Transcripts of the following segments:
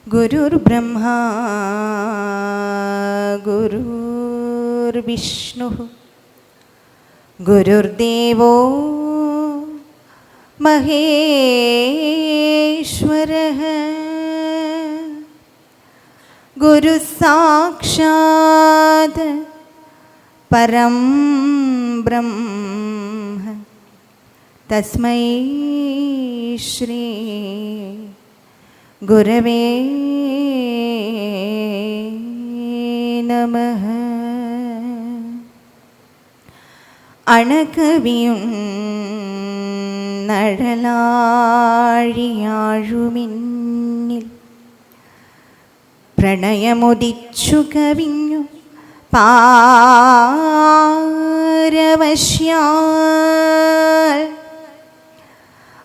ഗുരുർബ്രഹ്മാ ഗുരുർവിഷ്ണു ഗുരുർദേവോ മഹേശ്വരഃ ഗുരുസാക്ഷാത് പരം ബ്രഹ്മ തസ്മൈ ശ്രീ ഗുരവേ നമഃ. അണകവിയുന്നഴലാഴിയാഴുമിന്നിൽ പ്രണയമുദിച്ചു കവിഞ്ഞു പാരവശ്യാൽ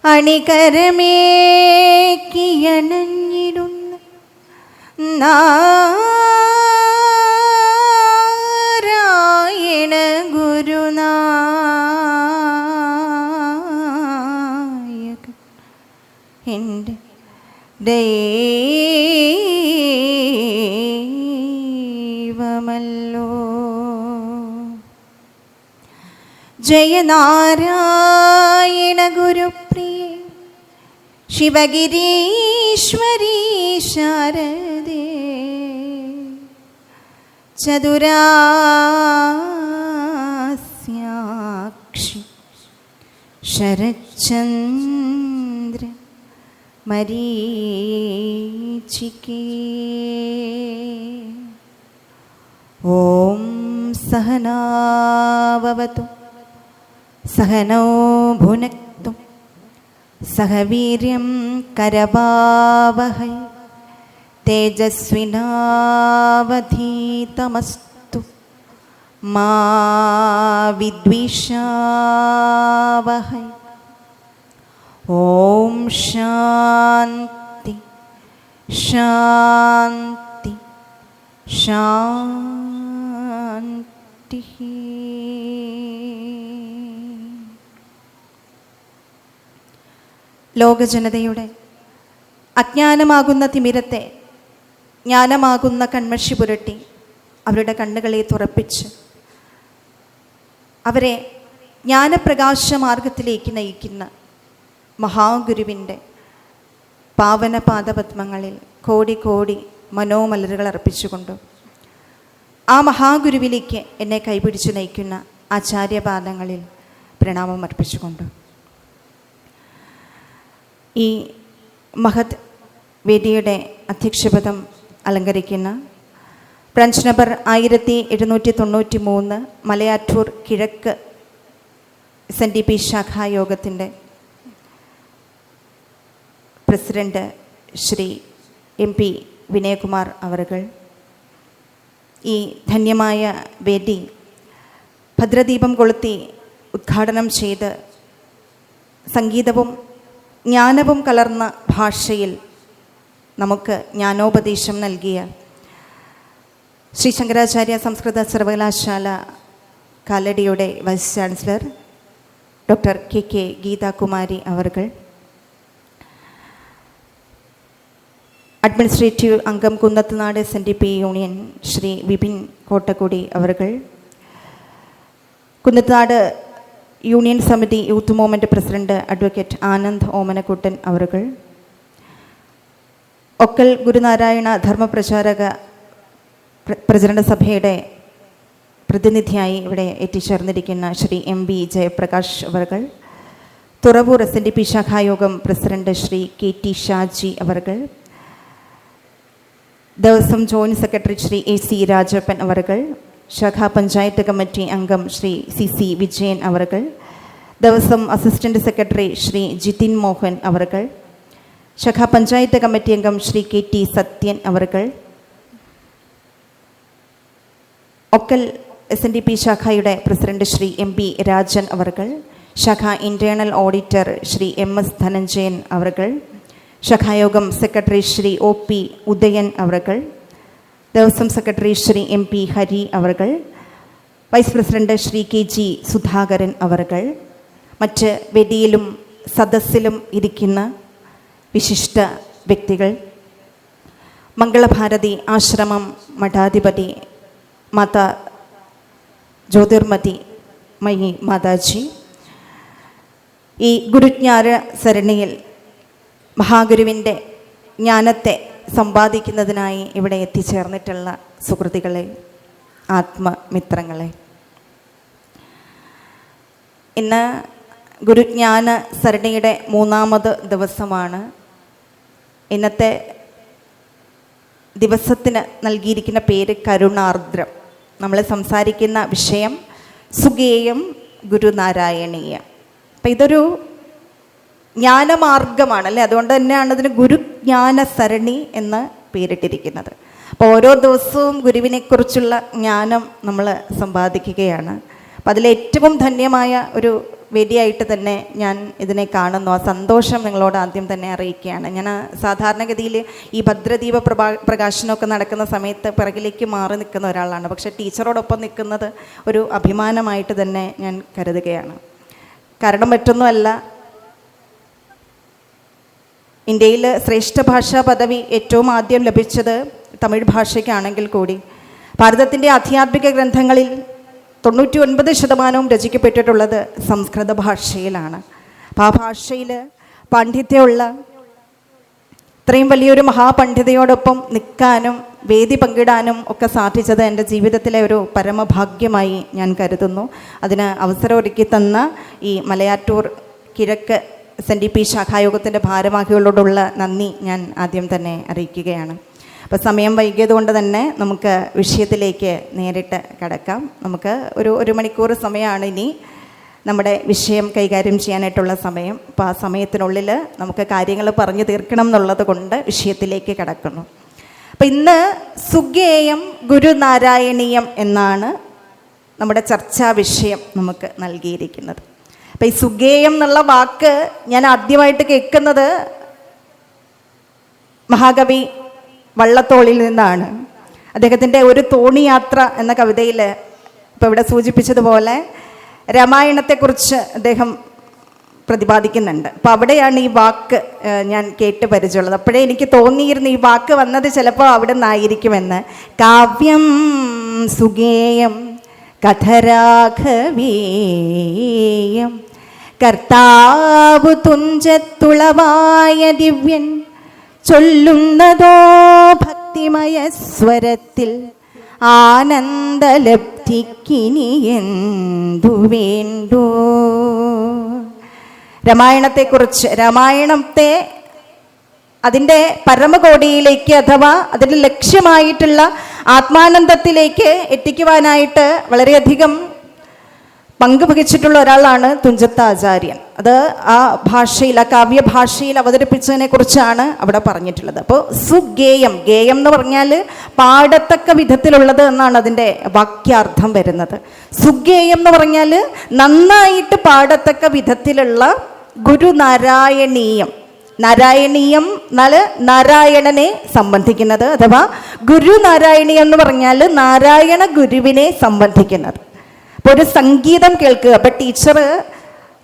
അണികരമേക്കിയണഞ്ഞിടുന്ന നാരായണ ഗുരുനായകൻ എൻ്റെ ദൈവമല്ലോ. ജയനാരായണ ഗുരുപ്രിയേ ശിവഗിരീശ്വരീ ശാരദേ ചതുരാസ്യാക്ഷി ശരചന്ദ്ര മരീചികേ. ഓം സഹനാവവതു സഹനോ ഭുനക്തു സഹ വീര്യം കരവാവഹൈ തേജസ്വിനാവധീതമസ്തു മാ വിദ്വിഷാവഹൈ. ഓം ശാന്തി ശാന്തി ശാന്തി. ലോകജനതയുടെ അജ്ഞാനമാകുന്ന തിമിരത്തെ ജ്ഞാനമാകുന്ന കൺമഷി പുരട്ടി അവരുടെ കണ്ണുകളെ തുറപ്പിച്ച് അവരെ ജ്ഞാനപ്രകാശ മാർഗത്തിലേക്ക് നയിക്കുന്ന മഹാഗുരുവിൻ്റെ പാവന പാദപത്മങ്ങളിൽ കോടി കോടി മനോമലരുകൾ അർപ്പിച്ചുകൊണ്ട് ആ മഹാഗുരുവിലേക്ക് എന്നെ കൈപിടിച്ച് നയിക്കുന്ന ആചാര്യപാദങ്ങളിൽ പ്രണാമം അർപ്പിച്ചുകൊണ്ട് ഈ മഹത് വേദിയുടെ അധ്യക്ഷപദം അലങ്കരിക്കുന്ന ബ്രാഞ്ച് നമ്പർ 1793 മലയാറ്റൂർ കിഴക്ക് SNDP ശാഖായോഗത്തിൻ്റെ പ്രസിഡന്റ് ശ്രീ MP വിനയകുമാർ അവറുകൾ, ഈ ധന്യമായ വേദി ഭദ്രദീപം കൊളുത്തി ഉദ്ഘാടനം ചെയ്ത് സംഗീതവും ജ്ഞാനവും കലർന്ന ഭാഷയിൽ നമുക്ക് ജ്ഞാനോപദേശം നൽകിയ ശ്രീ ശങ്കരാചാര്യ സംസ്കൃത സർവകലാശാല കാലടിയുടെ vice chancellor doctor K Geethakumari അവർകൾ, അഡ്മിനിസ്ട്രേറ്റീവ് അംഗം കുന്നത്തുനാട് SNDP യൂണിയൻ ശ്രീ വിപിൻ കോട്ടക്കുടി അവർകൾ, കുന്നത്തുനാട് യൂണിയൻ സമിതി youth movement president advocate Anand Omanakuttan അവർകൾ, ഒക്കൽ ഗുരുനാരായണ ധർമ്മപ്രചാരക പ്രചരണ സഭയുടെ പ്രതിനിധിയായി ഇവിടെ എത്തിച്ചേർന്നിരിക്കുന്ന ശ്രീ MB ജയപ്രകാശ് അവർകൾ, തുറവൂർ SNDP ശാഖായോഗം പ്രസിഡന്റ് ശ്രീ KT ഷാജി അവർകൾ, Devaswom joint secretary Shri AC Rajappan അവർകൾ, ശാഖാ പഞ്ചായത്ത് കമ്മിറ്റി അംഗം ശ്രീ CC വിജയൻ അവർകൾ, ദേവസ്വം അസിസ്റ്റന്റ് സെക്രട്ടറി ശ്രീ ജിതിൻ മോഹൻ അവർകൾ, ശാഖാ പഞ്ചായത്ത് കമ്മിറ്റി അംഗം ശ്രീ KT സത്യൻ അവർകൾ, ഒക്കൽ SNDP ശാഖയുടെ പ്രസിഡന്റ് ശ്രീ MB രാജൻ അവർകൾ, ശാഖാ internal auditor Shri MS Dhananjayan അവർകൾ, ശാഖായോഗം സെക്രട്ടറി ശ്രീ OP ഉദയൻ അവർകൾ, ദേവസ്വം സെക്രട്ടറി ശ്രീ MP ഹരി അവർകൾ, vice president Shri KG Sudhakaran അവർകൾ, മറ്റ് വേദിയിലും സദസ്സിലും ഇരിക്കുന്ന വിശിഷ്ട വ്യക്തികൾ, മംഗളഭാരതി ആശ്രമം മഠാധിപതി മാതാ ജ്യോതിർമതി മയി മാതാജി, ഈ ഗുരുജ്ഞാന സരണിയിൽ മഹാഗുരുവിൻ്റെ ജ്ഞാനത്തെ സമ്പാദിക്കുന്നതിനായി ഇവിടെ എത്തിച്ചേർന്നിട്ടുള്ള സുഹൃത്തുക്കളെ, ആത്മമിത്രങ്ങളെ, ഇന്ന് ഗുരുജ്ഞാന സരണിയുടെ 3-ാമത് ദിവസമാണ്. ഇന്നത്തെ ദിവസത്തിന് നൽകിയിരിക്കുന്ന പേര് കരുണാർദ്രം. നമ്മൾ സംസാരിക്കുന്ന വിഷയം സുഗേയം ഗുരുനാരായണീയം. അപ്പം ഇതൊരു ജ്ഞാനമാർഗമാണ് അല്ലേ, അതുകൊണ്ട് തന്നെയാണ് അതിന് ഗുരുജ്ഞാന സരണി എന്ന് പേരിട്ടിരിക്കുന്നത്. അപ്പോൾ ഓരോ ദിവസവും ഗുരുവിനെക്കുറിച്ചുള്ള ജ്ഞാനം നമ്മൾ സമ്പാദിക്കുകയാണ്. അപ്പം അതിലേറ്റവും ധന്യമായ ഒരു വേദിയായിട്ട് തന്നെ ഞാൻ ഇതിനെ കാണുന്നു. ആ സന്തോഷം നിങ്ങളോട് ആദ്യം തന്നെ അറിയിക്കുകയാണ്. ഞാൻ സാധാരണഗതിയിൽ ഈ ഭദ്രദീപ പ്രകാശനമൊക്കെ നടക്കുന്ന സമയത്ത് പിറകിലേക്ക് മാറി നിൽക്കുന്ന ഒരാളാണ്. പക്ഷേ ടീച്ചറോടൊപ്പം നിൽക്കുന്നത് ഒരു അഭിമാനമായിട്ട് തന്നെ ഞാൻ കരുതുകയാണ്. കാരണം മറ്റൊന്നുമല്ല, ഇന്ത്യയിൽ ശ്രേഷ്ഠ ഭാഷാ പദവി ഏറ്റവും ആദ്യം ലഭിച്ചത് തമിഴ് ഭാഷയ്ക്കാണെങ്കിൽ കൂടി ഭാരതത്തിൻ്റെ ആധ്യാത്മിക ഗ്രന്ഥങ്ങളിൽ 99% രചിക്കപ്പെട്ടിട്ടുള്ളത് സംസ്കൃത ഭാഷയിലാണ്. അപ്പം ആ ഭാഷയിൽ പാണ്ഡിത്യമുള്ള ഇത്രയും വലിയൊരു മഹാപണ്ഡിതയോടൊപ്പം നിൽക്കാനും വേദി പങ്കിടാനും ഒക്കെ സാധിച്ചത് എൻ്റെ ജീവിതത്തിലെ ഒരു പരമഭാഗ്യമായി ഞാൻ കരുതുന്നു. അതിന് അവസരമൊരുക്കി തന്ന ഈ മലയാറ്റൂർ കിഴക്ക് SNDP ശാഖായോഗത്തിൻ്റെ ഭാരവാഹികളോടുള്ള നന്ദി ഞാൻ ആദ്യം തന്നെ അറിയിക്കുകയാണ്. അപ്പോൾ സമയം വൈകിയത് കൊണ്ട് തന്നെ നമുക്ക് വിഷയത്തിലേക്ക് നേരിട്ട് കടക്കാം. നമുക്ക് ഒരു മണിക്കൂർ സമയമാണ് ഇനി നമ്മുടെ വിഷയം കൈകാര്യം ചെയ്യാനായിട്ടുള്ള സമയം. അപ്പോൾ ആ സമയത്തിനുള്ളിൽ നമുക്ക് കാര്യങ്ങൾ പറഞ്ഞു തീർക്കണം എന്നുള്ളത് കൊണ്ട് വിഷയത്തിലേക്ക് കടക്കുന്നു. അപ്പം ഇന്ന് സുഗേയം ഗുരുനാരായണീയം എന്നാണ് നമ്മുടെ ചർച്ചാ വിഷയം നമുക്ക് നൽകിയിരിക്കുന്നത്. അപ്പം ഈ സുഗേയം എന്നുള്ള വാക്ക് ഞാൻ ആദ്യമായിട്ട് കേൾക്കുന്നത് മഹാകവി വള്ളത്തോളിൽ നിന്നാണ്. അദ്ദേഹത്തിൻ്റെ ഒരു തോണിയാത്ര എന്ന കവിതയിൽ ഇപ്പോൾ ഇവിടെ സൂചിപ്പിച്ചതുപോലെ രാമായണത്തെക്കുറിച്ച് അദ്ദേഹം പ്രതിപാദിക്കുന്നുണ്ട്. അപ്പോൾ അവിടെയാണ് ഈ വാക്ക് ഞാൻ കേട്ട് പരിചയമുള്ളത്. അപ്പോഴേ എനിക്ക് തോന്നിയിരുന്നു ഈ വാക്ക് വന്നത് ചിലപ്പോൾ അവിടെ നിന്നായിരിക്കുമെന്ന്. കാവ്യം സുഗേയം കഥരാഘവീയം കർത്താവു തുഞ്ചത്തുളവായ ദിവ്യൻ ചൊല്ലുന്നതോ ഭക്തിമയ സ്വരത്തിൽ ആനന്ദലബ്ധിക്കിനി എന്തു വേണ്ടു. രാമായണത്തെക്കുറിച്ച്, രാമായണത്തെ അതിൻ്റെ പരമകോടിയിലേക്ക് അഥവാ അതിൻ്റെ ലക്ഷ്യമായിട്ടുള്ള ആത്മാനന്ദത്തിലേക്ക് എത്തിക്കുവാനായിട്ട് വളരെയധികം പങ്കുവഹിച്ചിട്ടുള്ള ഒരാളാണ് തുഞ്ചത്താചാര്യൻ. അത് ആ ഭാഷയിൽ, ആ കാവ്യഭാഷയിൽ അവതരിപ്പിച്ചതിനെ കുറിച്ചാണ് അവിടെ പറഞ്ഞിട്ടുള്ളത്. അപ്പോൾ സുഗേയം, ഗേയം എന്ന് പറഞ്ഞാൽ പാടത്തക്ക വിധത്തിലുള്ളത് എന്നാണ് അതിൻ്റെ വാക്യാർത്ഥം വരുന്നത്. സുഗേയം എന്ന് പറഞ്ഞാൽ നന്നായിട്ട് പാടത്തക്ക വിധത്തിലുള്ള ഗുരുനാരായണീയം. നാരായണീയം എന്നാൽ നാരായണനെ സംബന്ധിക്കുന്നത്, അഥവാ ഗുരുനാരായണീയം എന്ന് പറഞ്ഞാൽ നാരായണ ഗുരുവിനെ സംബന്ധിക്കുന്നത്. അപ്പോൾ ഒരു സംഗീതം കേൾക്കുക. അപ്പം ടീച്ചർ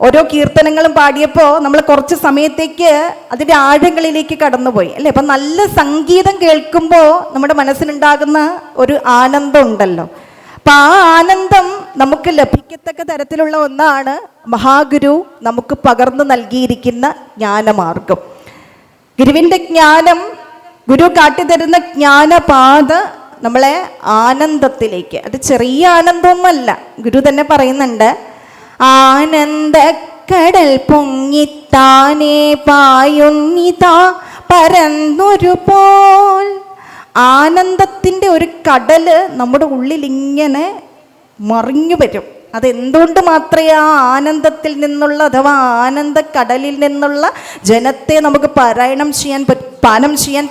ഓരോ കീർത്തനങ്ങളും പാടിയപ്പോൾ നമ്മൾ കുറച്ച് സമയത്തേക്ക് അതിൻ്റെ ആഴങ്ങളിലേക്ക് കടന്നുപോയി അല്ലേ. അപ്പം നല്ല സംഗീതം കേൾക്കുമ്പോൾ നമ്മുടെ മനസ്സിനുണ്ടാകുന്ന ഒരു ആനന്ദം ഉണ്ടല്ലോ. അപ്പം ആ ആനന്ദം നമുക്ക് ലഭിക്കത്തക്ക തരത്തിലുള്ള ഒന്നാണ് മഹാഗുരു നമുക്ക് പകർന്നു നൽകിയിരിക്കുന്ന ജ്ഞാനമാർഗം. ഗുരുവിൻ്റെ ജ്ഞാനം, ഗുരു കാട്ടിത്തരുന്ന ജ്ഞാനപാത നമ്മളെ ആനന്ദത്തിലേക്ക്, അത് ചെറിയ ആനന്ദമൊന്നുമല്ല. ഗുരു തന്നെ പറയുന്നുണ്ട്, ആനന്ദക്കടൽ പൊങ്ങിത്താനേ പായുന്നിതാ പരന്നൊരു പോൽ. ആനന്ദത്തിൻ്റെ ഒരു കടല് നമ്മുടെ ഉള്ളിൽ ഇങ്ങനെ മറിഞ്ഞു വരും. അതെന്തുകൊണ്ട് മാത്രമേ ആ ആനന്ദത്തിൽ നിന്നുള്ള, അഥവാ ആനന്ദക്കടലിൽ നിന്നുള്ള ജലത്തെ നമുക്ക് പാനം ചെയ്യാൻ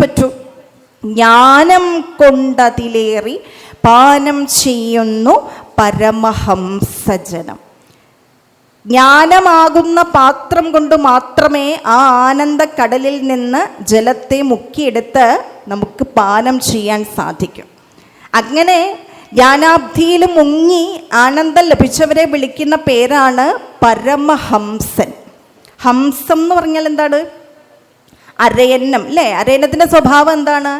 പറ്റൂ? ജ്ഞാനം കൊണ്ടതിലേറി പാനം ചെയ്യുന്നു പരമഹംസജനം. ജ്ഞാനമാകുന്ന പാത്രം കൊണ്ട് മാത്രമേ ആ ആനന്ദക്കടലിൽ നിന്ന് ജലത്തെ മുക്കിയെടുത്ത് നമുക്ക് പാനം ചെയ്യാൻ സാധിക്കും. അങ്ങനെ ജ്ഞാനാബ്ധിയിൽ മുങ്ങി ആനന്ദം ലഭിച്ചവരെ വിളിക്കുന്ന പേരാണ് പരമഹംസൻ. ഹംസം എന്ന് പറഞ്ഞാൽ എന്താണ്? അരയന്നം അല്ലേ. അരയന്നത്തിൻ്റെ സ്വഭാവം എന്താണ്?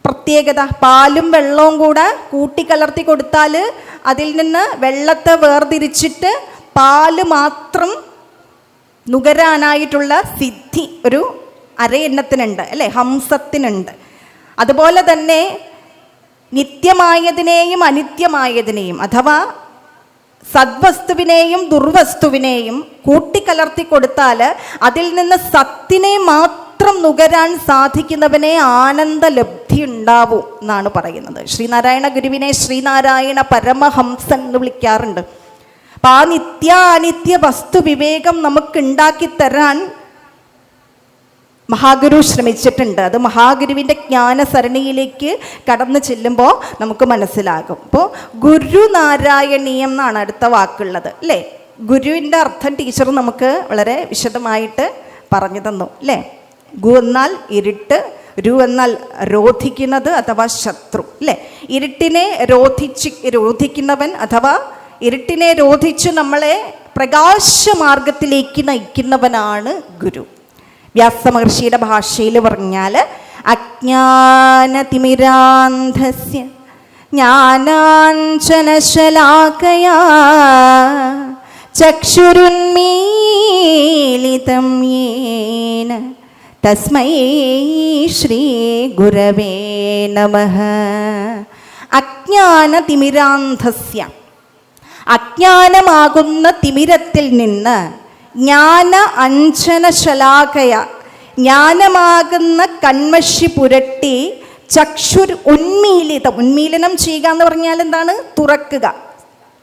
പ്രത്യേകത. പാലും വെള്ളവും കൂടെ കൂട്ടിക്കലർത്തി കൊടുത്താൽ അതിൽ നിന്ന് വെള്ളത്തെ വേർതിരിച്ചിട്ട് പാല് മാത്രം നുകരാനായിട്ടുള്ള സിദ്ധി ഒരു അരയന്നത്തിനുണ്ട് അല്ലേ, ഹംസത്തിനുണ്ട്. അതുപോലെ തന്നെ നിത്യമായതിനെയും അനിത്യമായതിനെയും, അഥവാ സദ്വസ്തുവിനെയും ദുർവസ്തുവിനെയും കൂട്ടിക്കലർത്തി കൊടുത്താൽ അതിൽ നിന്ന് സത്തിനെ മാത്രം നുകരാൻ സാധിക്കുന്നവനെ ആനന്ദലബ്ധി ഉണ്ടാവും എന്നാണ് പറയുന്നത്. ശ്രീനാരായണ ഗുരുവിനെ ശ്രീനാരായണ പരമഹംസൻ എന്ന് വിളിക്കാറുണ്ട്. അപ്പം ആ നിത്യാനിത്യ വസ്തു വിവേകം നമുക്ക് ഉണ്ടാക്കിത്തരാൻ മഹാഗുരു ശ്രമിച്ചിട്ടുണ്ട്. അത് മഹാഗുരുവിൻ്റെ ജ്ഞാനസരണിയിലേക്ക് കടന്നു ചെല്ലുമ്പോൾ നമുക്ക് മനസ്സിലാകും. അപ്പോൾ ഗുരുനാരായണീയം എന്നാണ് അടുത്ത വാക്കുള്ളത് അല്ലേ. ഗുരുവിൻ്റെ അർത്ഥം ടീച്ചർ നമുക്ക് വളരെ വിശദമായിട്ട് പറഞ്ഞു തന്നു അല്ലേ. ഗു എന്നാൽ ഇരുട്ട്, രു എന്നാൽ രോധിക്കുന്നത് അഥവാ ശത്രു അല്ലേ. ഇരുട്ടിനെ രോധിക്കുന്നവൻ അഥവാ ഇരുട്ടിനെ രോധിച്ച് നമ്മളെ പ്രകാശമാർഗത്തിലേക്ക് നയിക്കുന്നവനാണ് ഗുരു. വ്യാസമഹർഷിയുടെ ഭാഷയിൽ പറഞ്ഞാൽ അജ്ഞാനതിമിരാന്ധസ്യ ജ്ഞാനാഞ്ജനശലാകയാ ചക്ഷുരുന്മീലിതം യേന തസ്മൈ ശ്രീ ഗുരവേ നമഃ. അജ്ഞാനതിമിരാന്ധസ്യ, അജ്ഞാനമാകുന്ന തിമിരത്തിൽ നിന്ന് ജ്ഞാന അഞ്ജനശലാകയ, ജ്ഞാനമാകുന്ന കൺമഷി പുരട്ടി ചക്ഷുർ ഉന്മീലിതം, ഉന്മീലനം ചെയ്യുക എന്ന് പറഞ്ഞാൽ എന്താണ്? തുറക്കുക.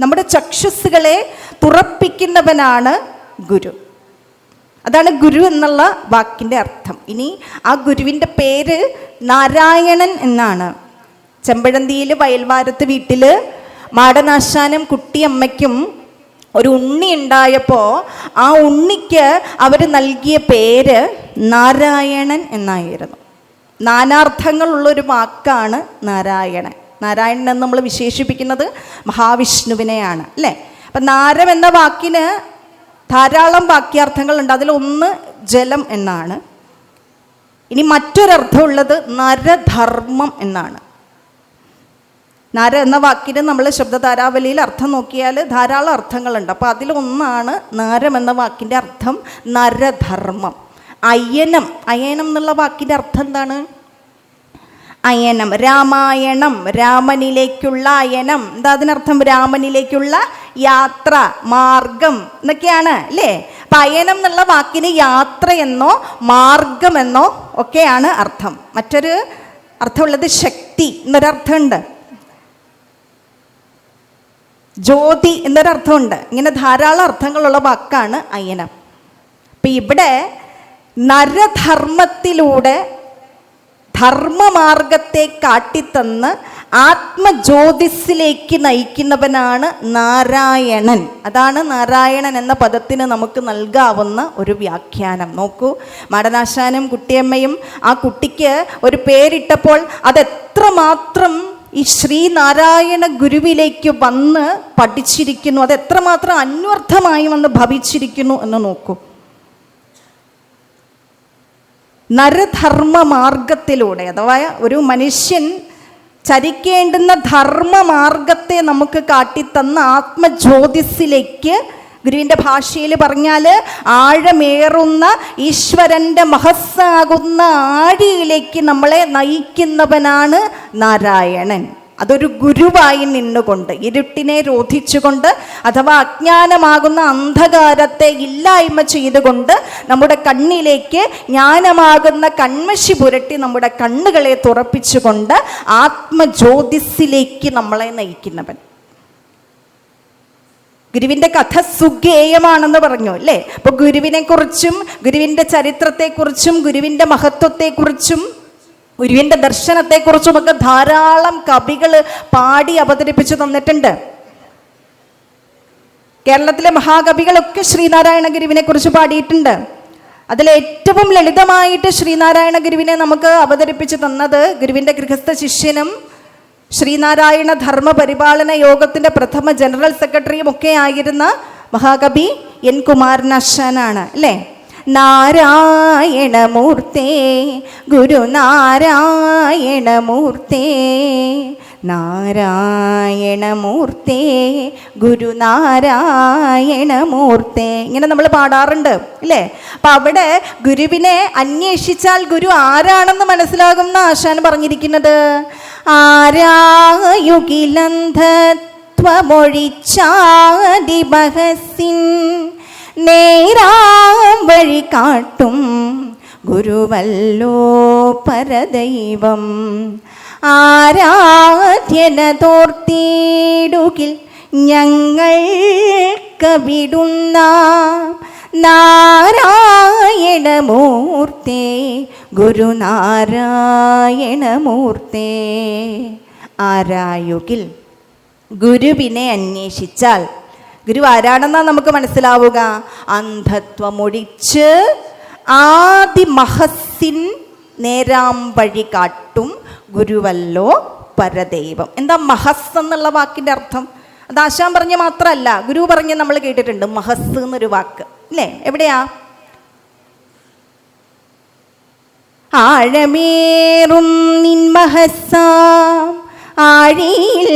നമ്മുടെ ചക്ഷുസ്സുകളെ തുറപ്പിക്കുന്നവനാണ് ഗുരു. അതാണ് ഗുരു എന്നുള്ള വാക്കിൻ്റെ അർത്ഥം. ഇനി ആ ഗുരുവിൻ്റെ പേര് നാരായണൻ എന്നാണ്. ചെമ്പഴന്തിയിൽ വയൽവാരത്ത് വീട്ടിൽ മാടനാശാനും കുട്ടിയമ്മയ്ക്കും ഒരു ഉണ്ണി ഉണ്ടായപ്പോൾ ആ ഉണ്ണിക്ക് അവർ നൽകിയ പേര് നാരായണൻ എന്നായിരുന്നു. നാനാർത്ഥങ്ങളുള്ളൊരു വാക്കാണ് നാരായണൻ. നാരായണൻ എന്ന് നമ്മൾ വിശേഷിപ്പിക്കുന്നത് മഹാവിഷ്ണുവിനെയാണ് അല്ലേ. അപ്പം നാരം എന്ന വാക്കിന് ധാരാളം വാക്യാർത്ഥങ്ങളുണ്ട്. അതിലൊന്ന് ജലം എന്നാണ്. ഇനി മറ്റൊരർത്ഥമുള്ളത് നരധർമ്മം എന്നാണ്. നര എന്ന വാക്കിന് നമ്മൾ ശബ്ദധാരാവലിയിൽ അർത്ഥം നോക്കിയാൽ ധാരാളം അർത്ഥങ്ങളുണ്ട്. അപ്പോൾ അതിലൊന്നാണ് നാരം എന്ന വാക്കിൻ്റെ അർത്ഥം നരധർമ്മം. അയനം, അയനം എന്നുള്ള വാക്കിൻ്റെ അർത്ഥം എന്താണ്? അയനം, രാമായണം, രാമനിലേക്കുള്ള അയനം. എന്താ അതിനർത്ഥം? രാമനിലേക്കുള്ള യാത്ര, മാർഗം എന്നൊക്കെയാണ് അല്ലേ. അപ്പം അയനം എന്നുള്ള വാക്കിന് യാത്ര എന്നോ മാർഗമെന്നോ ഒക്കെയാണ് അർത്ഥം. മറ്റൊരു അർത്ഥമുള്ളത് ശക്തി എന്നൊരർത്ഥമുണ്ട്, ജ്യോതി എന്നൊരർത്ഥമുണ്ട്. ഇങ്ങനെ ധാരാളം അർത്ഥങ്ങളുള്ള വാക്കാണ് അയനം. അപ്പം ഇവിടെ നരധർമ്മത്തിലൂടെ ധർമ്മമാർഗത്തെ കാട്ടിത്തന്ന് ആത്മജ്യോതിസിലേക്ക് നയിക്കുന്നവനാണ് നാരായണൻ. അതാണ് നാരായണൻ എന്ന പദത്തിന് നമുക്ക് നൽകാവുന്ന ഒരു വ്യാഖ്യാനം. നോക്കൂ, മാടനാശാനും കുട്ടിയമ്മയും ആ കുട്ടിക്ക് ഒരു പേരിട്ടപ്പോൾ അതെത്രമാത്രം ഈ ശ്രീനാരായണ ഗുരുവിലേക്ക് വന്ന് പഠിച്ചിരിക്കുന്നു, അതെത്രമാത്രം അന്വർത്ഥമായി വന്ന് ഭവിച്ചിരിക്കുന്നു എന്ന് നോക്കൂ. നരധർമ്മ മാർഗത്തിലൂടെ, അഥവാ ഒരു മനുഷ്യൻ ചരിക്കേണ്ടുന്ന ധർമ്മമാർഗത്തെ നമുക്ക് കാട്ടിത്തന്ന ആത്മജ്യോതിസിലേക്ക്, ഗുരുവിൻ്റെ ഭാഷയിൽ പറഞ്ഞാൽ ആഴമേറുന്ന ഈശ്വരൻ്റെ മഹസ്സാകുന്ന ആഴിയിലേക്ക് നമ്മളെ നയിക്കുന്നവനാണ് നാരായണൻ. അതൊരു ഗുരുവായി നിന്നുകൊണ്ട്, ഇരുട്ടിനെ രോധിച്ചുകൊണ്ട്, അഥവാ അജ്ഞാനമാകുന്ന അന്ധകാരത്തെ ഇല്ലായ്മ ചെയ്തുകൊണ്ട് നമ്മുടെ കണ്ണിലേക്ക് ജ്ഞാനമാകുന്ന കൺമഷി പുരട്ടി നമ്മുടെ കണ്ണുകളെ തുറപ്പിച്ചുകൊണ്ട് ആത്മജ്യോതിസിലേക്ക് നമ്മളെ നയിക്കുന്നവൻ. ഗുരുവിൻ്റെ കഥ സുഗേയമാണെന്ന് പറഞ്ഞു അല്ലേ? അപ്പോൾ ഗുരുവിനെ കുറിച്ചും ഗുരുവിൻ്റെ ചരിത്രത്തെക്കുറിച്ചും ഗുരുവിൻ്റെ മഹത്വത്തെക്കുറിച്ചും ഗുരുവിൻ്റെ ദർശനത്തെക്കുറിച്ചുമൊക്കെ ധാരാളം കവികൾ പാടി അവതരിപ്പിച്ചു തന്നിട്ടുണ്ട്. കേരളത്തിലെ മഹാകവികളൊക്കെ ശ്രീനാരായണ ഗുരുവിനെ കുറിച്ച് പാടിയിട്ടുണ്ട്. അതിലേറ്റവും ലളിതമായിട്ട് ശ്രീനാരായണ ഗുരുവിനെ നമുക്ക് അവതരിപ്പിച്ചു തന്നത് ഗുരുവിൻ്റെ ഗൃഹസ്ഥ ശിഷ്യനും ശ്രീനാരായണ ധർമ്മ പരിപാലന യോഗത്തിൻ്റെ പ്രഥമ ജനറൽ സെക്രട്ടറിയും ഒക്കെ ആയിരുന്ന മഹാകവി എൻ കുമാരനാശാനാണ് അല്ലേ? നാരായണമൂർത്തേ ഗുരുനാരായണമൂർത്തേ, നാരായണമൂർത്തേ ഗുരുനാരായണമൂർത്തേ, ഇങ്ങനെ നമ്മൾ പാടാറുണ്ട് അല്ലേ? അപ്പം അവിടെ ഗുരുവിനെ അന്വേഷിച്ചാൽ ഗുരു ആരാണെന്ന് മനസ്സിലാകുന്ന ആശാൻ പറഞ്ഞിരിക്കുന്നത്, ആരായുകിലന്ധത്വമൊഴിച്ചാദിബഹസിൻ നേരാം വഴി കാട്ടും ഗുരുവല്ലോ പരദൈവം, ആരാധ്യനതോർത്തിടുകിൽ ഞങ്ങൾക്കവിടുന്ന നാരായണമൂർത്തേ ഗുരുനാരായണമൂർത്തേ. ആരായുകിൽ, ഗുരുവിനെ അന്വേഷിച്ചാൽ, ഗുരു ആരാണെന്നാണ് നമുക്ക് മനസ്സിലാവുക? അന്ധത്വമൊഴിച്ച് ആദിമഹസ്സിൻ നേരാം വഴി കാട്ടും ഗുരുവല്ലോ പരദൈവം. എന്താ മഹസ് എന്നുള്ള വാക്കിൻ്റെ അർത്ഥം? അത് ആശാൻ പറഞ്ഞ മാത്രമല്ല, ഗുരു പറഞ്ഞ് നമ്മൾ കേട്ടിട്ടുണ്ട്. മഹസ് എന്നൊരു വാക്ക് അല്ലേ? എവിടെയാ? ആഴമേറും നിൻമഹസ്സാം ആഴിയിൽ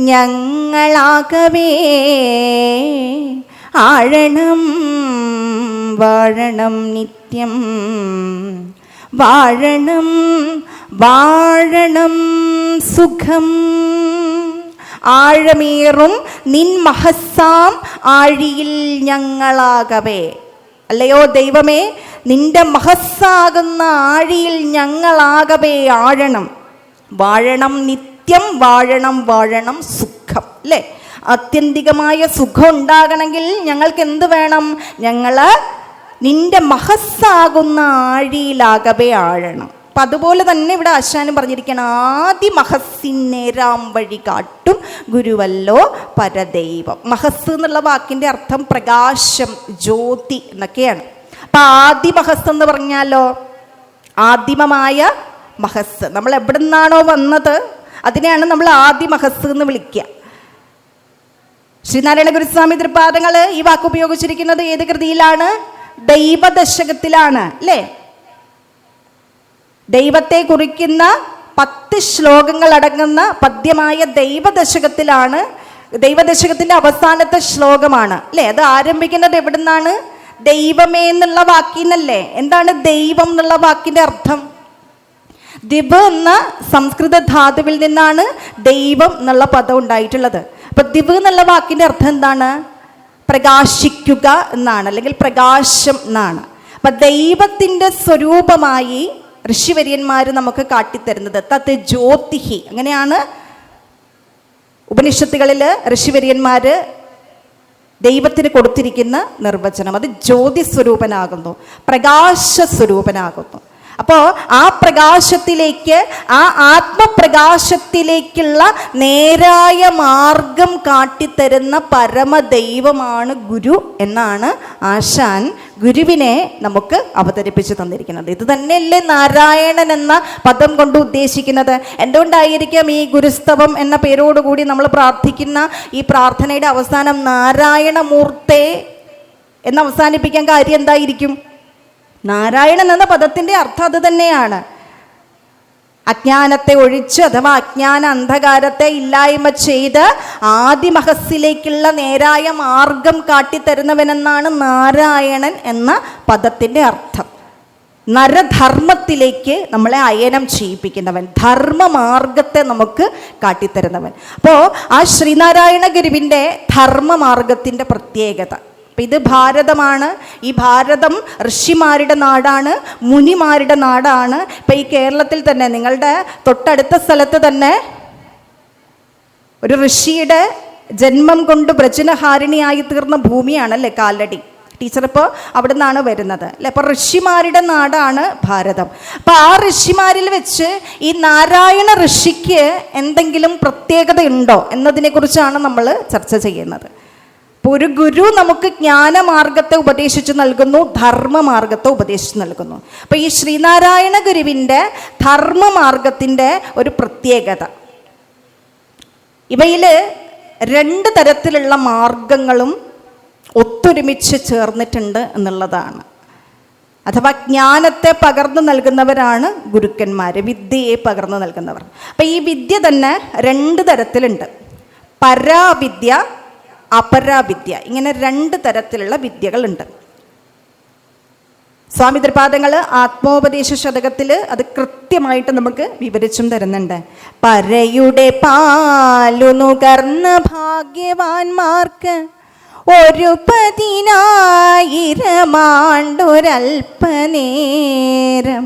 ഞങ്ങളാകവേ, ആഴണം വാഴണം നിത്യം, വാഴണം വാഴണം സുഖം. ആഴമേറും നിൻ മഹസ്സാം ആഴിയിൽ ഞങ്ങളാകവേ, അല്ലയോ ദൈവമേ, നിന്റെ മഹസ്സാകുന്ന ആഴിയിൽ ഞങ്ങളാകവേ ആഴണം, വാഴണം നിത്യം, വാഴണം വാഴണം സുഖം അല്ലേ? ആത്യന്തികമായ സുഖം ഉണ്ടാകണമെങ്കിൽ ഞങ്ങൾക്ക് എന്ത് വേണം? ഞങ്ങൾ നിന്റെ മഹസ്സാകുന്ന ആഴിയിലാകവേ ആഴണം. അപ്പം അതുപോലെ തന്നെ ഇവിടെ ആശാനും പറഞ്ഞിരിക്കണം, ആദി മഹസ്സിൻ നേരാം വഴി കാട്ടും ഗുരുവല്ലോ പരദൈവം. മഹസ് എന്നുള്ള വാക്കിൻ്റെ അർത്ഥം പ്രകാശം, ജ്യോതി എന്നൊക്കെയാണ്. അപ്പം ആദി മഹസ് എന്ന് പറഞ്ഞാലോ, ആദിമമായ മഹസ്, നമ്മൾ എവിടെ നിന്നാണോ വന്നത് അതിനെയാണ് നമ്മൾ ആദി മഹസ് എന്ന് വിളിക്കുക. ശ്രീനാരായണ ഗുരുസ്വാമി തൃപാദങ്ങൾ ഈ വാക്ക് ഉപയോഗിച്ചിരിക്കുന്നത് ഏത് കൃതിയിലാണ്? ദൈവദശകത്തിലാണ് അല്ലേ? ദൈവത്തെ കുറിക്കുന്ന 10 ശ്ലോകങ്ങൾ അടങ്ങുന്ന പദ്യമായ ദൈവദശകത്തിലാണ്. ദൈവദശകത്തിന്റെ അവസാനത്തെ ശ്ലോകമാണ് അല്ലേ? അത് ആരംഭിക്കുന്നത് എവിടെ നിന്നാണ്? ദൈവമേ എന്നുള്ള വാക്കിന്നല്ലേ? എന്താണ് ദൈവം എന്നുള്ള വാക്കിന്റെ അർത്ഥം? ദിവ് എന്ന സംസ്കൃത ധാതുവിൽ നിന്നാണ് ദൈവം എന്നുള്ള പദം ഉണ്ടായിട്ടുള്ളത്. അപ്പൊ ദിവ് എന്നുള്ള വാക്കിന്റെ അർത്ഥം എന്താണ്? പ്രകാശിക്കുക എന്നാണ്, അല്ലെങ്കിൽ പ്രകാശം എന്നാണ്. അപ്പൊ ദൈവത്തിന്റെ സ്വരൂപമായി ഋഷിവര്യന്മാർ നമുക്ക് കാട്ടിത്തരുന്നത് തത് ജ്യോതിഹി, അങ്ങനെയാണ് ഉപനിഷത്തുകളിൽ ഋഷിവര്യന്മാർ ദൈവത്തിന് കൊടുത്തിരിക്കുന്ന നിർവചനം. അത് ജ്യോതി സ്വരൂപനാകുന്നു, പ്രകാശ സ്വരൂപനാകുന്നു. അപ്പോൾ ആ പ്രകാശത്തിലേക്ക്, ആ ആത്മപ്രകാശത്തിലേക്കുള്ള നേരായ മാർഗം കാട്ടിത്തരുന്ന പരമദൈവമാണ് ഗുരു എന്നാണ് ആശാൻ ഗുരുവിനെ നമുക്ക് അവതരിപ്പിച്ച് തന്നിരിക്കുന്നത്. ഇത് തന്നെയല്ലേ നാരായണൻ എന്ന പദം കൊണ്ട് ഉദ്ദേശിക്കുന്നത്? എന്തുകൊണ്ടായിരിക്കും ഈ ഗുരുസ്തവം എന്ന പേരോടുകൂടി നമ്മൾ പ്രാർത്ഥിക്കുന്ന ഈ പ്രാർത്ഥനയുടെ അവസാനം നാരായണമൂർത്തേ എന്ന് അവസാനിപ്പിക്കാൻ കാര്യം എന്തായിരിക്കും? നാരായണൻ എന്ന പദത്തിൻ്റെ അർത്ഥം അത് തന്നെയാണ്. അജ്ഞാനത്തെ ഒഴിച്ച്, അഥവാ അജ്ഞാന അന്ധകാരത്തെ ഇല്ലായ്മ ചെയ്ത് ആദിമഹസ്സിലേക്കുള്ള നേരായ മാർഗം കാട്ടിത്തരുന്നവനെന്നാണ് നാരായണൻ എന്ന പദത്തിൻ്റെ അർത്ഥം. നരധർമ്മത്തിലേക്ക് നമ്മളെ അയനം ചെയ്യിപ്പിക്കുന്നവൻ, ധർമ്മമാർഗത്തെ നമുക്ക് കാട്ടിത്തരുന്നവൻ. അപ്പോൾ ആ ശ്രീനാരായണ ഗുരുവിൻ്റെ ധർമ്മമാർഗത്തിൻ്റെ പ്രത്യേകത, അപ്പം ഇത് ഭാരതമാണ്. ഈ ഭാരതം ഋഷിമാരുടെ നാടാണ്, മുനിമാരുടെ നാടാണ്. ഇപ്പം ഈ കേരളത്തിൽ തന്നെ നിങ്ങളുടെ തൊട്ടടുത്ത സ്ഥലത്ത് തന്നെ ഒരു ഋഷിയുടെ ജന്മം കൊണ്ട് വ്രജനഹാരിണിയായി തീർന്ന ഭൂമിയാണല്ലേ കാലടി. ടീച്ചർ ഇപ്പോൾ അവിടെ നിന്നാണ് വരുന്നത് അല്ലേ. അപ്പോൾ ഋഷിമാരുടെ നാടാണ് ഭാരതം. അപ്പോൾ ആ ഋഷിമാരിൽ വെച്ച് ഈ നാരായണ ഋഷിക്ക് എന്തെങ്കിലും പ്രത്യേകത ഉണ്ടോ എന്നതിനെക്കുറിച്ചാണ് നമ്മൾ ചർച്ച ചെയ്യുന്നത്. ഒരു ഗുരു നമുക്ക് ജ്ഞാനമാർഗത്തെ ഉപദേശിച്ച് നൽകുന്നു, ധർമ്മമാർഗത്തെ ഉപദേശിച്ച് നൽകുന്നു. അപ്പോൾ ഈ ശ്രീനാരായണ ഗുരുവിൻ്റെ ധർമ്മമാർഗത്തിൻ്റെ ഒരു പ്രത്യേകത, ഇവയിൽ 2 തരത്തിലുള്ള മാർഗങ്ങളും ഒത്തൊരുമിച്ച് ചേർന്നിട്ടുണ്ട് എന്നുള്ളതാണ്. അഥവാ ജ്ഞാനത്തെ പകർന്നു നൽകുന്നവരാണ് ഗുരുക്കന്മാർ, വിദ്യയെ പകർന്നു നൽകുന്നവർ. അപ്പം ഈ വിദ്യ തന്നെ 2 തരത്തിലുണ്ട്. പരാവിദ്യ, അപരാവിദ്യ, ഇങ്ങനെ 2 തരത്തിലുള്ള വിദ്യകളുണ്ട്. സ്വാമി തൃപാദങ്ങൾ ആത്മോപദേശ ശതകത്തിൽ അത് കൃത്യമായിട്ട് നമുക്ക് വിവരിച്ചും തരുന്നുണ്ട്. പരയുടെ പാലു നുകർന്ന ഭാഗ്യവാന്മാർക്ക് 1,000,000 ആണ്ടൊരൽപ്പനേരം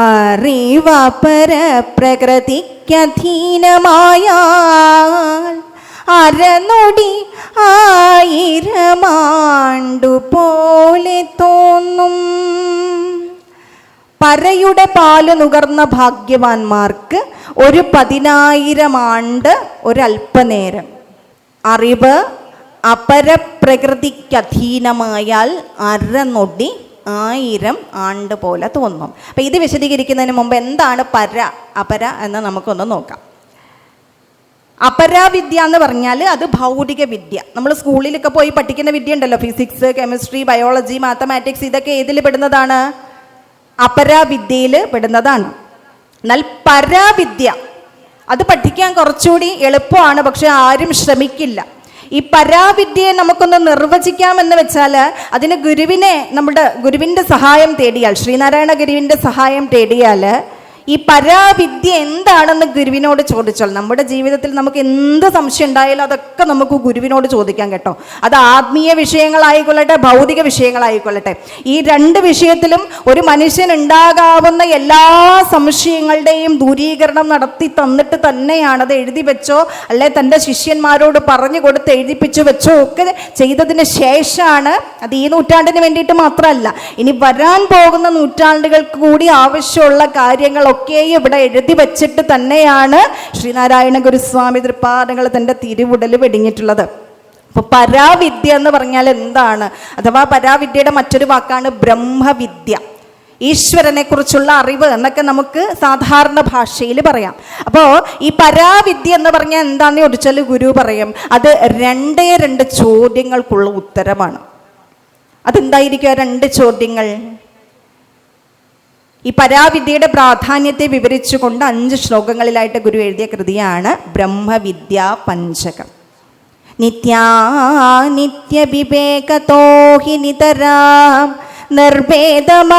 അറിവപര പ്രകൃതിക്കധീനമായാൽ അരനൊടി 1000 ആണ്ടുപോലെ തോന്നും. പരയുടെ പാല് നുകർന്ന ഭാഗ്യവാന്മാർക്ക് 1,000,000 ആണ്ട് ഒരൽപ്പനേരം. അറിവ് അപരപ്രകൃതിക്കധീനമായാൽ അരനൊടി 1000 ആണ്ട് പോലെ തോന്നും. അപ്പം ഇത് വിശദീകരിക്കുന്നതിന് മുമ്പ് എന്താണ് പര അപര എന്ന് നമുക്കൊന്ന് നോക്കാം. അപരാവിദ്യ എന്ന് പറഞ്ഞാൽ അത് ഭൗതിക വിദ്യ. നമ്മൾ സ്കൂളിലൊക്കെ പോയി പഠിക്കുന്ന വിദ്യ ഉണ്ടല്ലോ, ഫിസിക്സ്, കെമിസ്ട്രി, ബയോളജി, മാത്തമാറ്റിക്സ്, ഇതൊക്കെ ഏതിൽ പെടുന്നതാണ്? അപരാവിദ്യയിൽ പെടുന്നതാണ്. എന്നാൽ പരാവിദ്യ അത് പഠിക്കാൻ കുറച്ചുകൂടി എളുപ്പമാണ്, പക്ഷെ ആരും ശ്രമിക്കില്ല. ഈ പരാവിദ്യയെ നമുക്കൊന്ന് നിർവചിക്കാമെന്ന് വെച്ചാൽ അതിന് ഗുരുവിൻ്റെ സഹായം തേടിയാൽ, ശ്രീനാരായണ ഗുരുവിൻ്റെ സഹായം തേടിയാൽ ഈ പരാവിദ്യ എന്താണെന്ന് ഗുരുവിനോട് ചോദിച്ചാൽ, നമ്മുടെ ജീവിതത്തിൽ നമുക്ക് എന്ത് സംശയം ഉണ്ടായാലും അതൊക്കെ നമുക്ക് ഗുരുവിനോട് ചോദിക്കാം കേട്ടോ. അത് ആത്മീയ വിഷയങ്ങളായിക്കൊള്ളട്ടെ, ഭൗതിക വിഷയങ്ങളായിക്കൊള്ളട്ടെ. ഈ 2 വിഷയത്തിലും ഒരു മനുഷ്യൻ ഉണ്ടാകാവുന്ന എല്ലാ സംശയങ്ങളുടെയും ദൂരീകരണം നടത്തി തന്നിട്ട് തന്നെയാണ്. അത് എഴുതി വെച്ചോ അല്ലെ തൻ്റെ ശിഷ്യന്മാരോട് പറഞ്ഞു കൊടുത്ത് എഴുതിപ്പിച്ചു വെച്ചോ ഒക്കെ ചെയ്തതിന് ശേഷമാണ്, അത് ഈ നൂറ്റാണ്ടിന് വേണ്ടിയിട്ട് മാത്രമല്ല, ഇനി വരാൻ പോകുന്ന നൂറ്റാണ്ടുകൾക്ക് കൂടി ആവശ്യമുള്ള കാര്യങ്ങൾ ഒക്കെ ഇവിടെ എഴുതി വെച്ചിട്ട് തന്നെയാണ് ശ്രീനാരായണ ഗുരുസ്വാമി തൃപാദങ്ങൾ തൻ്റെ തിരുവുടൽ വെടിഞ്ഞിട്ടുള്ളത്. അപ്പോൾ പരാവിദ്യ എന്ന് പറഞ്ഞാൽ എന്താണ്? അഥവാ പരാവിദ്യയുടെ മറ്റൊരു വാക്കാണ് ബ്രഹ്മവിദ്യ. ഈശ്വരനെ കുറിച്ചുള്ള അറിവ് എന്നൊക്കെ നമുക്ക് സാധാരണ ഭാഷയിൽ പറയാം. അപ്പോൾ ഈ പരാവിദ്യ എന്ന് പറഞ്ഞാൽ എന്താണെന്ന് ചോദിച്ചാൽ ഗുരു പറയും അത് 2 ചോദ്യങ്ങൾക്കുള്ള ഉത്തരമാണ്. അതെന്തായിരിക്കും ആ 2 ചോദ്യങ്ങൾ? ഈ പരാവിദ്യയുടെ പ്രാധാന്യത്തെ വിവരിച്ചുകൊണ്ട് 5 ശ്ലോകങ്ങളിലായിട്ട് ഗുരു എഴുതിയ കൃതിയാണ് ബ്രഹ്മവിദ്യാ പഞ്ചകം. നിത്യാനിത്യവിവേകതോ ഹി നിതരാം നിർവേദമാപദ്യ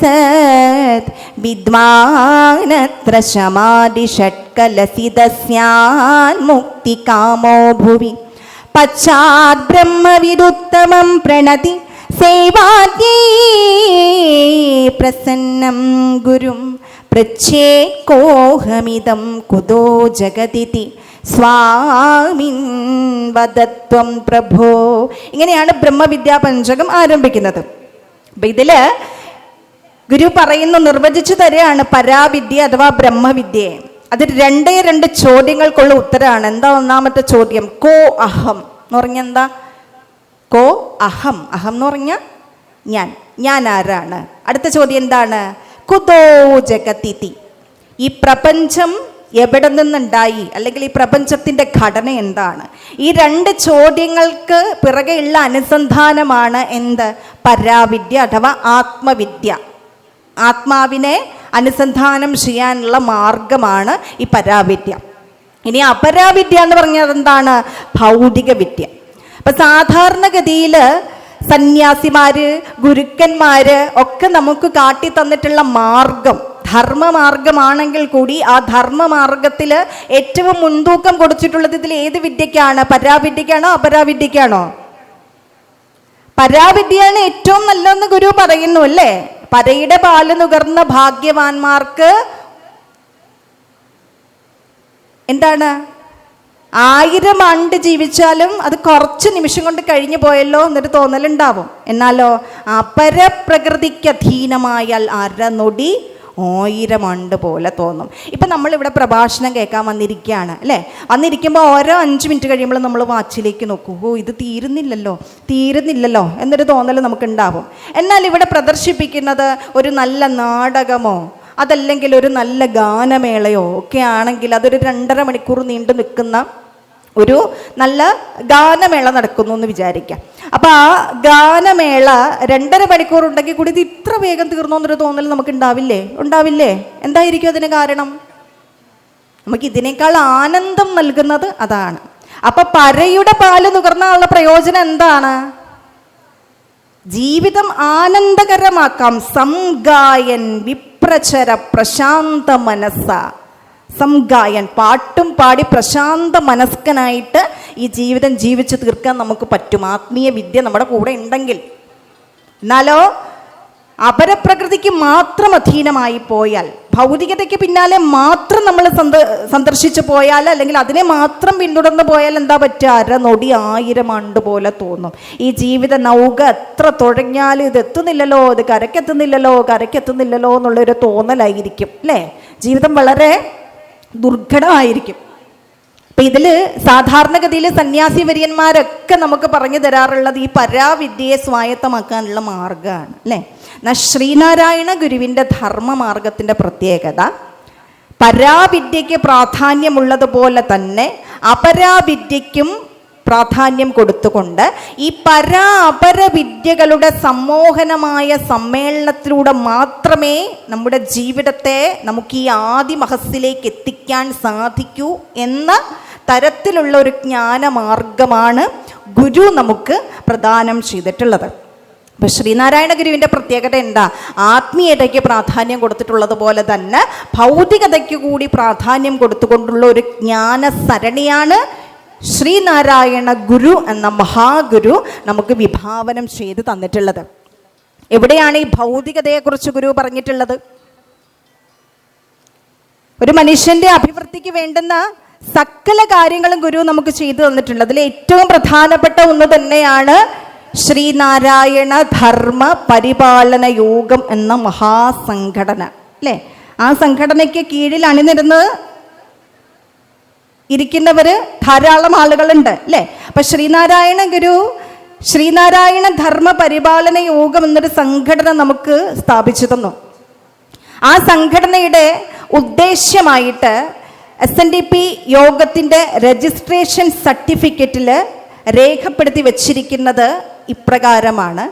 സത് വിദ്വാനത്ര ശമാധി ഷട്കലസിതസ്യാൻ മുക്തികാമോ ഭുവി പശ്ചാത് ബ്രഹ്മവിദുത്തമം പ്രണതി സേവാദ്യേ പ്രസന്നം ഗുരും പൃച്ഛേത്കോഹമിദം കുതോ ജഗതിതി സ്വാമിൻ വദത്വം പ്രഭോ. ഇങ്ങനെയാണ് ബ്രഹ്മവിദ്യാ പഞ്ചകം ആരംഭിക്കുന്നത്. അപ്പം ഇതിൽ ഗുരു പറയുന്നു, നിർവചിച്ചു തരികയാണ് പരാവിദ്യ അഥവാ ബ്രഹ്മവിദ്യയെ. അത് രണ്ട് ചോദ്യങ്ങൾക്കുള്ള ഉത്തരമാണ്. എന്താ ഒന്നാമത്തെ ചോദ്യം? കോ അഹം എന്ന് പറഞ്ഞ എന്താ? കോ അഹം, അഹം എന്ന് പറഞ്ഞ ഞാൻ ആരാണ്? അടുത്ത ചോദ്യം എന്താണ്? കുതോ ജഗതിതി, ഈ പ്രപഞ്ചം എവിടെ നിന്നുണ്ടായി, അല്ലെങ്കിൽ ഈ പ്രപഞ്ചത്തിന്റെ ഘടന എന്താണ്? ഈ രണ്ട് ചോദ്യങ്ങൾക്ക് പിറകെയുള്ള അനുസന്ധാനമാണ് എന്ത്? പരാവിദ്യ അഥവാ ആത്മവിദ്യ. ആത്മാവിനെ അനുസന്ധാനം ചെയ്യാനുള്ള മാർഗമാണ് ഈ പരാവിദ്യ. ഇനി അപരാവിദ്യ എന്ന് പറഞ്ഞാൽ എന്താണ്? ഭൗതിക വിദ്യ. അപ്പൊ സാധാരണഗതിയിൽ സന്യാസിമാര്, ഗുരുക്കന്മാര് ഒക്കെ നമുക്ക് കാട്ടി തന്നിട്ടുള്ള മാർഗം ധർമ്മമാർഗമാണെങ്കിൽ കൂടി ആ ധർമ്മമാർഗത്തിൽ ഏറ്റവും മുൻതൂക്കം കൊടുത്തിട്ടുള്ളത് ഇതിൽ ഏത് വിദ്യക്കാണ്? പരാവിദ്യക്കാണോ അപരാവിദ്യക്കാണോ? പരാവിദ്യയാണ് ഏറ്റവും നല്ലതെന്ന് ഗുരു പറയുന്നു അല്ലേ? പരയുടെ പാല് നുകർന്ന ഭാഗ്യവാന്മാർക്ക് എന്താണ്? 1000 ആണ്ട് ജീവിച്ചാലും അത് കുറച്ച് നിമിഷം കൊണ്ട് കഴിഞ്ഞു പോയല്ലോ എന്നൊരു തോന്നലുണ്ടാവും. എന്നാലോ അപരപ്രകൃതിക്ക് അധീനമായാൽ അരനൊടി 1000 ആണ്ട് പോലെ തോന്നും. ഇപ്പം നമ്മളിവിടെ പ്രഭാഷണം കേൾക്കാൻ വന്നിരിക്കുകയാണ് അല്ലേ? വന്നിരിക്കുമ്പോൾ ഓരോ 5 മിനിറ്റ് കഴിയുമ്പോൾ നമ്മൾ വാച്ചിലേക്ക് നോക്കൂ, ഓ ഇത് തീരുന്നില്ലല്ലോ എന്നൊരു തോന്നൽ നമുക്കുണ്ടാവും. എന്നാൽ ഇവിടെ പ്രദർശിപ്പിക്കുന്നത് ഒരു നല്ല നാടകമോ അതല്ലെങ്കിൽ ഒരു നല്ല ഗാനമേളയോ ഒക്കെ ആണെങ്കിൽ അതൊരു 2.5 മണിക്കൂർ നീണ്ടു നിൽക്കുന്ന ഒരു നല്ല ഗാനമേള നടക്കുന്നു എന്ന് വിചാരിക്കാം. അപ്പം ആ ഗാനമേള 2.5 മണിക്കൂർ ഉണ്ടെങ്കിൽ കൂടി ഇത് ഇത്ര വേഗം തീർന്നോ എന്നൊരു തോന്നൽ നമുക്ക് ഉണ്ടാവില്ലേ? എന്തായിരിക്കും അതിന് കാരണം? നമുക്ക് ഇതിനേക്കാൾ ആനന്ദം നൽകുന്നത് അതാണ്. അപ്പൊ പരയുടെ പാല് നുകർന്നുള്ള പ്രയോജനം എന്താണ്? ജീവിതം ആനന്ദകരമാക്കാം. സംഗായൻ വിപ്രചര പ്രശാന്ത മനസ്സ. സംഗായൻ, പാട്ടും പാടി പ്രശാന്ത മനസ്കനായിട്ട് ഈ ജീവിതം ജീവിച്ചു തീർക്കാൻ നമുക്ക് പറ്റും, ആത്മീയ വിദ്യ നമ്മുടെ കൂടെ ഉണ്ടെങ്കിൽ. എന്നാലോ അപരപ്രകൃതിക്ക് മാത്രം അധീനമായി പോയാൽ, ഭൗതികതയ്ക്ക് പിന്നാലെ മാത്രം നമ്മൾ സന്ദർശിച്ചു പോയാൽ, അല്ലെങ്കിൽ അതിനെ മാത്രം പിന്തുടർന്ന് പോയാൽ എന്താ പറ്റുക? അരനൊടി 1000 ആണ്ട് പോലെ തോന്നും. ഈ ജീവിത നൗക എത്ര തുഴഞ്ഞാലും ഇത് എത്തുന്നില്ലല്ലോ, ഇത് കരക്കെത്തുന്നില്ലല്ലോ എന്നുള്ളൊരു തോന്നലായിരിക്കും അല്ലേ? ജീവിതം വളരെ ദുർഘടമായിരിക്കും. അപ്പം ഇതിൽ സാധാരണഗതിയിൽ സന്യാസി വര്യന്മാരൊക്കെ നമുക്ക് പറഞ്ഞു തരാറുള്ളത് ഈ പരാവിദ്യയെ സ്വായത്തമാക്കാനുള്ള മാർഗമാണ് അല്ലേ? ശ്രീനാരായണ ഗുരുവിൻ്റെ ധർമ്മമാർഗത്തിൻ്റെ പ്രത്യേകത പരാവിദ്യയ്ക്ക് പ്രാധാന്യമുള്ളതുപോലെ തന്നെ അപരാവിദ്യയ്ക്കും പ്രാധാന്യം കൊടുത്തുകൊണ്ട് ഈ അപര വിദ്യകളുടെ സമ്മോഹനമായ സമ്മേളനത്തിലൂടെ മാത്രമേ നമ്മുടെ ജീവിതത്തെ നമുക്ക് ഈ ആദിമഹസ്സിലേക്ക് എത്തിക്കാൻ സാധിക്കൂ എന്ന തരത്തിലുള്ള ഒരു ജ്ഞാനമാർഗമാണ് ഗുരു നമുക്ക് പ്രദാനം ചെയ്തിട്ടുള്ളത്. അപ്പം ശ്രീനാരായണ ഗുരുവിൻ്റെ പ്രത്യേകത എന്താ? ആത്മീയതയ്ക്ക് പ്രാധാന്യം കൊടുത്തിട്ടുള്ളത് പോലെ തന്നെ ഭൗതികതയ്ക്ക് കൂടി പ്രാധാന്യം കൊടുത്തുകൊണ്ടുള്ള ഒരു ജ്ഞാന സരണിയാണ് ശ്രീനാരായണ ഗുരു എന്ന മഹാഗുരു നമുക്ക് വിഭാവനം ചെയ്ത് തന്നിട്ടുള്ളത്. എവിടെയാണ് ഈ ഭൗതികതയെക്കുറിച്ച് ഗുരു പറഞ്ഞിട്ടുള്ളത്? ഒരു മനുഷ്യന്റെ അഭിവൃദ്ധിക്ക് വേണ്ടുന്ന സകല കാര്യങ്ങളും ഗുരു നമുക്ക് ചെയ്തു തന്നിട്ടുണ്ട്. അതിൽ ഏറ്റവും പ്രധാനപ്പെട്ട ഒന്ന് തന്നെയാണ് ശ്രീനാരായണ ധർമ്മ പരിപാലന യോഗം എന്ന മഹാസംഘടന അല്ലേ? ആ സംഘടനയ്ക്ക് കീഴിൽ അണിനിരുന്ന് ഇരിക്കുന്നവര് ധാരാളം ആളുകളുണ്ട് അല്ലേ? അപ്പൊ ശ്രീനാരായണ ഗുരു ശ്രീനാരായണ ധർമ്മ പരിപാലന യോഗം എന്നൊരു സംഘടന നമുക്ക് സ്ഥാപിച്ചു തന്നു. ആ സംഘടനയുടെ ഉദ്ദേശ്യമായിട്ട് SNDP യോഗത്തിൻ്റെ രജിസ്ട്രേഷൻ സർട്ടിഫിക്കറ്റിൽ രേഖപ്പെടുത്തി വച്ചിരിക്കുന്നത് ഇപ്രകാരമാണ്: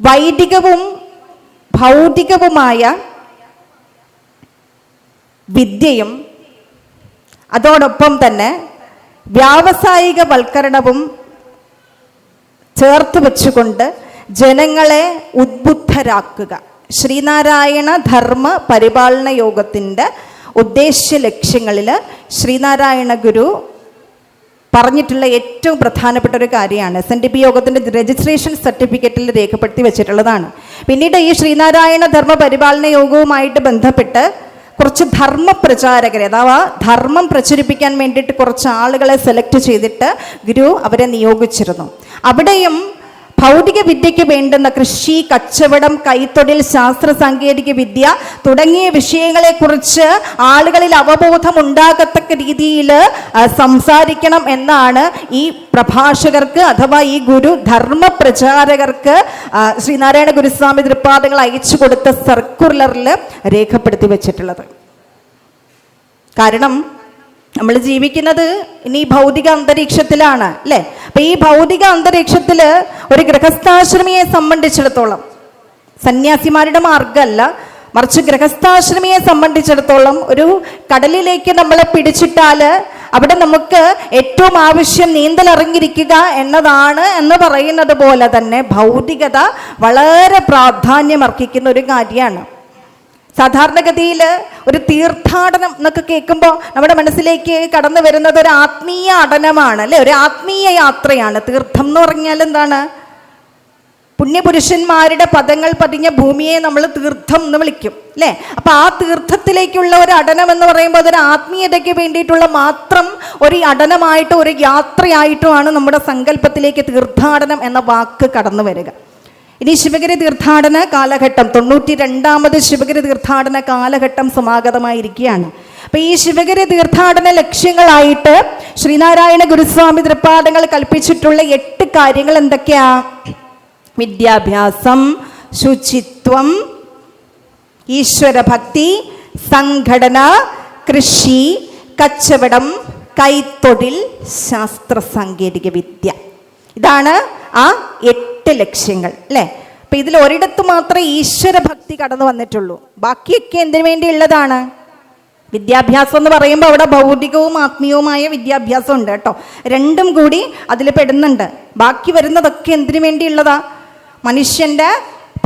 വൈദികവും ഭൗതികവുമായ വിദ്യയും അതോടൊപ്പം തന്നെ വ്യാവസായിക വൽക്കരണവും ചേർത്ത് വെച്ചുകൊണ്ട് ജനങ്ങളെ ഉദ്ബുദ്ധരാക്കുക. ശ്രീനാരായണ ധർമ്മ പരിപാലന യോഗത്തിൻ്റെ ഉദ്ദേശ്യ ലക്ഷ്യങ്ങളിൽ ശ്രീനാരായണ ഗുരു പറഞ്ഞിട്ടുള്ള ഏറ്റവും പ്രധാനപ്പെട്ട ഒരു കാര്യമാണ്. SNDP യോഗത്തിൻ്റെ രജിസ്ട്രേഷൻ സർട്ടിഫിക്കറ്റിൽ രേഖപ്പെടുത്തി വെച്ചിട്ടുള്ളതാണ്. പിന്നീട് ഈ ശ്രീനാരായണ ധർമ്മ പരിപാലന യോഗവുമായിട്ട് ബന്ധപ്പെട്ട് കുറച്ച് ധർമ്മപ്രചാരകരെ, അഥവാ ധർമ്മം പ്രചരിപ്പിക്കാൻ വേണ്ടിയിട്ട് കുറച്ച് ആളുകളെ സെലക്ട് ചെയ്തിട്ട് ഗുരു അവരെ നിയോഗിച്ചിരുന്നു. അവിടെയും ഭൗതിക വിദ്യയ്ക്ക് വേണ്ടുന്ന കൃഷി, കച്ചവടം, കൈത്തൊഴിൽ, ശാസ്ത്ര സാങ്കേതിക വിദ്യ തുടങ്ങിയ വിഷയങ്ങളെക്കുറിച്ച് ആളുകളിൽ അവബോധം ഉണ്ടാകത്തക്ക രീതിയിൽ സംസാരിക്കണം എന്നാണ് ഈ പ്രഭാഷകർക്ക് അഥവാ ഈ ഗുരു ധർമ്മ പ്രചാരകർക്ക് ശ്രീനാരായണ ഗുരുസ്വാമി തൃപ്പാദങ്ങൾ അയച്ചു കൊടുത്ത സർക്കുലറിൽ രേഖപ്പെടുത്തി വെച്ചിട്ടുള്ളത്. കാരണം നമ്മൾ ജീവിക്കുന്നത് ഇനി ഭൗതിക അന്തരീക്ഷത്തിലാണ് അല്ലേ? അപ്പൊ ഈ ഭൗതിക അന്തരീക്ഷത്തിൽ ഒരു ഗൃഹസ്ഥാശ്രമിയെ സംബന്ധിച്ചിടത്തോളം, സന്യാസിമാരുടെ മാർഗമല്ല, മറിച്ച് ഗൃഹസ്ഥാശ്രമിയെ സംബന്ധിച്ചിടത്തോളം ഒരു കടലിലേക്ക് നമ്മളെ പിടിച്ചിട്ടാൽ അവിടെ നമുക്ക് ഏറ്റവും ആവശ്യം നീന്തലറിഞ്ഞിരിക്കുക എന്നതാണ് എന്ന് പറയുന്നത് പോലെ തന്നെ ഭൗതികത വളരെ പ്രാധാന്യമർഹിക്കുന്ന ഒരു കാര്യമാണ്. സാധാരണഗതിയിൽ ഒരു തീർത്ഥാടനം എന്നൊക്കെ കേൾക്കുമ്പോൾ നമ്മുടെ മനസ്സിലേക്ക് കടന്നു വരുന്നത് ഒരു ആത്മീയ അടനമാണ് അല്ലെ, ഒരു ആത്മീയ യാത്രയാണ്. തീർത്ഥം എന്ന് പറഞ്ഞാൽ എന്താണ്? പുണ്യപുരുഷന്മാരുടെ പദങ്ങൾ പതിഞ്ഞ ഭൂമിയെ നമ്മൾ തീർത്ഥം എന്ന് വിളിക്കും അല്ലേ? അപ്പൊ ആ തീർത്ഥത്തിലേക്കുള്ള ഒരു അടനം എന്ന് പറയുമ്പോൾ അതൊരു ആത്മീയതയ്ക്ക് വേണ്ടിയിട്ടുള്ള മാത്രം ഒരു അടനമായിട്ടും ഒരു യാത്രയായിട്ടുമാണ് നമ്മുടെ സങ്കല്പത്തിലേക്ക് തീർത്ഥാടനം എന്ന വാക്ക് കടന്നു വരിക. ഇനി ശിവഗിരി തീർത്ഥാടന കാലഘട്ടം, 92ാമത് ശിവഗിരി തീർത്ഥാടന കാലഘട്ടം സമാഗതമായിരിക്കുകയാണ്. അപ്പൊ ഈ ശിവഗിരി തീർത്ഥാടന ലക്ഷ്യങ്ങളായിട്ട് ശ്രീനാരായണ ഗുരുസ്വാമി തൃപ്പാദങ്ങൾ കൽപ്പിച്ചിട്ടുള്ള 8 കാര്യങ്ങൾ എന്തൊക്കെയാ? വിദ്യാഭ്യാസം, ശുചിത്വം, ഈശ്വരഭക്തി, സംഘടന, കൃഷി, കച്ചവടം, കൈത്തൊഴിൽ, ശാസ്ത്ര സാങ്കേതിക വിദ്യ. ഇതാണ് ആ 8 ലക്ഷ്യങ്ങൾ അല്ലേ? അപ്പൊ ഇതിൽ ഒരിടത്ത് മാത്രമേ ഈശ്വരഭക്തി കടന്നു വന്നിട്ടുള്ളൂ. ബാക്കിയൊക്കെ എന്തിനു വേണ്ടിയുള്ളതാണ്? വിദ്യാഭ്യാസം എന്ന് പറയുമ്പോൾ അവിടെ ഭൗതികവും ആത്മീയവുമായ വിദ്യാഭ്യാസം ഉണ്ട് കേട്ടോ, രണ്ടും കൂടി അതിൽ പെടുന്നുണ്ട്. ബാക്കി വരുന്നതൊക്കെ എന്തിനു വേണ്ടിയുള്ളതാ? മനുഷ്യന്റെ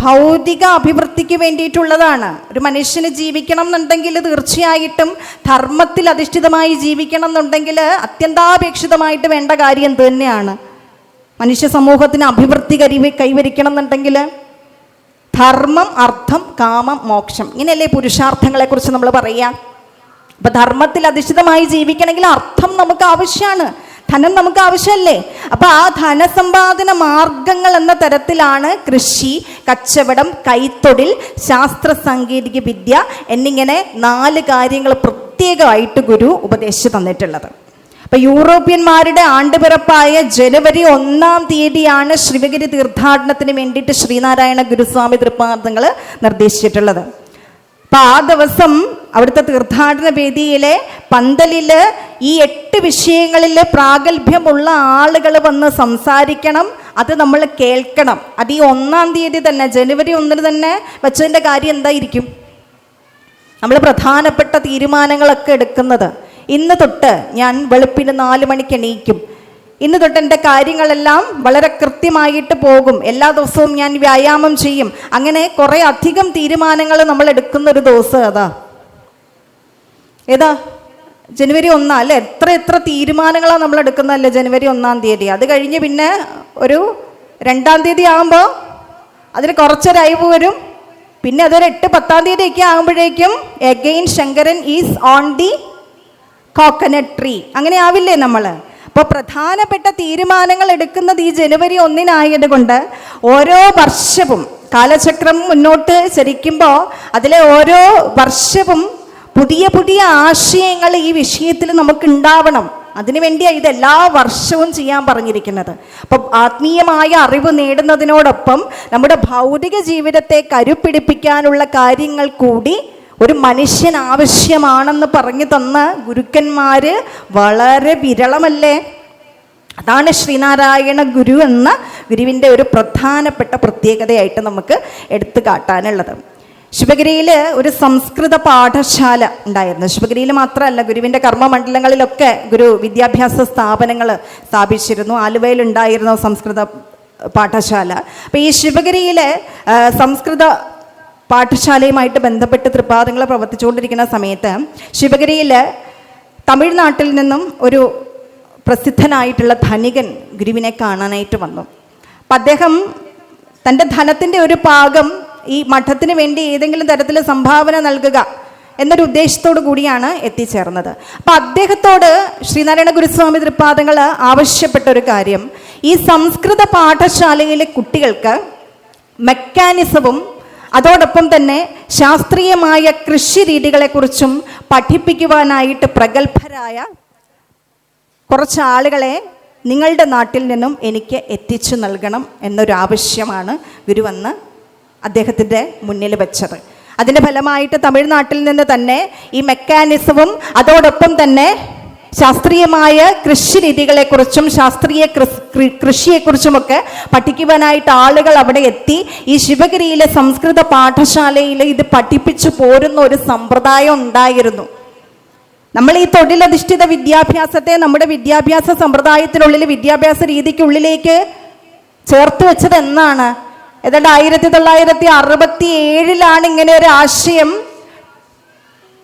ഭൗതിക അഭിവൃദ്ധിക്ക് വേണ്ടിയിട്ടുള്ളതാണ്. ഒരു മനുഷ്യന് ജീവിക്കണം എന്നുണ്ടെങ്കിൽ തീർച്ചയായിട്ടും ധർമ്മത്തിൽ അധിഷ്ഠിതമായി ജീവിക്കണം എന്നുണ്ടെങ്കിൽ അത്യന്താപേക്ഷിതമായിട്ട് വേണ്ട കാര്യം എന്ത് തന്നെയാണ്? മനുഷ്യ സമൂഹത്തിന് അഭിവൃദ്ധി കൈവരിക്കണം എന്നുണ്ടെങ്കിൽ ധർമ്മം, അർത്ഥം, കാമം, മോക്ഷം, ഇങ്ങനെയല്ലേ പുരുഷാർത്ഥങ്ങളെ കുറിച്ച് നമ്മൾ പറയാം. അപ്പൊ ധർമ്മത്തിൽ അധിഷ്ഠിതമായി ജീവിക്കണമെങ്കിൽ അർത്ഥം നമുക്ക് ആവശ്യമാണ്, ധനം നമുക്ക് ആവശ്യമല്ലേ? അപ്പൊ ആ ധനസമ്പാദന മാർഗങ്ങൾ എന്ന തരത്തിലാണ് കൃഷി, കച്ചവടം, കൈത്തൊഴിൽ, ശാസ്ത്ര സാങ്കേതിക വിദ്യ എന്നിങ്ങനെ 4 കാര്യങ്ങൾ പ്രത്യേകമായിട്ട് ഗുരു ഉപദേശിച്ചു തന്നിട്ടുള്ളത്. അപ്പൊ യൂറോപ്യന്മാരുടെ ആണ്ടുപിറപ്പായ ജനുവരി 1-ാം തീയതിയാണ് ശിവഗിരി തീർത്ഥാടനത്തിന് വേണ്ടിയിട്ട് ശ്രീനാരായണ ഗുരുസ്വാമി തൃപ്പാദങ്ങൾ നിർദ്ദേശിച്ചിട്ടുള്ളത്. അപ്പൊ ആ ദിവസം അവിടുത്തെ തീർത്ഥാടന വേദിയിലെ പന്തലില് ഈ 8 വിഷയങ്ങളിൽ പ്രാഗൽഭ്യമുള്ള ആളുകൾ വന്ന് സംസാരിക്കണം, അത് നമ്മൾ കേൾക്കണം. അത് ഈ 1-ാം തീയതി തന്നെ, ജനുവരി 1-ന് തന്നെ വെച്ചതിൻ്റെ കാര്യം എന്തായിരിക്കും? നമ്മൾ പ്രധാനപ്പെട്ട തീരുമാനങ്ങളൊക്കെ എടുക്കുന്നത് ഇന്ന് തൊട്ട് ഞാൻ വെളുപ്പിന് 4 മണിക്ക് എണീക്കും, ഇന്ന് തൊട്ട് എൻ്റെ കാര്യങ്ങളെല്ലാം വളരെ കൃത്യമായിട്ട് പോകും, എല്ലാ ദിവസവും ഞാൻ വ്യായാമം ചെയ്യും, അങ്ങനെ കുറേ അധികം തീരുമാനങ്ങൾ നമ്മൾ എടുക്കുന്ന ഒരു ദിവസം ഏതാ? ജനുവരി 1 അല്ലേ? എത്ര തീരുമാനങ്ങളാണ് നമ്മൾ എടുക്കുന്നതല്ലേ ജനുവരി 1-ാം തീയതി. അത് കഴിഞ്ഞ് പിന്നെ ഒരു 2-ാം തീയതി ആകുമ്പോൾ അതിന് കുറച്ചൊരയവ് വരും, പിന്നെ അതൊരു 8-10-ാം തീയതി ഒക്കെ ആകുമ്പോഴേക്കും again Shankaran is on the coconut tree, അങ്ങനെ ആവില്ലേ നമ്മൾ? അപ്പോൾ പ്രധാനപ്പെട്ട തീരുമാനങ്ങൾ എടുക്കുന്നത് ഈ ജനുവരി 1-നായത് കൊണ്ട് ഓരോ വർഷവും കാലചക്രം മുന്നോട്ട് ചരിക്കുമ്പോൾ അതിലെ ഓരോ വർഷവും പുതിയ പുതിയ ആശയങ്ങൾ ഈ വിഷയത്തിൽ നമുക്ക് ഉണ്ടാവണം. അതിനുവേണ്ടിയാണ് ഇതെല്ലാ വർഷവും ചെയ്യാൻ പറഞ്ഞിരിക്കുന്നത്. അപ്പം ആത്മീയമായ അറിവ് നേടുന്നതിനോടൊപ്പം നമ്മുടെ ഭൗതിക ജീവിതത്തെ കരുപ്പിടിപ്പിക്കാനുള്ള കാര്യങ്ങൾ കൂടി ഒരു മനുഷ്യൻ ആവശ്യമാണെന്ന് പറഞ്ഞു തന്ന ഗുരുക്കന്മാർ വളരെ വിരളമല്ലേ? അതാണ് ശ്രീനാരായണ ഗുരു എന്ന ഗുരുവിൻ്റെ ഒരു പ്രധാനപ്പെട്ട പ്രത്യേകതയായിട്ട് നമുക്ക് എടുത്തു കാട്ടാനുള്ളത്. ശിവഗിരിയിൽ ഒരു സംസ്കൃത പാഠശാല ഉണ്ടായിരുന്നു. ശിവഗിരിയിൽ മാത്രമല്ല, ഗുരുവിൻ്റെ കർമ്മമണ്ഡലങ്ങളിലൊക്കെ ഗുരു വിദ്യാഭ്യാസ സ്ഥാപനങ്ങൾ സ്ഥാപിച്ചിരുന്നു. ആലുവയിലുണ്ടായിരുന്നു സംസ്കൃത പാഠശാല. അപ്പോൾ ഈ ശിവഗിരിയിലെ സംസ്കൃത പാഠശാലയുമായിട്ട് ബന്ധപ്പെട്ട് തൃപ്പാദങ്ങൾ പ്രവർത്തിച്ചുകൊണ്ടിരിക്കുന്ന സമയത്ത് ശിവഗിരിയിൽ തമിഴ്നാട്ടിൽ നിന്നും ഒരു പ്രസിദ്ധനായിട്ടുള്ള ധനികൻ ഗുരുവിനെ കാണാനായിട്ട് വന്നു. അപ്പം അദ്ദേഹം തൻ്റെ ധനത്തിൻ്റെ ഒരു ഭാഗം ഈ മഠത്തിന് വേണ്ടി ഏതെങ്കിലും തരത്തിൽ സംഭാവന നൽകുക എന്നൊരു ഉദ്ദേശത്തോടു കൂടിയാണ് എത്തിച്ചേർന്നത്. അപ്പം അദ്ദേഹത്തോട് ശ്രീനാരായണ ഗുരുസ്വാമി തൃപ്പാദങ്ങൾ ആവശ്യപ്പെട്ട ഒരു കാര്യം, ഈ സംസ്കൃത പാഠശാലയിലെ കുട്ടികൾക്ക് മെക്കാനിസവും അതോടൊപ്പം തന്നെ ശാസ്ത്രീയമായ കൃഷി രീതികളെക്കുറിച്ചും പഠിപ്പിക്കുവാനായിട്ട് പ്രഗത്ഭരായ കുറച്ച് ആളുകളെ നിങ്ങളുടെ നാട്ടിൽ നിന്നും എനിക്ക് എത്തിച്ചു നൽകണം എന്നൊരാവശ്യമാണ് ഗുരു വന്ന് അദ്ദേഹത്തിൻ്റെ മുന്നിൽ വെച്ചത്. അതിൻ്റെ ഫലമായിട്ട് തമിഴ്നാട്ടിൽ നിന്ന് തന്നെ ഈ മെക്കാനിസവും അതോടൊപ്പം തന്നെ ശാസ്ത്രീയമായ കൃഷി രീതികളെക്കുറിച്ചും ശാസ്ത്രീയ കൃഷിയെക്കുറിച്ചുമൊക്കെ പഠിക്കുവാനായിട്ട് ആളുകൾ അവിടെ എത്തി. ഈ ശിവഗിരിയിലെ സംസ്കൃത പാഠശാലയിൽ ഇത് പഠിപ്പിച്ചു പോരുന്ന ഒരു സമ്പ്രദായം ഉണ്ടായിരുന്നു. നമ്മൾ ഈ തൊഴിലധിഷ്ഠിത വിദ്യാഭ്യാസത്തെ നമ്മുടെ വിദ്യാഭ്യാസ സമ്പ്രദായത്തിനുള്ളിൽ, വിദ്യാഭ്യാസ രീതിക്കുള്ളിലേക്ക് ചേർത്ത് വെച്ചത് എന്നാണ്? ഏതാണ്ട് 1967 ഇങ്ങനെ ഒരു ആശയം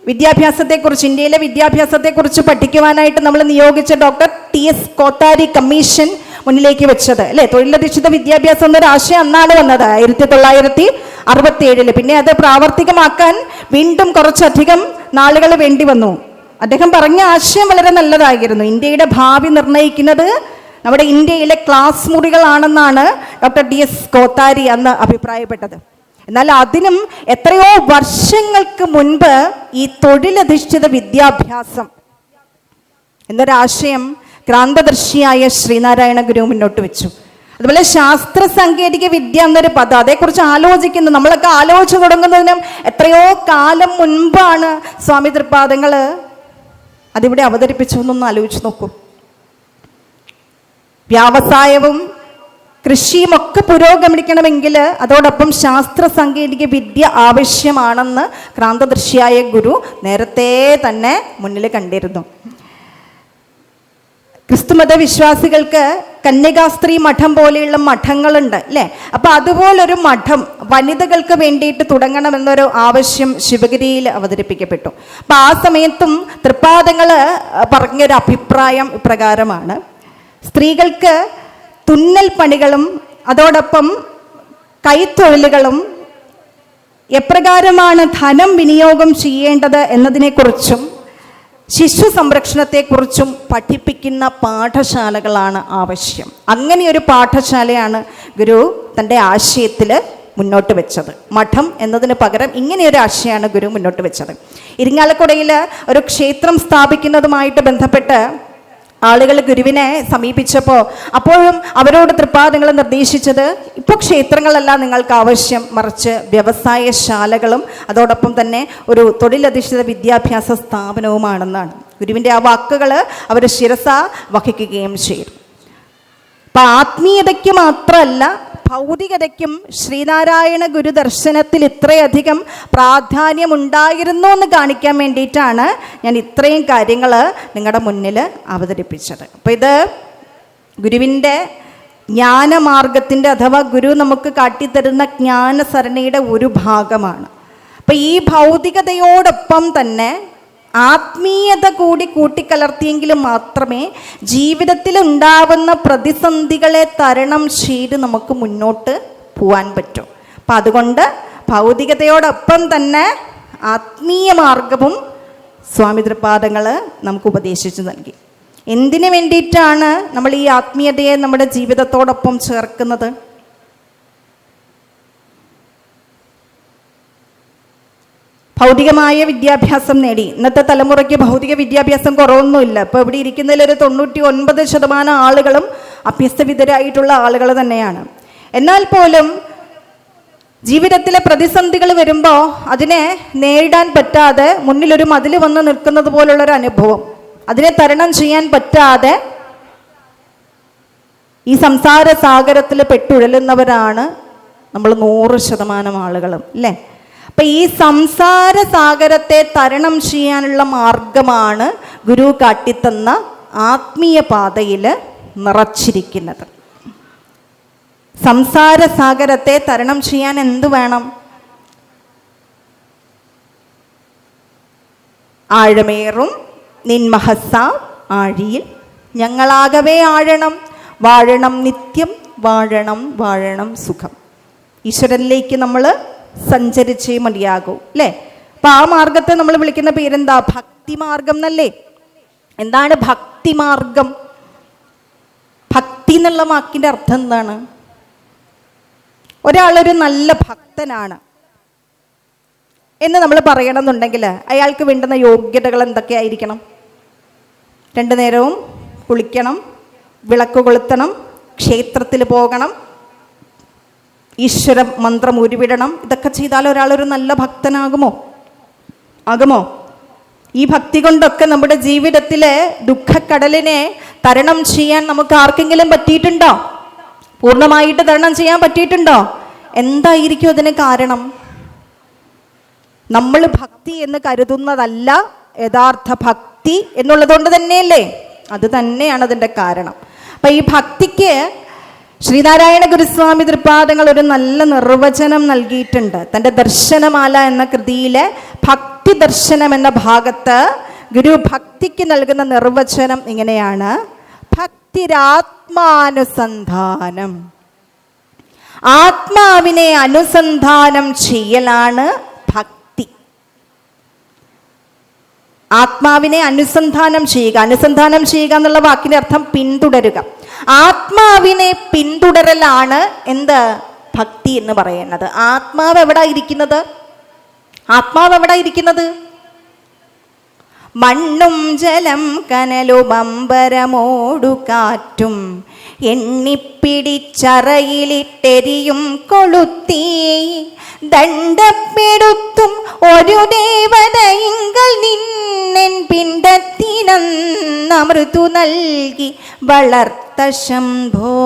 വിദ്യാഭ്യാസത്തെക്കുറിച്ച്, ഇന്ത്യയിലെ വിദ്യാഭ്യാസത്തെക്കുറിച്ച് പഠിക്കുവാനായിട്ട് നമ്മൾ നിയോഗിച്ച ഡോക്ടർ TS കോത്താരി കമ്മീഷൻ മുന്നിലേക്ക് വെച്ചത് അല്ലേ. തൊഴിലധിഷ്ഠിത വിദ്യാഭ്യാസം എന്നൊരു ആശയം അന്നാണ് വന്നത് 1967. പിന്നെ അത് പ്രാവർത്തികമാക്കാൻ വീണ്ടും കുറച്ചധികം നാളുകൾ വേണ്ടി വന്നു. അദ്ദേഹം പറഞ്ഞ ആശയം വളരെ നല്ലതായിരുന്നു. ഇന്ത്യയുടെ ഭാവി നിർണ്ണയിക്കുന്നത് നമ്മുടെ ഇന്ത്യയിലെ ക്ലാസ് മുറികളാണെന്നാണ് ഡോക്ടർ TS കോത്താരി അന്ന് അഭിപ്രായപ്പെട്ടത്. എന്നാൽ അതിനും എത്രയോ വർഷങ്ങൾക്ക് മുൻപ് ഈ തൊഴിലധിഷ്ഠിത വിദ്യാഭ്യാസം എന്നൊരാശയം ക്രാന്തദർശിയായ ശ്രീനാരായണ ഗുരു മുന്നോട്ട് വെച്ചു. അതുപോലെ ശാസ്ത്ര സാങ്കേതിക വിദ്യ എന്നൊരു പദം, അതേക്കുറിച്ച് ആലോചിക്കുന്നു. നമ്മളൊക്കെ ആലോചിച്ച് തുടങ്ങുന്നതിനും എത്രയോ കാലം മുൻപാണ് സ്വാമി തൃപ്പാദങ്ങൾ അതിവിടെ അവതരിപ്പിച്ചു എന്നൊന്ന് ആലോചിച്ച് നോക്കൂ. വ്യവസായവും കൃഷിയും ഒക്കെ പുരോഗമിക്കണമെങ്കിൽ അതോടൊപ്പം ശാസ്ത്ര സാങ്കേതിക വിദ്യ ആവശ്യമാണെന്ന് ക്രാന്തദർശിയായ ഗുരു നേരത്തെ തന്നെ മുന്നിൽ കണ്ടിരുന്നു. ക്രിസ്തുമത വിശ്വാസികൾക്ക് കന്യകാസ്ത്രീ മഠം പോലെയുള്ള മഠങ്ങളുണ്ട് അല്ലേ. അപ്പം അതുപോലൊരു മഠം വനിതകൾക്ക് വേണ്ടിയിട്ട് തുടങ്ങണമെന്നൊരു ആവശ്യം ശിവഗിരിയിൽ അവതരിപ്പിക്കപ്പെട്ടു. അപ്പം ആ സമയത്തും തൃപ്പാദങ്ങൾ പറഞ്ഞൊരു അഭിപ്രായം ഇപ്രകാരമാണ്: സ്ത്രീകൾക്ക് തുന്നൽ പണികളും അതോടൊപ്പം കൈത്തൊഴിലുകളും എപ്രകാരമാണ് ധനം വിനിയോഗം ചെയ്യേണ്ടത് എന്നതിനെക്കുറിച്ചും ശിശു സംരക്ഷണത്തെക്കുറിച്ചും പഠിപ്പിക്കുന്ന പാഠശാലകളാണ് ആവശ്യം. അങ്ങനെയൊരു പാഠശാലയാണ് ഗുരു തൻ്റെ ആശയത്തിൽ മുന്നോട്ട് വെച്ചത്. മഠം എന്നതിന് പകരം ഇങ്ങനെയൊരു ആശയമാണ് ഗുരു മുന്നോട്ട് വെച്ചത്. ഇരിങ്ങാലക്കുടയിൽ ഒരു ക്ഷേത്രം സ്ഥാപിക്കുന്നതുമായിട്ട് ബന്ധപ്പെട്ട് ആളുകൾ ഗുരുവിനെ സമീപിച്ചപ്പോൾ അപ്പോഴും അവരോട് തൃപ്പാദങ്ങൾ നിർദ്ദേശിച്ചത് ഇപ്പോൾ ക്ഷേത്രങ്ങളല്ല നിങ്ങൾക്ക് ആവശ്യം, മറിച്ച് വ്യവസായശാലകളും അതോടൊപ്പം തന്നെ ഒരു തൊഴിലധിഷ്ഠിത വിദ്യാഭ്യാസ സ്ഥാപനവുമാണെന്നാണ്. ഗുരുവിൻ്റെ ആ വാക്കുകൾ അവർ ശിരസ വഹിക്കുകയും ചെയ്തു. അപ്പം ആത്മീയതയ്ക്ക് മാത്രമല്ല ഭൗതികതയ്ക്കും ശ്രീനാരായണ ഗുരു ദർശനത്തിൽ ഇത്രയധികം പ്രാധാന്യമുണ്ടായിരുന്നു എന്ന് കാണിക്കാൻ വേണ്ടിയിട്ടാണ് ഞാൻ ഇത്രയും കാര്യങ്ങൾ നിങ്ങളുടെ മുന്നിൽ അവതരിപ്പിച്ചത്. അപ്പോൾ ഇത് ഗുരുവിൻ്റെ ജ്ഞാനമാർഗത്തിൻ്റെ അഥവാ ഗുരു നമുക്ക് കാട്ടിത്തരുന്ന ജ്ഞാനസരണിയുടെ ഒരു ഭാഗമാണ്. അപ്പം ഈ ഭൗതികതയോടൊപ്പം തന്നെ ആത്മീയത കൂടി കൂട്ടിക്കലർത്തിയെങ്കിലും മാത്രമേ ജീവിതത്തിൽ ഉണ്ടാവുന്ന പ്രതിസന്ധികളെ തരണം ചെയ്ത് നമുക്ക് മുന്നോട്ട് പോവാൻ പറ്റൂ. അപ്പം അതുകൊണ്ട് ഭൗതികതയോടൊപ്പം തന്നെ ആത്മീയ മാർഗവും സ്വാമി തൃപ്പാദങ്ങൾ നമുക്ക് ഉപദേശിച്ചു നൽകി. എന്തിനു വേണ്ടിയിട്ടാണ് നമ്മൾ ഈ ആത്മീയതയെ നമ്മുടെ ജീവിതത്തോടൊപ്പം ചേർക്കുന്നത്? ഭൗതികമായ വിദ്യാഭ്യാസം നേടി ഇന്നത്തെ തലമുറയ്ക്ക് ഭൗതിക വിദ്യാഭ്യാസം കുറവൊന്നുമില്ല. ഇപ്പോൾ ഇവിടെ ഇരിക്കുന്നതിൽ ഒരു 99% ആളുകളും അഭ്യസ്തവിദ്യരായിട്ടുള്ള ആളുകൾ തന്നെയാണ്. എന്നാൽ പോലും ജീവിതത്തിലെ പ്രതിസന്ധികൾ വരുമ്പോൾ അതിനെ നേരിടാൻ പറ്റാതെ മുന്നിലൊരു മതിൽ വന്ന് നിൽക്കുന്നത് പോലുള്ളൊരു അനുഭവം, അതിനെ തരണം ചെയ്യാൻ പറ്റാതെ ഈ സംസാര സാഗരത്തിൽ പെട്ടുഴലുന്നവരാണ് നമ്മൾ 100% ആളുകളും അല്ലേ. അപ്പം ഈ സംസാര സാഗരത്തെ തരണം ചെയ്യാനുള്ള മാർഗമാണ് ഗുരു കാട്ടിത്തന്ന ആത്മീയ പാതയിൽ നിറച്ചിരിക്കുന്നത്. സംസാര സാഗരത്തെ തരണം ചെയ്യാൻ എന്തു വേണം? ആഴമേറും നിൻമഹസ ആഴിയിൽ ഞങ്ങളാകവേ ആഴണം, വാഴണം നിത്യം, വാഴണം വാഴണം സുഖം. ഈശ്വരനിലേക്ക് നമ്മൾ സഞ്ചരിച്ചേ മതിയാകൂ അല്ലേ. അപ്പം ആ മാർഗത്തെ നമ്മൾ വിളിക്കുന്ന പേരെന്താ? ഭക്തിമാർഗം എന്നല്ലേ. എന്താണ് ഭക്തിമാർഗം? ഭക്തി ഭക്തി എന്നുള്ള വാക്കിൻ്റെ അർത്ഥം എന്താണ്? ഒരാളൊരു നല്ല ഭക്തനാണ് എന്ന് നമ്മൾ പറയണമെന്നുണ്ടെങ്കിൽ അയാൾക്ക് വേണ്ടുന്ന യോഗ്യതകൾ എന്തൊക്കെയായിരിക്കണം? 2 നേരവും കുളിക്കണം, വിളക്ക് കൊളുത്തണം, ക്ഷേത്രത്തിൽ പോകണം, ഈശ്വര മന്ത്രം ഉരുവിടണം. ഇതൊക്കെ ചെയ്താൽ ഒരാളൊരു നല്ല ഭക്തനാകുമോ? ആകുമോ? ഈ ഭക്തി കൊണ്ടൊക്കെ നമ്മുടെ ജീവിതത്തിലെ ദുഃഖക്കടലിനെ തരണം ചെയ്യാൻ നമുക്ക് ആർക്കെങ്കിലും പറ്റിയിട്ടുണ്ടോ? പൂർണ്ണമായിട്ട് തരണം ചെയ്യാൻ പറ്റിയിട്ടുണ്ടോ? എന്തായിരിക്കും അതിന് കാരണം? നമ്മൾ ഭക്തി എന്ന് കരുതുന്നതല്ല യഥാർത്ഥ ഭക്തി എന്നുള്ളതുകൊണ്ട് തന്നെയല്ലേ? അത് തന്നെയാണ് അതിൻ്റെ കാരണം. അപ്പം ഈ ഭക്തിക്ക് ശ്രീനാരായണ ഗുരുസ്വാമി തൃപാദങ്ങൾ ഒരു നല്ല നിർവചനം നൽകിയിട്ടുണ്ട്. തൻ്റെ ദർശനമാല എന്ന കൃതിയിലെ ഭക്തി ദർശനം എന്ന ഭാഗത്ത് ഗുരു ഭക്തിക്ക് നൽകുന്ന നിർവചനം ഇങ്ങനെയാണ്: ഭക്തിരാത്മാനുസന്ധാനം. ആത്മാവിനെ അനുസന്ധാനം ചെയ്യലാണ് ഭക്തി. ആത്മാവിനെ അനുസന്ധാനം ചെയ്യുക. അനുസന്ധാനം ചെയ്യുക എന്നുള്ള വാക്കിന്റെ അർത്ഥം പിന്തുടരുക. ആത്മാവിനെ പിന്തുടരലാണ് എന്ത്? ഭക്തി എന്ന് പറയുന്നത്. ആത്മാവ് എവിടെ ഇരിക്കുന്നത്? ആത്മാവ് എവിടെ ഇരിക്കുന്നത്? മണ്ണും ജലം കനലും അമ്പരമോടു കാറ്റും എണ്ണിപ്പിടിച്ചറയിലിട്ടെരിയും കൊളുത്തി ദണ്ഡപ്പെടുത്തും ഒരു ദേവതയിങ്കൽ നിന്നെൻ പിണ്ടത്തിനമൃതു നൽകി വളർത്ത ശംഭോ.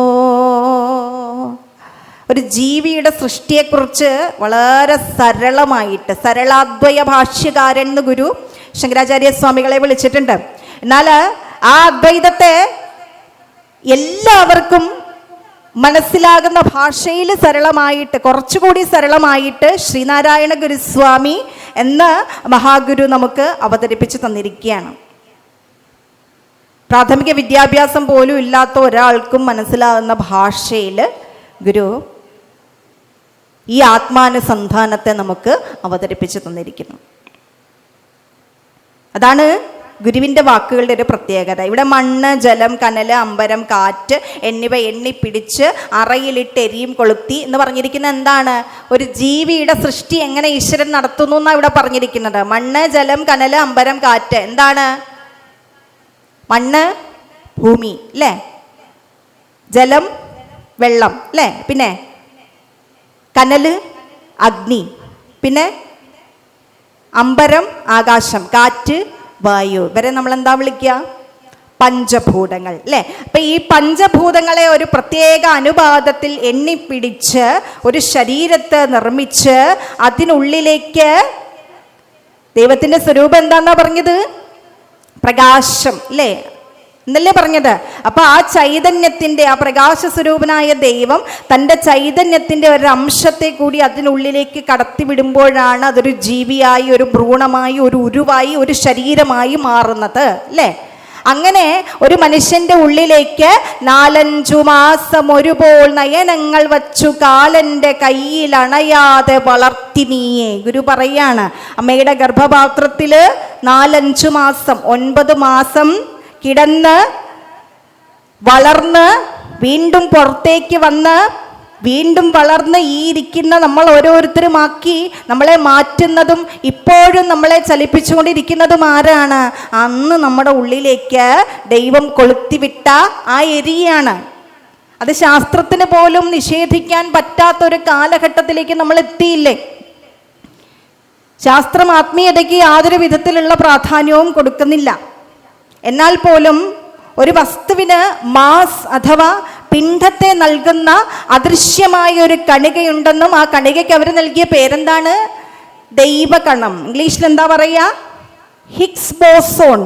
ഒരു ജീവിയുടെ സൃഷ്ടിയെക്കുറിച്ച് വളരെ സരളമായിട്ട് സരളാദ്വയ ഭാഷ്യകാരൻ എന്ന് ഗുരു ശങ്കരാചാര്യ സ്വാമികളെ വിളിച്ചിട്ടുണ്ട്. എന്നാൽ ആ അദ്വൈതത്തെ എല്ലാവർക്കും മനസ്സിലാകുന്ന ഭാഷയിൽ സരളമായിട്ട്, കുറച്ചുകൂടി സരളമായിട്ട് ശ്രീനാരായണ ഗുരുസ്വാമി എന്ന മഹാഗുരു നമുക്ക് അവതരിപ്പിച്ച് തന്നിരിക്കുകയാണ്. പ്രാഥമിക വിദ്യാഭ്യാസം പോലും ഇല്ലാത്ത ഒരാൾക്കും മനസ്സിലാകുന്ന ഭാഷയിൽ ഗുരു ഈ ആത്മാനുസന്ധാനത്തെ നമുക്ക് അവതരിപ്പിച്ച് തന്നിരിക്കുന്നു. അതാണ് ഗുരുവിൻ്റെ വാക്കുകളുടെ ഒരു പ്രത്യേകത. ഇവിടെ മണ്ണ്, ജലം, കനല്, അമ്പരം, കാറ്റ് എന്നിവ എണ്ണിപ്പിടിച്ച് അറയിലിട്ട് എരിയും കൊളുത്തി എന്ന് പറഞ്ഞിരിക്കുന്നത് എന്താണ്? ഒരു ജീവിയുടെ സൃഷ്ടി എങ്ങനെ ഈശ്വരൻ നടത്തുന്നു എന്നാണ് ഇവിടെ പറഞ്ഞിരിക്കുന്നത്. മണ്ണ്, ജലം, കനല്, അമ്പരം, കാറ്റ്. എന്താണ്? മണ്ണ് ഭൂമി അല്ലേ? ജലം വെള്ളം അല്ലേ? പിന്നെ കനല് അഗ്നി, പിന്നെ അമ്പരം ആകാശം, കാറ്റ് വായു. ഇവരെ നമ്മൾ എന്താ വിളിക്കുക? പഞ്ചഭൂതങ്ങൾ അല്ലേ? അപ്പൊ ഈ പഞ്ചഭൂതങ്ങളെ ഒരു പ്രത്യേക അനുപാതത്തിൽ എണ്ണിപ്പിടിച്ച് ഒരു ശരീരത്തെ നിർമ്മിച്ച് അതിനുള്ളിലേക്ക് ദൈവത്തിന്റെ സ്വരൂപം എന്താന്നാ പറഞ്ഞത്? പ്രകാശം അല്ലേ എന്നല്ലേ പറഞ്ഞത്? അപ്പൊ ആ ചൈതന്യത്തിന്റെ, ആ പ്രകാശ സ്വരൂപനായ ദൈവം തൻ്റെ ചൈതന്യത്തിന്റെ ഒരു അംശത്തെ കൂടി അതിനുള്ളിലേക്ക് കടത്തിവിടുമ്പോഴാണ് അതൊരു ജീവിയായി, ഒരു ഭ്രൂണമായി, ഒരു ഉരുവായി, ഒരു ശരീരമായി മാറുന്നത് അല്ലേ? അങ്ങനെ ഒരു മനുഷ്യന്റെ ഉള്ളിലേക്ക് 4-5 മാസം ഒരുപോൾ നയനങ്ങൾ വച്ചു കാലന്റെ കയ്യിൽ അണയാതെ വളർത്തി നീയെ. ഗുരു പറയാണ്, അമ്മയുടെ ഗർഭപാത്രത്തില് 4-5 മാസം 9 മാസം കിടന്ന് വളർന്ന് വീണ്ടും പുറത്തേക്ക് വന്ന് വീണ്ടും വളർന്ന് ഈ ഇരിക്കുന്ന നമ്മൾ ഓരോരുത്തരുമാക്കി നമ്മളെ മാറ്റുന്നതും ഇപ്പോഴും നമ്മളെ ചലിപ്പിച്ചുകൊണ്ടിരിക്കുന്നതും ആരാണ്? അന്ന് നമ്മുടെ ഉള്ളിലേക്ക് ദൈവം കൊളുത്തിവിട്ട ആ എരിയാണ്. അത് ശാസ്ത്രത്തിന് പോലും നിഷേധിക്കാൻ പറ്റാത്തൊരു കാലഘട്ടത്തിലേക്ക് നമ്മൾ എത്തിയില്ലേ? ശാസ്ത്രം ആത്മീയതയ്ക്ക് യാതൊരു വിധത്തിലുള്ള പ്രാധാന്യവും കൊടുക്കുന്നില്ല. എന്നാൽ പോലും ഒരു വസ്തുവിന് മാസ് അഥവാ പിണ്ഡത്തെ നൽകുന്ന അദൃശ്യമായ ഒരു കണികയുണ്ടെന്നും ആ കണികയ്ക്ക് അവർ നൽകിയ പേരെന്താണ്? ദൈവകണം. ഇംഗ്ലീഷിൽ എന്താ പറയുക? Higgs boson.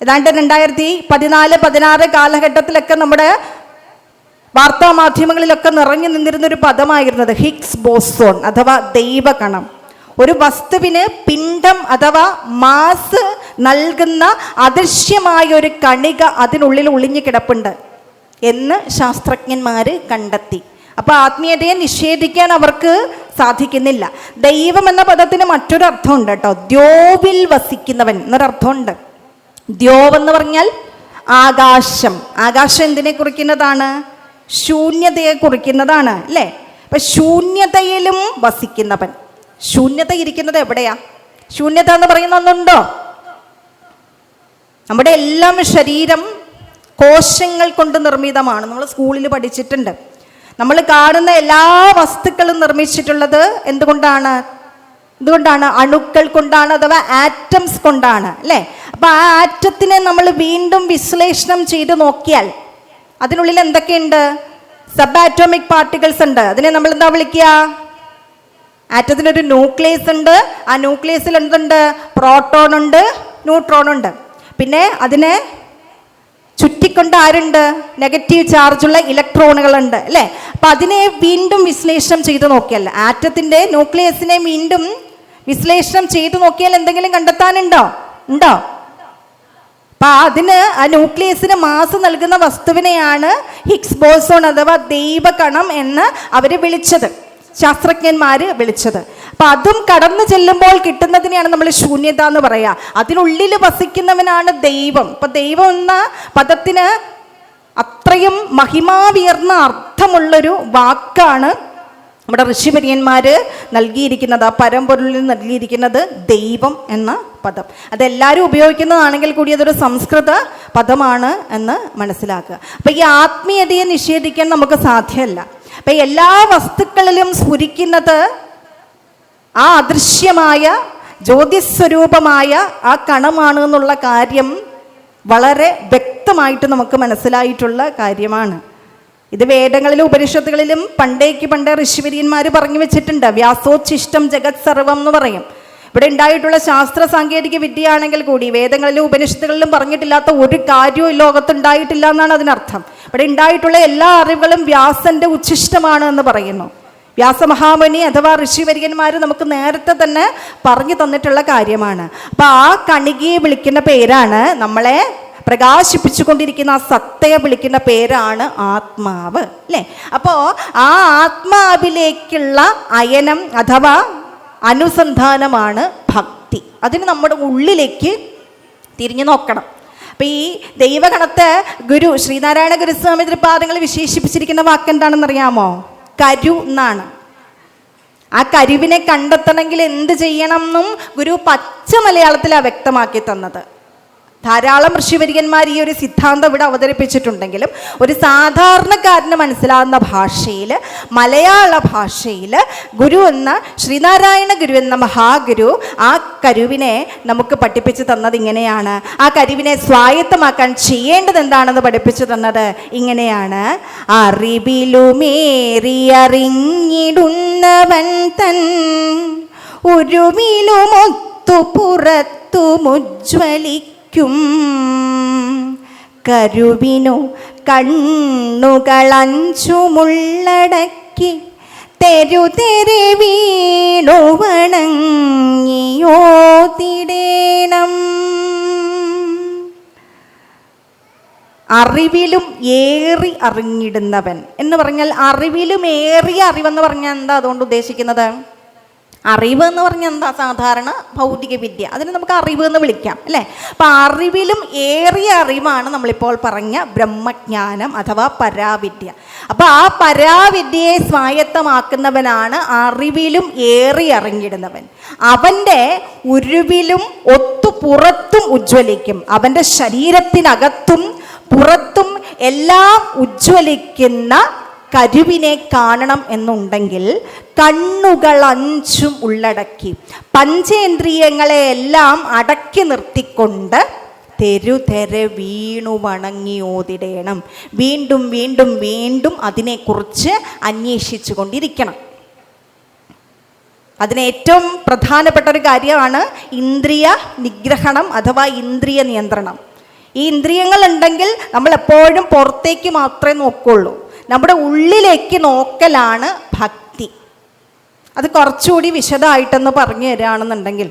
ഏതാണ്ട് 2014-16 കാലഘട്ടത്തിലൊക്കെ നമ്മുടെ വാർത്താ മാധ്യമങ്ങളിലൊക്കെ നിറഞ്ഞു നിന്നിരുന്നൊരു പദമായിരുന്നത് ഹിഗ്സ് ബോസോൺ അഥവാ ദൈവകണം. ഒരു വസ്തുവിന് പിണ്ഡം അഥവാ മാസ് നൽകുന്ന അദൃശ്യമായ ഒരു കണിക അതിനുള്ളിൽ ഒളിഞ്ഞു കിടപ്പുണ്ട് എന്ന് ശാസ്ത്രജ്ഞന്മാർ കണ്ടെത്തി. അപ്പോൾ ആത്മീയതയെ നിഷേധിക്കാൻ അവർക്ക് സാധിക്കുന്നില്ല. ദൈവം എന്ന പദത്തിന് മറ്റൊരർത്ഥമുണ്ട് കേട്ടോ. ദ്യോവിൽ വസിക്കുന്നവൻ എന്നൊരർത്ഥമുണ്ട്. ദ്യോവ് എന്ന് പറഞ്ഞാൽ ആകാശം. ആകാശം എന്തിനെ കുറിക്കുന്നതാണ്? ശൂന്യതയെ കുറിക്കുന്നതാണ് അല്ലേ? അപ്പൊ ശൂന്യതയിലും വസിക്കുന്നവൻ. ശൂന്യത ഇരിക്കുന്നത് എവിടെയാ? ശൂന്യത എന്ന് പറയുന്ന ഒന്നുണ്ടോ? നമ്മുടെ എല്ലാം ശരീരം കോശങ്ങൾ കൊണ്ട് നിർമ്മിതമാണ്. നമ്മൾ സ്കൂളിൽ പഠിച്ചിട്ടുണ്ട്. നമ്മൾ കാണുന്ന എല്ലാ വസ്തുക്കളും നിർമ്മിച്ചിട്ടുള്ളത് എന്തുകൊണ്ടാണ്? അണുക്കൾ കൊണ്ടാണ്, അഥവാ ആറ്റംസ് കൊണ്ടാണ് അല്ലേ? അപ്പൊ ആ ആറ്റത്തിനെ നമ്മൾ വീണ്ടും വിശ്ലേഷണം ചെയ്ത് നോക്കിയാൽ അതിനുള്ളിൽ എന്തൊക്കെയുണ്ട്? സബ് ആറ്റോമിക് പാർട്ടിക്കിൾസ് ഉണ്ട്. അതിനെ നമ്മൾ എന്താ വിളിക്കുക? ആറ്റത്തിനൊരു ന്യൂക്ലിയസ് ഉണ്ട്. ആ ന്യൂക്ലിയസിൽ എന്തുണ്ട്? പ്രോട്ടോൺ ഉണ്ട്, ന്യൂട്രോൺ ഉണ്ട്. പിന്നെ അതിനെ ചുറ്റിക്കൊണ്ട് ആരുണ്ട്? നെഗറ്റീവ് ചാർജുള്ള ഇലക്ട്രോണുകളുണ്ട് അല്ലേ? അപ്പൊ അതിനെ വീണ്ടും വിശ്ലേഷണം ചെയ്ത് നോക്കിയാൽ, ആറ്റത്തിന്റെ ന്യൂക്ലിയസിനെ വീണ്ടും വിശ്ലേഷണം ചെയ്ത് നോക്കിയാൽ എന്തെങ്കിലും കണ്ടെത്താനുണ്ടോ? അപ്പൊ അതിന് ആ ന്യൂക്ലിയസിന് മാസ് നൽകുന്ന വസ്തുവിനെയാണ് ഹിഗ്സ് ബോസോൺ അഥവാ ദൈവകണം എന്ന് അവര് വിളിച്ചത്, ശാസ്ത്രജ്ഞന്മാര് വിളിച്ചത്. അപ്പൊ അതും കടന്നു ചെല്ലുമ്പോൾ കിട്ടുന്നതിനെയാണ് നമ്മൾ ശൂന്യത എന്ന് പറയാ. അതിനുള്ളിൽ വസിക്കുന്നവനാണ് ദൈവം. അപ്പൊ ദൈവം എന്ന പദത്തിന് അത്രയും മഹിമാവിയർന്ന അർത്ഥമുള്ളൊരു വാക്കാണ് നമ്മുടെ ഋഷിവര്യന്മാര് നൽകിയിരിക്കുന്നത്. ആ പരമ്പൊരുളിൽ നൽകിയിരിക്കുന്നത് ദൈവം എന്ന പദം. അതെല്ലാവരും ഉപയോഗിക്കുന്നതാണെങ്കിൽ കൂടി അതൊരു സംസ്കൃത പദമാണ് എന്ന് മനസ്സിലാക്കുക. അപ്പൊ ഈ ആത്മീയതയെ നിഷേധിക്കാൻ നമുക്ക് സാധ്യമല്ല. അപ്പൊ എല്ലാ വസ്തുക്കളിലും സ്ഫുരിക്കുന്നത് ആ അദൃശ്യമായ ജ്യോതിസ്വരൂപമായ ആ കണമാണ് എന്നുള്ള കാര്യം വളരെ വ്യക്തമായിട്ട് നമുക്ക് മനസ്സിലായിട്ടുള്ള കാര്യമാണ്. ഇത് വേദങ്ങളിലും ഉപനിഷത്തുകളിലും പണ്ടേ ഋഷിവര്യന്മാർ പറഞ്ഞു വെച്ചിട്ടുണ്ട്. വ്യാസോച്ഛിഷ്ടം ജഗത് സർവം എന്ന് പറയും. ഇവിടെ ഉണ്ടായിട്ടുള്ള ശാസ്ത്ര സാങ്കേതിക വിദ്യയാണെങ്കിൽ കൂടി വേദങ്ങളിലും ഉപനിഷത്തുകളിലും പറഞ്ഞിട്ടില്ലാത്ത ഒരു കാര്യവും ലോകത്തുണ്ടായിട്ടില്ല എന്നാണ് അതിനർത്ഥം. ഇവിടെ ഉണ്ടായിട്ടുള്ള എല്ലാ അറിവുകളും വ്യാസന്റെ ഉച്ഛിഷ്ടമാണ് എന്ന് പറയുന്നു. വ്യാസമഹാമുനി അഥവാ ഋഷിവര്യന്മാർ നമുക്ക് നേരത്തെ തന്നെ പറഞ്ഞു തന്നിട്ടുള്ള കാര്യമാണ്. അപ്പൊ ആ കണികയെ വിളിക്കുന്ന പേരാണ്, നമ്മളെ പ്രകാശിപ്പിച്ചുകൊണ്ടിരിക്കുന്ന ആ സത്തയെ വിളിക്കുന്ന പേരാണ് ആത്മാവ് അല്ലേ? അപ്പോ ആ ആത്മാവിലേക്കുള്ള അയനം അഥവാ അനുസന്ധാനമാണ് ഭക്തി. അതിന് നമ്മുടെ ഉള്ളിലേക്ക് തിരിഞ്ഞു നോക്കണം. അപ്പൊ ഈ ദൈവഗണത്തെ ഗുരു ശ്രീനാരായണ ഗുരുസ്വാമി തൃപാദങ്ങൾ വിശേഷിപ്പിച്ചിരിക്കുന്ന വാക്ക് എന്താണെന്നറിയാമോ? കരു എന്നാണ്. ആ കരുവിനെ കണ്ടെത്തണമെങ്കിൽ എന്ത് ചെയ്യണം എന്നും ഗുരു പച്ച മലയാളത്തിലാണ് വ്യക്തമാക്കി തന്നത്. ധാരാളം ഋഷിവര്യന്മാർ ഈ ഒരു സിദ്ധാന്തം ഇവിടെ അവതരിപ്പിച്ചിട്ടുണ്ടെങ്കിലും ഒരു സാധാരണക്കാരന് മനസ്സിലാവുന്ന ഭാഷയിൽ, മലയാള ഭാഷയിൽ ഗുരു എന്ന ശ്രീനാരായണ ഗുരു എന്ന മഹാഗുരു ആ കരുവിനെ നമുക്ക് പഠിപ്പിച്ചു തന്നത് ഇങ്ങനെയാണ്. ആ കരുവിനെ സ്വായത്തമാക്കാൻ ചെയ്യേണ്ടത് എന്താണെന്ന് പഠിപ്പിച്ചു തന്നത് ഇങ്ങനെയാണ്. അറിവിലുമേറിയറിഞ്ഞിടുന്നവൻ തൻ ഉരുവിലുമൊത്തു പുറത്തുമുജ്വലിക്കും കരുവിനു കണ്ണുകളഞ്ചുമുള്ളടക്കി തെരുതെരെ വീണു വണങ്ങിയോതിടേണം. അറിവിലും ഏറി അറിഞ്ഞിടുന്നവൻ എന്ന് പറഞ്ഞാൽ, അറിവിലും ഏറിയ അറിവെന്ന് പറഞ്ഞാൽ എന്താ അതുകൊണ്ട് ഉദ്ദേശിക്കുന്നത്? അറിവ് എന്ന് പറഞ്ഞാൽ എന്താ? സാധാരണ ഭൗതിക വിദ്യ, അതിന് നമുക്ക് അറിവ് എന്ന് വിളിക്കാം അല്ലേ? അപ്പൊ അറിവിലും ഏറിയ അറിവാണ് നമ്മളിപ്പോൾ പറഞ്ഞ ബ്രഹ്മജ്ഞാനം അഥവാ പരാവിദ്യ. അപ്പൊ ആ പരാവിദ്യയെ സ്വായത്തമാക്കുന്നവനാണ് അറിവിലും ഏറി അറിഞ്ഞിടുന്നവൻ. അവന്റെ ഉരുവിലും ഒത്തു പുറത്തും ഉജ്ജ്വലിക്കും. അവന്റെ ശരീരത്തിനകത്തും പുറത്തും എല്ലാം ഉജ്ജ്വലിക്കുന്ന കരുവിനെ കാണണം എന്നുണ്ടെങ്കിൽ കണ്ണുകൾ അഞ്ചും ഉള്ളടക്കി പഞ്ചേന്ദ്രിയങ്ങളെ എല്ലാം അടക്കി നിർത്തിക്കൊണ്ട് തെരുതെരെ വീണു വണങ്ങി ഓതിടേണം. വീണ്ടും വീണ്ടും വീണ്ടും അതിനെക്കുറിച്ച് അന്വേഷിച്ചു കൊണ്ടിരിക്കണം. അതിന് ഏറ്റവും പ്രധാനപ്പെട്ട ഒരു കാര്യമാണ് ഇന്ദ്രിയ നിഗ്രഹണം അഥവാ ഇന്ദ്രിയ നിയന്ത്രണം. ഈ ഇന്ദ്രിയങ്ങൾ ഉണ്ടെങ്കിൽ നമ്മൾ എപ്പോഴും പുറത്തേക്ക് മാത്രമേ നോക്കുള്ളൂ. നമ്മുടെ ഉള്ളിലേക്ക് നോക്കലാണ് ഭക്തി. അത് കുറച്ചുകൂടി വിശദമായിട്ടൊന്ന് പറഞ്ഞു തരികയാണെന്നുണ്ടെങ്കിൽ,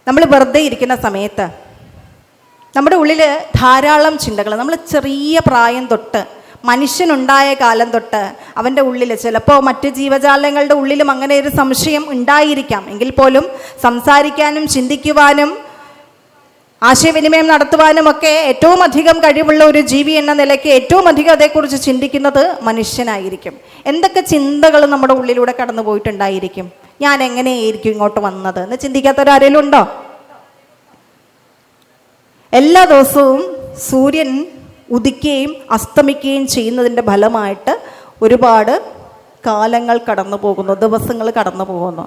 നമ്മൾ വെറുതെ ഇരിക്കുന്ന സമയത്ത് നമ്മുടെ ഉള്ളിൽ ധാരാളം ചിന്തകൾ, നമ്മൾ ചെറിയ പ്രായം തൊട്ട് മനുഷ്യനുണ്ടായ കാലം തൊട്ട് അവൻ്റെ ഉള്ളിൽ, ചിലപ്പോൾ മറ്റ് ജീവജാലങ്ങളുടെ ഉള്ളിലും അങ്ങനെ ഒരു സംശയം ഉണ്ടായിരിക്കാം, എങ്കിൽ പോലും സംസാരിക്കാനും ചിന്തിക്കുവാനും ആശയവിനിമയം നടത്തുവാനുമൊക്കെ ഏറ്റവും അധികം കഴിവുള്ള ഒരു ജീവി എന്ന നിലയ്ക്ക് ഏറ്റവും അധികം അതേക്കുറിച്ച് ചിന്തിക്കുന്നത് മനുഷ്യനായിരിക്കും. എന്തൊക്കെ ചിന്തകൾ നമ്മുടെ ഉള്ളിലൂടെ കടന്നു പോയിട്ടുണ്ടായിരിക്കും? ഞാൻ എങ്ങനെയായിരിക്കും ഇങ്ങോട്ട് വന്നത് എന്ന് ചിന്തിക്കാത്തവരാരെങ്കിലും ഉണ്ടോ? എല്ലാ ദിവസവും സൂര്യൻ ഉദിക്കുകയും അസ്തമിക്കുകയും ചെയ്യുന്നതിൻ്റെ ഫലമായിട്ട് ഒരുപാട് കാലങ്ങൾ കടന്നു പോകുന്നു, ദിവസങ്ങൾ കടന്നു പോകുന്നു.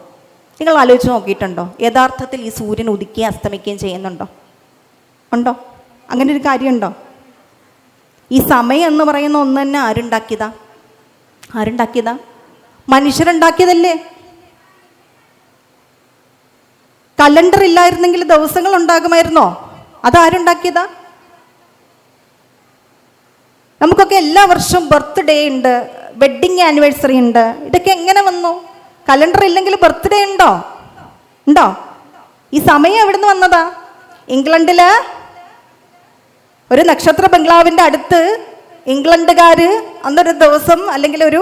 നിങ്ങൾ ആലോചിച്ച് നോക്കിയിട്ടുണ്ടോ? യഥാർത്ഥത്തിൽ ഈ സൂര്യൻ ഉദിക്കുകയും അസ്തമിക്കുകയും ചെയ്യുന്നുണ്ടോ? ഉണ്ടോ? അങ്ങനെ ഒരു കാര്യമുണ്ടോ? ഈ സമയം എന്ന് പറയുന്ന ഒന്ന് തന്നെ ആരുണ്ടാക്കിയതാ? മനുഷ്യരുണ്ടാക്കിയതല്ലേ? കലണ്ടർ ഇല്ലായിരുന്നെങ്കിൽ ദിവസങ്ങൾ ഉണ്ടാകുമായിരുന്നോ? അതാരുണ്ടാക്കിയതാ? നമുക്കൊക്കെ എല്ലാ വർഷവും ബർത്ത്ഡേ ഉണ്ട്, വെഡ്ഡിങ് ആനിവേഴ്സറി ഉണ്ട്. ഇതൊക്കെ എങ്ങനെ വന്നു? കലണ്ടർ ഇല്ലെങ്കിൽ ബർത്ത്ഡേ ഉണ്ടോ? ഈ സമയം എവിടുന്ന് വന്നതാ? ഇംഗ്ലണ്ടില് ഒരു നക്ഷത്ര ബംഗ്ലാവിൻ്റെ അടുത്ത് ഇംഗ്ലണ്ടുകാർ അന്നൊരു ദിവസം അല്ലെങ്കിൽ ഒരു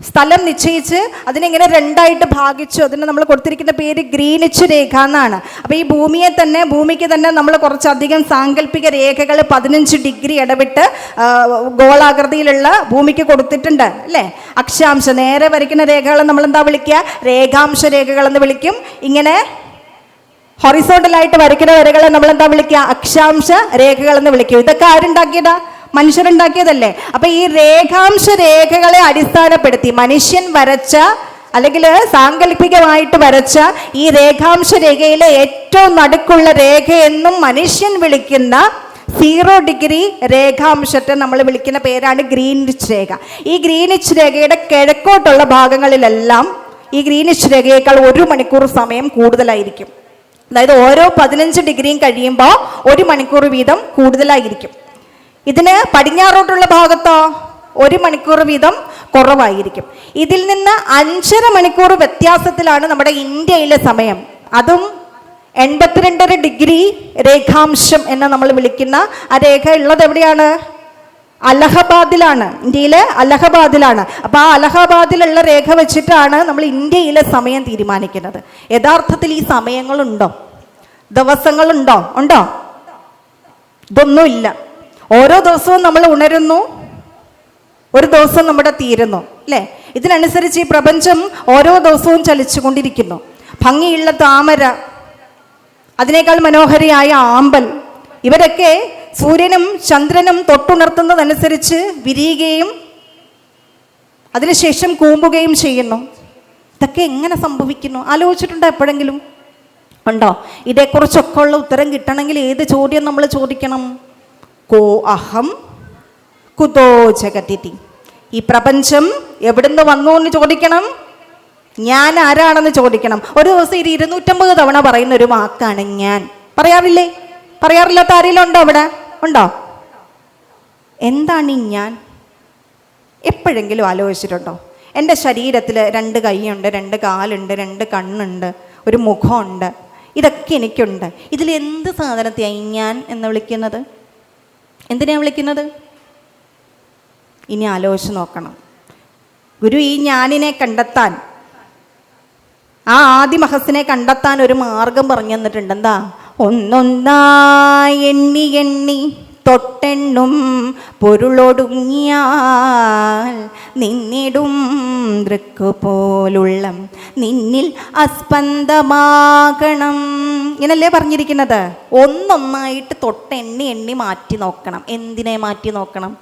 സ്ഥലം നിശ്ചയിച്ച് അതിനെങ്ങനെ രണ്ടായിട്ട് ഭാഗിച്ചു. അതിന് നമ്മൾ കൊടുത്തിരിക്കുന്ന പേര് ഗ്രീനിച്ച് രേഖ എന്നാണ്. അപ്പോൾ ഈ ഭൂമിക്ക് തന്നെ നമ്മൾ കുറച്ചധികം സാങ്കല്പിക രേഖകൾ 15 ഡിഗ്രി ഇടവിട്ട് ഗോളാകൃതിയിലുള്ള ഭൂമിക്ക് കൊടുത്തിട്ടുണ്ട് അല്ലേ? അക്ഷാംശ നേരെ വരയ്ക്കുന്ന രേഖകൾ നമ്മൾ എന്താ വിളിക്കുക? രേഖാംശ രേഖകൾ എന്ന് വിളിക്കും. ഇങ്ങനെ ഹൊറിസോണ്ടലായിട്ട് വരയ്ക്കുന്ന വരകളെ നമ്മൾ എന്താ വിളിക്കുക? അക്ഷാംശ രേഖകൾ എന്ന് വിളിക്കും. ഇതൊക്കെ ആരുണ്ടാക്കിയതാ? മനുഷ്യരുണ്ടാക്കിയതല്ലേ? അപ്പൊ ഈ രേഖാംശ രേഖകളെ അടിസ്ഥാനപ്പെടുത്തി മനുഷ്യൻ വരച്ച അല്ലെങ്കിൽ സാങ്കല്പികമായിട്ട് വരച്ച ഈ രേഖാംശ രേഖയിലെ ഏറ്റവും നടുക്കുള്ള രേഖയെന്നും മനുഷ്യൻ വിളിക്കുന്ന 0 ഡിഗ്രി രേഖാംശത്തെ നമ്മൾ വിളിക്കുന്ന പേരാണ് ഗ്രീനിച്ച് രേഖ. ഈ ഗ്രീനിച്ച് രേഖയുടെ കിഴക്കോട്ടുള്ള ഭാഗങ്ങളിലെല്ലാം ഈ ഗ്രീനിച്ച് രേഖയേക്കാൾ 1 മണിക്കൂർ സമയം കൂടുതലായിരിക്കും. അതായത് ഓരോ 15 ഡിഗ്രിയും കഴിയുമ്പോൾ 1 മണിക്കൂർ വീതം കൂടുതലായിരിക്കും. ഇതിന് പടിഞ്ഞാറോട്ടുള്ള ഭാഗത്തോ 1 മണിക്കൂർ വീതം കുറവായിരിക്കും. ഇതിൽ നിന്ന് 5.5 മണിക്കൂർ വ്യത്യാസത്തിലാണ് നമ്മുടെ ഇന്ത്യയിലെ സമയം. അതും 82.5 ഡിഗ്രി രേഖാംശം എന്ന് നമ്മൾ വിളിക്കുന്ന ആ രേഖ ഉള്ളത് എവിടെയാണ്? അലഹബാദിലാണ്. ഇന്ത്യയിലെ അലഹബാദിലാണ്. അപ്പോൾ ആ അലഹബാദിലുള്ള രേഖ വെച്ചിട്ടാണ് നമ്മൾ ഇന്ത്യയിലെ സമയം തീരുമാനിക്കുന്നത്. യഥാർത്ഥത്തിൽ ഈ സമയങ്ങളുണ്ടോ? ദിവസങ്ങളുണ്ടോ? ഇതൊന്നുമില്ല. ഓരോ ദിവസവും നമ്മൾ ഉണരുന്നു, ഒരു ദിവസം നമ്മുടെ തീരുന്നു അല്ലേ? ഇതിനനുസരിച്ച് ഈ പ്രപഞ്ചം ഓരോ ദിവസവും ചലിച്ചുകൊണ്ടിരിക്കുന്നു. ഭംഗിയുള്ള താമര, അതിനേക്കാൾ മനോഹരിയായ ആമ്പൽ, ഇവരൊക്കെ സൂര്യനും ചന്ദ്രനും തൊട്ടുണർത്തുന്നതനുസരിച്ച് വിരിയുകയും അതിനുശേഷം കൂമ്പുകയും ചെയ്യുന്നു. ഇതൊക്കെ എങ്ങനെ സംഭവിക്കുന്നു? ആലോചിച്ചിട്ടുണ്ടോ എപ്പോഴെങ്കിലും? ഉണ്ടോ? ഇതേക്കുറിച്ചൊക്കെ ഉള്ള ഉത്തരം കിട്ടണമെങ്കിൽ ഏത് ചോദ്യം നമ്മൾ ചോദിക്കണം? കോ അഹം കുതോ ജഗതി. ഈ പ്രപഞ്ചം എവിടുന്ന് വന്നു എന്ന് ചോദിക്കണം. ഞാൻ ആരാണെന്ന് ചോദിക്കണം. ഒരു ദിവസം 250 തവണ പറയുന്ന ഒരു വാക്കാണ് ഞാൻ. പറയാറില്ലേ? പറയാറില്ലാത്ത ആരെങ്കിലും ഉണ്ടോ അവിടെ? ഉണ്ടോ? എന്താണ് ഈ ഞാൻ? എപ്പോഴെങ്കിലും ആലോചിച്ചിട്ടുണ്ടോ? എൻ്റെ ശരീരത്തിൽ 2 കൈയുണ്ട്, 2 കാലുണ്ട്, 2 കണ്ണുണ്ട്, ഒരു മുഖമുണ്ട്, ഇതൊക്കെ എനിക്കുണ്ട്. ഇതിൽ എന്ത് സാധനത്തെയാണ് ഞാൻ എന്ന് വിളിക്കുന്നത്? എന്തിനാണ് വിളിക്കുന്നത്? ഇനി ആലോചിച്ച് നോക്കണം. ഗുരു ഈ ഞാനിനെ കണ്ടെത്താൻ, ആ ആദിമഹസിനെ കണ്ടെത്താൻ ഒരു മാർഗം പറഞ്ഞു തന്നിട്ടുണ്ട്. എന്താ? ഒന്നൊന്നായി എണ്ണി എണ്ണി തൊട്ടെണ്ണും പൊരുളൊടുങ്ങിയാൽ നിന്നിടും ദൃക്കുപോലുള്ള നിന്നിൽ അസ്പന്ദമാകണം. ഇങ്ങനല്ലേ പറഞ്ഞിരിക്കുന്നത്? ഒന്നൊന്നായിട്ട് തൊട്ടെണ്ണി എണ്ണി മാറ്റി നോക്കണം. എന്തിനെ മാറ്റി നോക്കണം?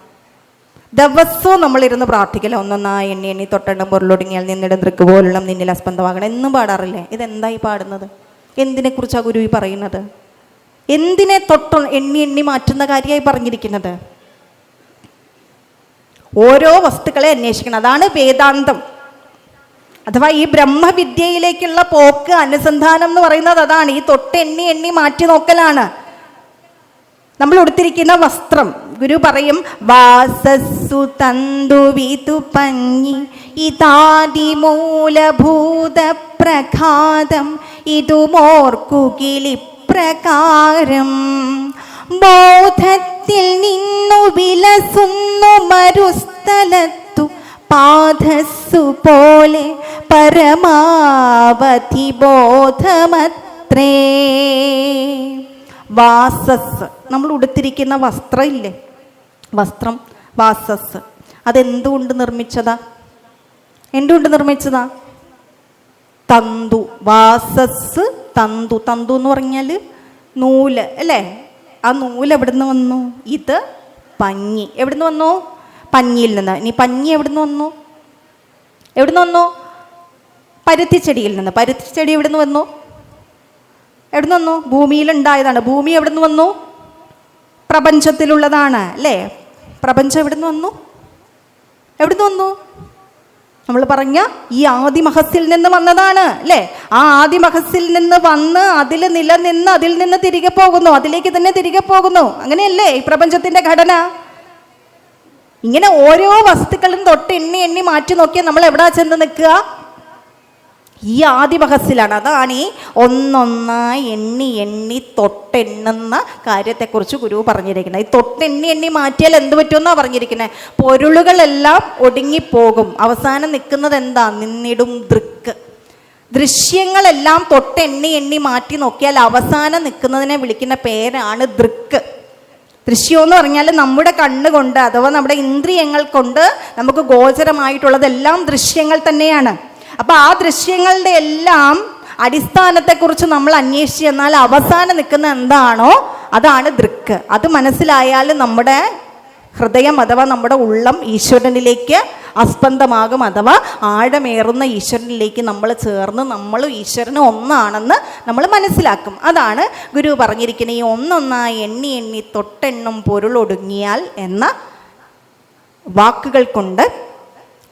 ദിവസവും നമ്മളിരുന്ന് പ്രാർത്ഥിക്കല, ഒന്നൊന്നായി എണ്ണി എണ്ണി തൊട്ടെണ്ണം പൊരുളൊടുങ്ങിയാൽ നിന്നിടും ദൃക്ക് പോലുള്ള നിന്നിൽ അസ്പന്ദമാകണം എന്നും പാടാറില്ലേ? ഇതെന്തായി പാടുന്നത്? എന്തിനെക്കുറിച്ചാണ് ഗുരു പറയുന്നത്? എന്തിനെ തൊട്ട് എണ്ണി എണ്ണി മാറ്റുന്ന കാര്യമായി പറഞ്ഞിരിക്കുന്നത്? ഓരോ വസ്തുക്കളെ അന്വേഷിക്കണം. അതാണ് വേദാന്തം. അഥവാ ഈ ബ്രഹ്മവിദ്യയിലേക്കുള്ള പോക്ക്, അനുസന്ധാനം എന്ന് പറയുന്നത് അതാണ്. ഈ തൊട്ട് എണ്ണി എണ്ണി മാറ്റി നോക്കലാണ്. നമ്മൾ ഉടുത്തിരിക്കുന്ന വസ്ത്രം, ഗുരു പറയും വാസസ്സു തന്തുവിതു പഞ്ഞി ഇതാദിമൂലഭൂത പ്രഘാതം ഇതുമോർക്കുകിലി പ്രകാരം ബോധത്തിൽ നിന്നു വിലസുന്നു മരുസ്ഥലത്തു പാദസ്സു പോലെ പരമാവധി ബോധമത്രേ. വാസസ്, നമ്മൾ ഉടുത്തിരിക്കുന്ന വസ്ത്രം ഇല്ലേ, വസ്ത്രം, വാസസ്, അതെന്തുകൊണ്ട് നിർമ്മിച്ചതാ? എന്തുകൊണ്ട് നിർമ്മിച്ചതാ? തന്തു. വാസസ് തന്തു. തന്തു എന്ന് പറഞ്ഞാൽ നൂല് അല്ലേ? ആ നൂല് എവിടുന്ന് വന്നു? ഇത് പഞ്ഞി. എവിടുന്ന് വന്നു? പഞ്ഞിയിൽ നിന്ന്. ഇനി പഞ്ഞി എവിടുന്ന് വന്നു? എവിടുന്ന് വന്നു? പരുത്തിച്ചെടിയിൽ നിന്ന്. പരുത്തിച്ചെടി എവിടുന്ന് വന്നു? എവിടുന്ന് വന്നു? ഭൂമിയിലുണ്ടായതാണ്. ഭൂമി എവിടുന്ന് വന്നു? പ്രപഞ്ചത്തിലുള്ളതാണ് അല്ലേ? പ്രപഞ്ചം എവിടുന്ന് വന്നു? എവിടുന്ന് വന്നു? നമ്മൾ പറഞ്ഞ ഈ ആദിമഹസിൽ നിന്ന് വന്നതാണ് അല്ലേ? ആ ആദിമഹസിൽ നിന്ന് വന്ന് അതിൽ നിലനിന്ന് അതിൽ നിന്ന് തിരികെ പോകുന്നു, അതിലേക്ക് തന്നെ തിരികെ പോകുന്നു. അങ്ങനെയല്ലേ ഈ പ്രപഞ്ചത്തിന്റെ ഘടന? ഇങ്ങനെ ഓരോ വസ്തുക്കളും തൊട്ട് എണ്ണി എണ്ണി മാറ്റി നോക്കിയാൽ നമ്മൾ എവിടാ ചെന്ന് നിൽക്കുക? ഈ ആദിമഹസിലാണ്. അതാണ് ഈ ഒന്നൊന്നായി എണ്ണി എണ്ണി തൊട്ടെണ്ണുന്ന കാര്യത്തെക്കുറിച്ച് ഗുരു പറഞ്ഞിരിക്കുന്നത്. ഈ തൊട്ടെണ്ണി എണ്ണി മാറ്റിയാൽ എന്ത് പറ്റുമെന്നാണ് പറഞ്ഞിരിക്കുന്നത്? പൊരുളുകളെല്ലാം ഒടുങ്ങിപ്പോകും. അവസാനം നിൽക്കുന്നത് എന്താ? നിന്നിടും ദൃക്ക്. ദൃശ്യങ്ങളെല്ലാം തൊട്ടെണ്ണി എണ്ണി മാറ്റി നോക്കിയാൽ അവസാനം നിൽക്കുന്നതിനെ വിളിക്കുന്ന പേരാണ് ദൃക്ക്. ദൃശ്യം എന്ന് പറഞ്ഞാൽ നമ്മുടെ കണ്ണുകൊണ്ട് അഥവാ നമ്മുടെ ഇന്ദ്രിയങ്ങൾ കൊണ്ട് നമുക്ക് ഗോചരമായിട്ടുള്ളതെല്ലാം ദൃശ്യങ്ങൾ തന്നെയാണ്. അപ്പം ആ ദൃശ്യങ്ങളുടെ എല്ലാം അടിസ്ഥാനത്തെക്കുറിച്ച് നമ്മൾ അന്വേഷിച്ച് എന്നാൽ അവസാനം നിൽക്കുന്ന എന്താണോ അതാണ് ദൃക്ക്. അത് മനസ്സിലായാൽ നമ്മുടെ ഹൃദയം അഥവാ നമ്മുടെ ഉള്ളം ഈശ്വരനിലേക്ക് അസ്പന്ദമാകും. അഥവാ ആഴമേറുന്ന ഈശ്വരനിലേക്ക് നമ്മൾ ചേർന്ന് നമ്മൾ ഈശ്വരന് ഒന്നാണെന്ന് നമ്മൾ മനസ്സിലാക്കും. അതാണ് ഗുരു പറഞ്ഞിരിക്കുന്നത് ഈ ഒന്നൊന്നായി എണ്ണി എണ്ണി തൊട്ടെണ്ണും പൊരുളൊടുങ്ങിയാൽ എന്ന വാക്കുകൾ കൊണ്ട്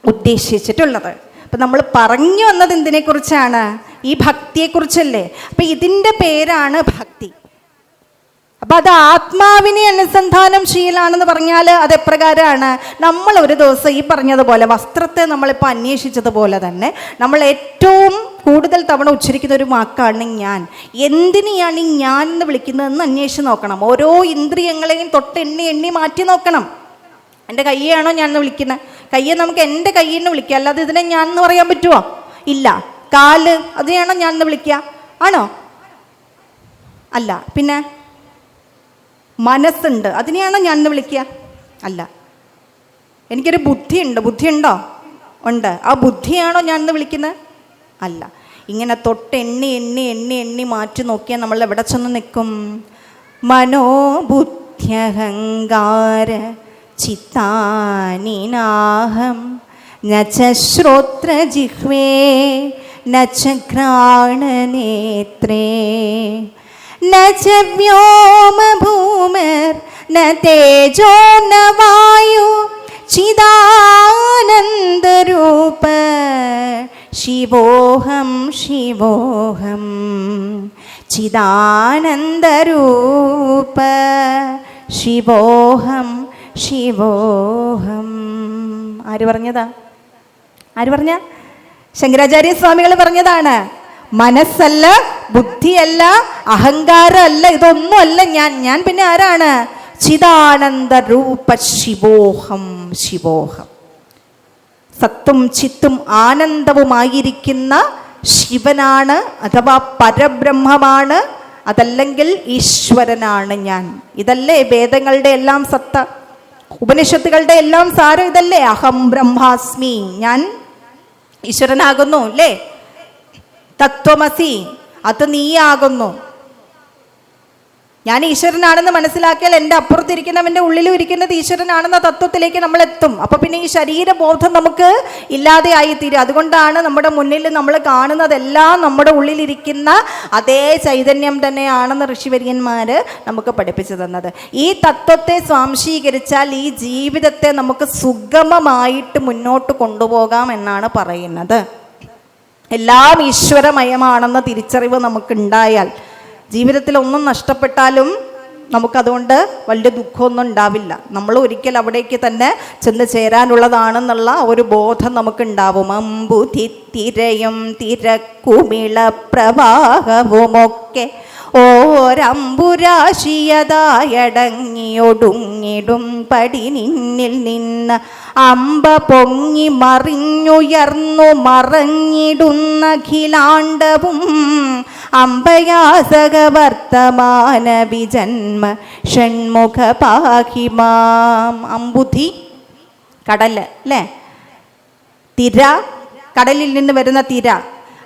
ഉദ്ദേശിച്ചിട്ടുള്ളത്. അപ്പം നമ്മൾ പറഞ്ഞു വന്നത് എന്തിനെക്കുറിച്ചാണ്? ഈ ഭക്തിയെക്കുറിച്ചല്ലേ? അപ്പം ഇതിൻ്റെ പേരാണ് ഭക്തി. അപ്പം അത് ആത്മാവിനെ അനുസന്ധാനം ചെയ്യലാണെന്ന് പറഞ്ഞാൽ അത് എപ്രകാരമാണ്? നമ്മൾ ഒരു ദിവസം ഈ പറഞ്ഞതുപോലെ വസ്ത്രത്തെ നമ്മളിപ്പോൾ അന്വേഷിച്ചതുപോലെ തന്നെ നമ്മൾ ഏറ്റവും കൂടുതൽ തവണ ഉച്ചരിക്കുന്ന ഒരു വാക്കാണ് ഞാൻ. എന്തിനെയാണ് ഈ ഞാൻ എന്ന് വിളിക്കുന്നതെന്ന് അന്വേഷിച്ച് നോക്കണം. ഓരോ ഇന്ദ്രിയങ്ങളെയും തൊട്ടെണ്ണി എണ്ണി മാറ്റി നോക്കണം. എൻ്റെ കയ്യാണോ ഞാൻ എന്ന് വിളിക്കുന്നത്? കയ്യെ നമുക്ക് എൻ്റെ കയ്യെന്ന് വിളിക്കുക, അല്ലാതെ ഇതിനെ ഞാൻ എന്ന് പറയാൻ പറ്റുമോ? ഇല്ല. കാല്, അതിനെയാണോ ഞാൻ എന്ന് വിളിക്കുക? ആണോ? അല്ല. പിന്നെ മനസ്സുണ്ട്, അതിനെയാണോ ഞാൻ എന്ന് വിളിക്കുക? അല്ല. എനിക്കൊരു ബുദ്ധിയുണ്ട്, ബുദ്ധിയുണ്ടോ? ഉണ്ട്. ആ ബുദ്ധിയാണോ ഞാൻ എന്ന് വിളിക്കുന്നത്? അല്ല. ഇങ്ങനെ തൊട്ടെണ്ണി എണ്ണി എണ്ണി എണ്ണി മാറ്റി നോക്കിയാൽ നമ്മൾ എവിടെ ചെന്ന് നിൽക്കും? മനോബുദ്ധ്യഹങ്കാര ചിത്താനിനാഹം ന ച ശ്രോത്രജിഹ്വേ ന ച ഘ്രാണനേത്രേ ന ച വ്യോമഭൂമിർ ന തേജോ ന വായു ചിദാനന്ദരൂപ ശിവോഹം ശിവോഹം ചിദാനന്ദരൂപ ശിവോഹം ശിവോഹം. ആര് പറഞ്ഞതാ? ആര് പറഞ്ഞ? ശങ്കരാചാര്യ സ്വാമികൾ പറഞ്ഞതാണ്. മനസ്സല്ല, ബുദ്ധിയല്ല, അഹങ്കാരമല്ല, ഇതൊന്നുമല്ല ഞാൻ. ഞാൻ പിന്നെ ആരാണ്? ചിദാനന്ദ രൂപ ശിവോഹം ശിവോഹം. സത്തും ചിത്തും ആനന്ദവുമായിരിക്കുന്ന ശിവനാണ് അഥവാ പരബ്രഹ്മമാണ്, അതല്ലെങ്കിൽ ഈശ്വരനാണ് ഞാൻ. ഇതല്ലേ വേദങ്ങളുടെ എല്ലാം സത്ത, ഉപനിഷത്തുകളുടെ എല്ലാം സാരം ഇതല്ലേ? അഹം ബ്രഹ്മാസ്മി, ഞാൻ ഈശ്വരനാകുന്നു അല്ലേ? തത്വമസി, അത് നീയാകുന്നു. ഞാൻ ഈശ്വരനാണെന്ന് മനസ്സിലാക്കിയാൽ എൻ്റെ അപ്പുറത്തിരിക്കുന്നവൻ്റെ ഉള്ളിലും ഇരിക്കുന്നത് ഈശ്വരനാണെന്ന തത്വത്തിലേക്ക് നമ്മൾ എത്തും. അപ്പോൾ പിന്നെ ഈ ശരീരബോധം നമുക്ക് ഇല്ലാതെ ആയിത്തീരും. അതുകൊണ്ടാണ് നമ്മുടെ മുന്നിൽ നമ്മൾ കാണുന്നതെല്ലാം നമ്മുടെ ഉള്ളിലിരിക്കുന്ന അതേ ചൈതന്യം തന്നെയാണെന്ന് ഋഷിവര്യന്മാർ നമുക്ക് പഠിപ്പിച്ചു തന്നത്. ഈ തത്വത്തെ സ്വാംശീകരിച്ചാൽ ഈ ജീവിതത്തെ നമുക്ക് സുഗമമായിട്ട് മുന്നോട്ട് കൊണ്ടുപോകാം എന്നാണ് പറയുന്നത്. എല്ലാം ഈശ്വരമയമാണെന്ന തിരിച്ചറിവ് നമുക്കുണ്ടായാൽ ജീവിതത്തിൽ ഒന്നും നഷ്ടപ്പെട്ടാലും നമുക്കതുകൊണ്ട് വലിയ ദുഃഖമൊന്നും ഉണ്ടാവില്ല. നമ്മൾ ഒരിക്കൽ അവിടേക്ക് തന്നെ ചെന്ന് ചേരാനുള്ളതാണെന്നുള്ള ഒരു ബോധം നമുക്കുണ്ടാവും. അമ്പുതിത്തിരയും തിരക്കുമിള പ്രവാഹവുമൊക്കെ ഓരമ്പുരാശിയതായടങ്ങിയൊടുങ്ങിടും പടി നിന്നിൽ നിന്ന് അമ്പ പൊങ്ങി മറിഞ്ഞുയർന്നു മറഞ്ഞിടുന്ന അഖിലാണ്ടവും അമ്പയാസകവർത്തമാന വിജന്മ ഷൺമുഖ പാഹിമാം. അമ്പുധി കടല് അല്ലേ, തിര, കടലിൽ നിന്ന് വരുന്ന തിര,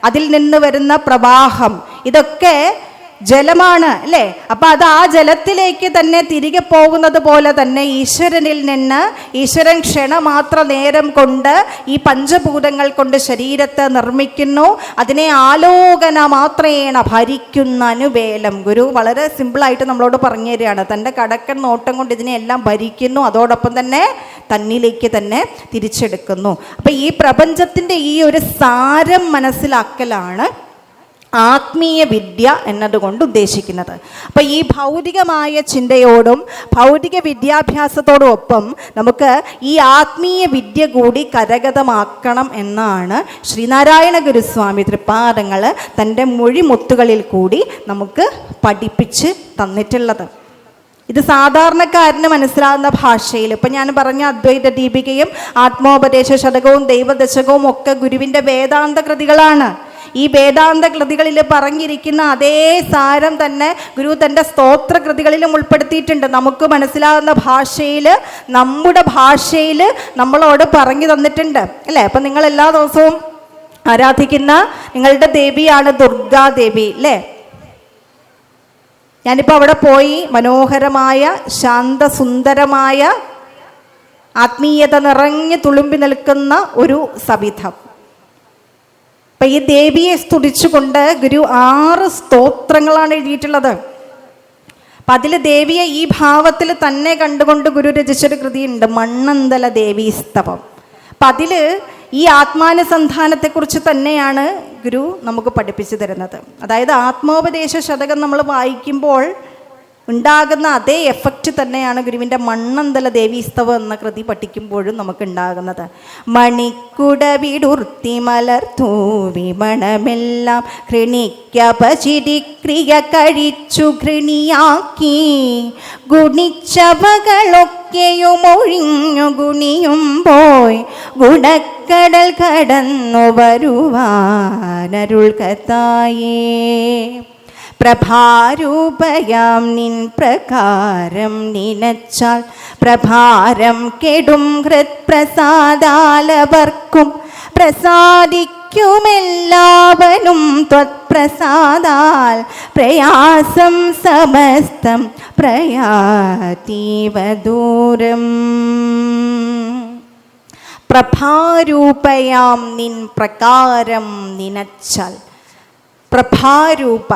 അതിൽ നിന്ന് വരുന്ന പ്രവാഹം, ഇതൊക്കെ ജലമാണ് അല്ലേ. അപ്പം അത് ആ ജലത്തിലേക്ക് തന്നെ തിരികെ പോകുന്നത് പോലെ തന്നെ ഈശ്വരനിൽ നിന്ന് ഈശ്വരൻ ക്ഷണമാത്ര നേരം കൊണ്ട് ഈ പഞ്ചഭൂതങ്ങൾ കൊണ്ട് ശരീരത്തെ നിർമ്മിക്കുന്നു. അതിനെ ആലോകന മാത്രേണ ഭരിക്കുന്ന അനുവേലം. ഗുരു വളരെ സിമ്പിളായിട്ട് നമ്മളോട് പറഞ്ഞു തരികയാണ്. തൻ്റെ കടക്കൻ നോട്ടം കൊണ്ട് ഇതിനെല്ലാം ഭരിക്കുന്നു, അതോടൊപ്പം തന്നെ തന്നിലേക്ക് തന്നെ തിരിച്ചെടുക്കുന്നു. അപ്പം ഈ പ്രപഞ്ചത്തിൻ്റെ ഈ ഒരു സാരം മനസ്സിലാക്കലാണ് ആത്മീയ വിദ്യ എന്നതുകൊണ്ട് ഉദ്ദേശിക്കുന്നത്. അപ്പം ഈ ഭൗതികമായ ചിന്തയോടും ഭൗതിക വിദ്യാഭ്യാസത്തോടും ഒപ്പം നമുക്ക് ഈ ആത്മീയ വിദ്യ കൂടി കരഗതമാക്കണം എന്നാണ് ശ്രീനാരായണ ഗുരുസ്വാമി തൃപ്പാദങ്ങൾ തൻ്റെ മൊഴിമുത്തുകളിൽ കൂടി നമുക്ക് പഠിപ്പിച്ച് തന്നിട്ടുള്ളത്. ഇത് സാധാരണക്കാരന് മനസ്സിലാകുന്ന ഭാഷയിൽ, ഇപ്പം ഞാൻ പറഞ്ഞ അദ്വൈത ദീപികയും ആത്മോപദേശ ശതകവും ദൈവദശകവും ഒക്കെ ഗുരുവിൻ്റെ വേദാന്ത കൃതികളാണ്. ഈ വേദാന്ത കൃതികളിൽ പറഞ്ഞിരിക്കുന്ന അതേ സാരം തന്നെ ഗുരു തൻ്റെ സ്തോത്ര കൃതികളിലും ഉൾപ്പെടുത്തിയിട്ടുണ്ട്. നമുക്ക് മനസ്സിലാകുന്ന ഭാഷയിൽ, നമ്മുടെ ഭാഷയിൽ നമ്മളോട് പറഞ്ഞു തന്നിട്ടുണ്ട് അല്ലേ. അപ്പം നിങ്ങൾ എല്ലാ ദിവസവും ആരാധിക്കുന്ന നിങ്ങളുടെ ദേവിയാണ് ദുർഗാദേവി അല്ലേ. ഞാനിപ്പോൾ അവിടെ പോയി മനോഹരമായ ശാന്തസുന്ദരമായ ആത്മീയത നിറഞ്ഞു തുളുമ്പി നിൽക്കുന്ന ഒരു സവിധം. അപ്പം ഈ ദേവിയെ സ്തുതിച്ചുകൊണ്ട് ഗുരു 6 സ്തോത്രങ്ങളാണ് എഴുതിയിട്ടുള്ളത്. അപ്പം അതിൽ ദേവിയെ ഈ ഭാവത്തിൽ തന്നെ കണ്ടുകൊണ്ട് ഗുരു രചിച്ചൊരു കൃതിയുണ്ട്, മണ്ണന്തല ദേവീസ്തവം. അപ്പം അതിൽ ഈ ആത്മാനുസന്ധാനത്തെക്കുറിച്ച് തന്നെയാണ് ഗുരു നമുക്ക് പഠിപ്പിച്ചു തരുന്നത്. അതായത് ആത്മോപദേശ ശതകം നമ്മൾ വായിക്കുമ്പോൾ ഉണ്ടാകുന്ന അതേ എഫക്റ്റ് തന്നെയാണ് ഗുരുവിൻ്റെ മണ്ണന്തല ദേവീസ്തവം എന്ന കൃതി പഠിക്കുമ്പോഴും നമുക്ക് ഉണ്ടാകുന്നത്. മണിക്കുട വിടുർത്തി മലർത്തൂവി മണമെല്ലാം കൃണിക്കപചിരിക്രിയ കഴിച്ചു ഘൃണിയാക്കി ഗുണിച്ചവകളൊക്കെയും ഒഴിഞ്ഞു ഗുണിയും പോയി ഗുണക്കടൽ കടന്നു വരുവാനരുൾ കത്തായേ. പ്രഭാരൂപയാം നിൻ പ്രകാരം നിനച്ചാൽ പ്രഭാരം കെടും ഹൃത്പ്രസാദാലവർക്കും പ്രസാദിക്കുമെല്ലാവനും ത്വത്പ്രസാദാൽ പ്രയാസം സമസ്തം പ്രയാതീവ ദൂരം. പ്രഭാരൂപയാം നിൻ പ്രകാരം നിനച്ചാൽ. പ്രഭാരൂപ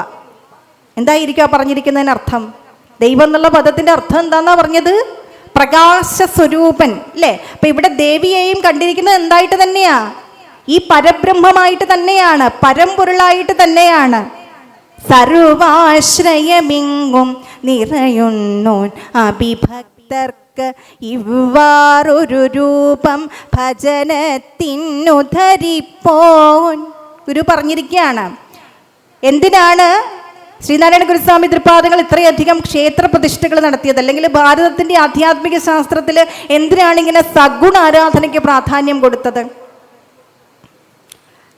എന്തായിരിക്കും പറഞ്ഞിരിക്കുന്നതിന് അർത്ഥം? ദൈവം എന്നുള്ള പദത്തിൻ്റെ അർത്ഥം എന്താന്നാ പറഞ്ഞത്? പ്രകാശസ്വരൂപൻ അല്ലേ. അപ്പം ഇവിടെ ദേവിയെയും കണ്ടിരിക്കുന്നത് എന്തായിട്ട് തന്നെയാ? ഈ പരബ്രഹ്മമായിട്ട് തന്നെയാണ്, പരമ്പൊരുളായിട്ട് തന്നെയാണ്. സർവാശ്രയമിങ്ങും നിറയുന്നോൻ അഭിഭക്തർക്ക് ഇവ്വാറൊരു രൂപം ഭജനത്തിനു ധരിപ്പോൻ. ഗുരു പറഞ്ഞിരിക്കുകയാണ്. എന്തിനാണ് ശ്രീനാരായണ ഗുരുസ്വാമി തൃപ്പാദങ്ങൾ ഇത്രയധികം ക്ഷേത്ര പ്രതിഷ്ഠകൾ നടത്തിയത്? അല്ലെങ്കിൽ ഭാരതത്തിൻ്റെ ആധ്യാത്മിക ശാസ്ത്രത്തിൽ എന്തിനാണ് ഇങ്ങനെ സഗുണ ആരാധനയ്ക്ക് പ്രാധാന്യം കൊടുത്തത്?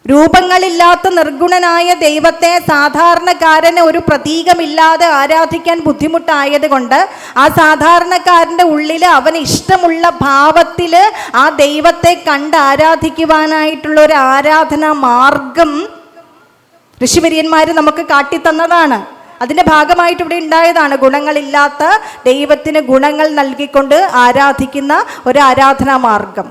രൂപങ്ങളില്ലാത്ത നിർഗുണനായ ദൈവത്തെ സാധാരണക്കാരന് ഒരു പ്രതീകമില്ലാതെ ആരാധിക്കാൻ ബുദ്ധിമുട്ടായത് കൊണ്ട് ആ സാധാരണക്കാരൻ്റെ ഉള്ളിൽ അവന് ഇഷ്ടമുള്ള ഭാവത്തിൽ ആ ദൈവത്തെ കണ്ട് ആരാധിക്കുവാനായിട്ടുള്ള ഒരു ആരാധനാ മാർഗം ഋഷിവര്യന്മാർ നമുക്ക് കാട്ടിത്തന്നതാണ്. അതിൻ്റെ ഭാഗമായിട്ട് ഇവിടെ ഉണ്ടായതാണ് ഗുണങ്ങളില്ലാത്ത ദൈവത്തിന് ഗുണങ്ങൾ നൽകിക്കൊണ്ട് ആരാധിക്കുന്ന ഒരു ആരാധനാ മാർഗം.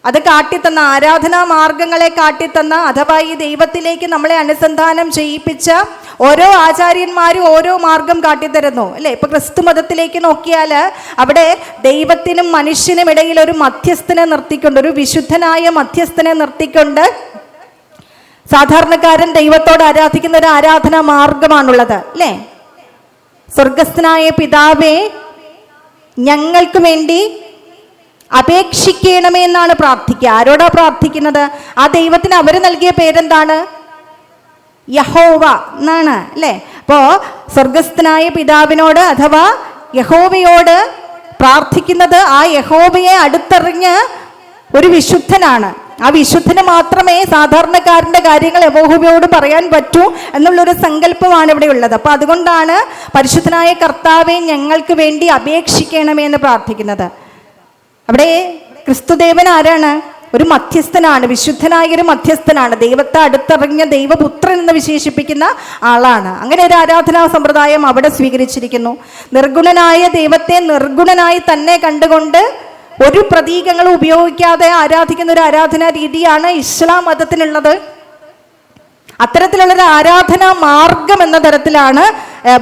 അത് കാട്ടിത്തന്ന ആരാധനാ മാർഗങ്ങളെ കാട്ടിത്തന്ന, അഥവാ ഈ ദൈവത്തിലേക്ക് നമ്മളെ അനുസന്ധാനം ചെയ്യിപ്പിച്ച ഓരോ ആചാര്യന്മാരും ഓരോ മാർഗം കാട്ടിത്തരുന്നു അല്ലേ. ഇപ്പൊ ക്രിസ്തു മതത്തിലേക്ക് നോക്കിയാൽ അവിടെ ദൈവത്തിനും മനുഷ്യനും ഇടയിൽ ഒരു മധ്യസ്ഥനെ നിർത്തിക്കൊണ്ട്, ഒരു വിശുദ്ധനായ മധ്യസ്ഥനെ നിർത്തിക്കൊണ്ട് സാധാരണക്കാരൻ ദൈവത്തോട് ആരാധിക്കുന്ന ഒരു ആരാധനാ മാർഗമാണുള്ളത് അല്ലേ. സ്വർഗസ്ഥനായ പിതാവേ, ഞങ്ങൾക്ക് വേണ്ടി അപേക്ഷിക്കണമേ എന്നാണ് പ്രാർത്ഥിക്കുക. ആരോടാ പ്രാർത്ഥിക്കുന്നത്? ആ ദൈവത്തിന് അവർ നൽകിയ പേരെന്താണ്? യഹോവ എന്നാണ് അല്ലേ. അപ്പോ സ്വർഗസ്ഥനായ പിതാവിനോട് അഥവാ യഹോവയോട് പ്രാർത്ഥിക്കുന്നത് ആ യഹോവയെ അടുത്തറിഞ്ഞ് ഒരു വിശുദ്ധനാണ്. ആ വിശുദ്ധന് മാത്രമേ സാധാരണക്കാരൻ്റെ കാര്യങ്ങൾ യഹോവയോട് പറയാൻ പറ്റൂ എന്നുള്ളൊരു സങ്കല്പമാണ് ഇവിടെ ഉള്ളത്. അപ്പോൾ അതുകൊണ്ടാണ് പരിശുദ്ധനായ കർത്താവെ ഞങ്ങൾക്ക് വേണ്ടി അപേക്ഷിക്കണമേ എന്ന് പ്രാർത്ഥിക്കുന്നത്. അവിടെ ക്രിസ്തുദേവൻ ആരാണ്? ഒരു മധ്യസ്ഥനാണ്, വിശുദ്ധനായ ഒരു മധ്യസ്ഥനാണ്, ദൈവത്തെ അടുത്തറിഞ്ഞ ദൈവപുത്രൻ എന്ന് വിശേഷിപ്പിക്കുന്ന ആളാണ്. അങ്ങനെ ഒരു ആരാധനാ സമ്പ്രദായം അവിടെ സ്വീകരിച്ചിരിക്കുന്നു. നിർഗുണനായ ദൈവത്തെ നിർഗുണനായി തന്നെ കണ്ടുകൊണ്ട് ഒരു പ്രതീകങ്ങളും ഉപയോഗിക്കാതെ ആരാധിക്കുന്ന ഒരു ആരാധനാ രീതിയാണ് ഇസ്ലാം മതത്തിനുള്ളത്. അത്തരത്തിലുള്ളൊരു ആരാധനാ മാർഗം എന്ന തരത്തിലാണ്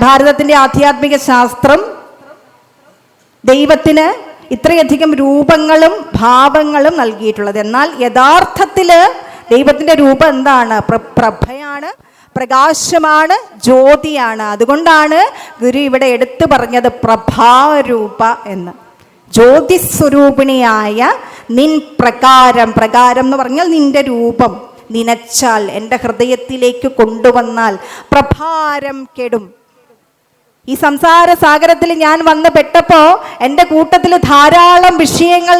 ഭാരതത്തിൻ്റെ ആധ്യാത്മിക ശാസ്ത്രം ദൈവത്തിന് ഇത്രയധികം രൂപങ്ങളും ഭാവങ്ങളും നൽകിയിട്ടുള്ളത്. എന്നാൽ യഥാർത്ഥത്തിൽ ദൈവത്തിൻ്റെ രൂപം എന്താണ്? പ്രഭയാണ്, പ്രകാശമാണ്, ജ്യോതിയാണ്. അതുകൊണ്ടാണ് ഗുരു ഇവിടെ എടുത്തു പറഞ്ഞത് പ്രഭാരൂപ എന്ന്. ജ്യോതിസ്വരൂപിണിയായ നിൻ പ്രകാരം, പ്രകാരം എന്ന് പറഞ്ഞാൽ നിന്റെ രൂപം നിനച്ചാൽ, എൻ്റെ ഹൃദയത്തിലേക്ക് കൊണ്ടുവന്നാൽ പ്രഭാരം കെടും. ഈ സംസാര സാഗരത്തിൽ ഞാൻ വന്ന് പെട്ടപ്പോൾ എൻ്റെ കൂട്ടത്തിൽ ധാരാളം വിഷയങ്ങൾ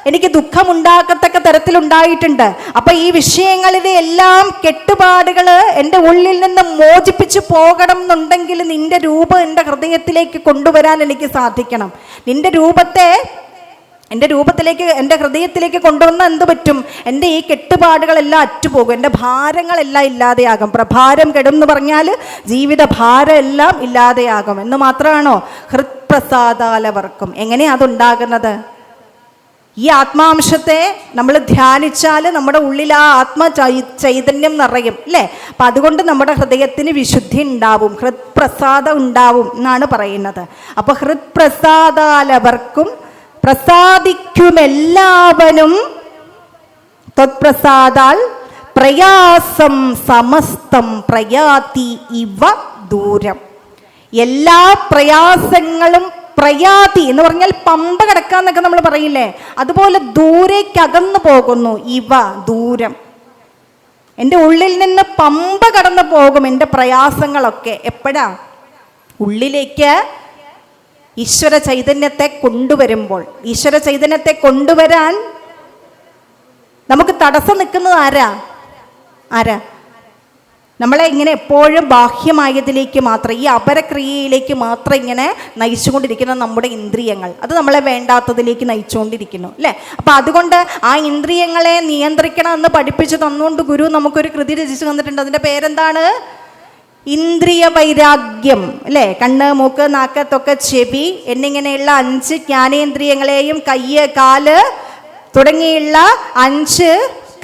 എനിക്ക് ദുഃഖമുണ്ടാക്കത്തക്ക തരത്തിലുണ്ടായിട്ടുണ്ട്. അപ്പം ഈ വിഷയങ്ങളിലെ എല്ലാം കെട്ടുപാടുകൾ എൻ്റെ ഉള്ളിൽ നിന്ന് മോചിപ്പിച്ച് പോകണം എന്നുണ്ടെങ്കിൽ നിൻ്റെ രൂപം എൻ്റെ ഹൃദയത്തിലേക്ക് കൊണ്ടുവരാൻ എനിക്ക് സാധിക്കണം. നിൻ്റെ രൂപത്തെ എൻ്റെ രൂപത്തിലേക്ക്, എൻ്റെ ഹൃദയത്തിലേക്ക് കൊണ്ടുവന്നാൽ എന്ത് പറ്റും? എൻ്റെ ഈ കെട്ടുപാടുകളെല്ലാം അറ്റുപോകും, എൻ്റെ ഭാരങ്ങളെല്ലാം ഇല്ലാതെയാകും. പ്രഭാരം കെടും എന്ന് പറഞ്ഞാൽ ജീവിത ഭാരം എല്ലാം ഇല്ലാതെയാകും എന്ന് മാത്രമാണോ? ഹൃത്പ്രസാദാലവർക്കും. എങ്ങനെയാണ് അതുണ്ടാകുന്നത്? ഈ ആത്മാംശത്തെ നമ്മൾ ധ്യാനിച്ചാൽ നമ്മുടെ ഉള്ളിൽ ആ ചൈതന്യം നിറയും, അല്ലേ? അപ്പം അതുകൊണ്ട് നമ്മുടെ ഹൃദയത്തിന് വിശുദ്ധി ഉണ്ടാവും, ഹൃത്പ്രസാദം ഉണ്ടാവും എന്നാണ് പറയുന്നത്. അപ്പോൾ ഹൃത്പ്രസാദാലവർക്കും പ്രസാദിക്കുമെല്ലാവനും ത്വത്പ്രസാദാൽ പ്രയാസം സമസ്തം പ്രയാതി ഇവ ദൂരം. എല്ലാ പ്രയാസങ്ങളും പ്രയാതി എന്ന് പറഞ്ഞാൽ പമ്പ കിടക്കാന്നൊക്കെ നമ്മൾ പറയില്ലേ, അതുപോലെ ദൂരേക്ക് അകന്നു പോകുന്നു. ഇവ ദൂരം, എൻ്റെ ഉള്ളിൽ നിന്ന് പമ്പ കടന്നു പോകും എൻ്റെ പ്രയാസങ്ങളൊക്കെ. എപ്പോഴാ? ഉള്ളിലേക്ക് ഈശ്വര ചൈതന്യത്തെ കൊണ്ടുവരുമ്പോൾ. ഈശ്വര ചൈതന്യത്തെ കൊണ്ടുവരാൻ നമുക്ക് തടസ്സം നിൽക്കുന്നത് ആരാ? നമ്മളെ ഇങ്ങനെ എപ്പോഴും ബാഹ്യമായതിലേക്ക് മാത്രം, ഈ അപരക്രിയയിലേക്ക് മാത്രം ഇങ്ങനെ നയിച്ചുകൊണ്ടിരിക്കുന്ന നമ്മുടെ ഇന്ദ്രിയങ്ങൾ, അത് നമ്മളെ വേണ്ടാത്തതിലേക്ക് നയിച്ചുകൊണ്ടിരിക്കുന്നു, അല്ലേ? അപ്പം അതുകൊണ്ട് ആ ഇന്ദ്രിയങ്ങളെ നിയന്ത്രിക്കണം എന്ന് പഠിപ്പിച്ച് തന്നുകൊണ്ട് ഗുരു നമുക്കൊരു കൃതി രചിച്ച് തന്നിട്ടുണ്ട്. അതിൻ്റെ പേരെന്താണ്? ഇന്ദ്രിയ വൈരാഗ്യം, അല്ലേ? കണ്ണ്, മൂക്ക്, നാക്ക്, ത്വക്ക്, ചെവി എന്നിങ്ങനെയുള്ള 5 ജ്ഞാനേന്ദ്രിയങ്ങളെയും കയ്യ്, കാല് തുടങ്ങിയുള്ള 5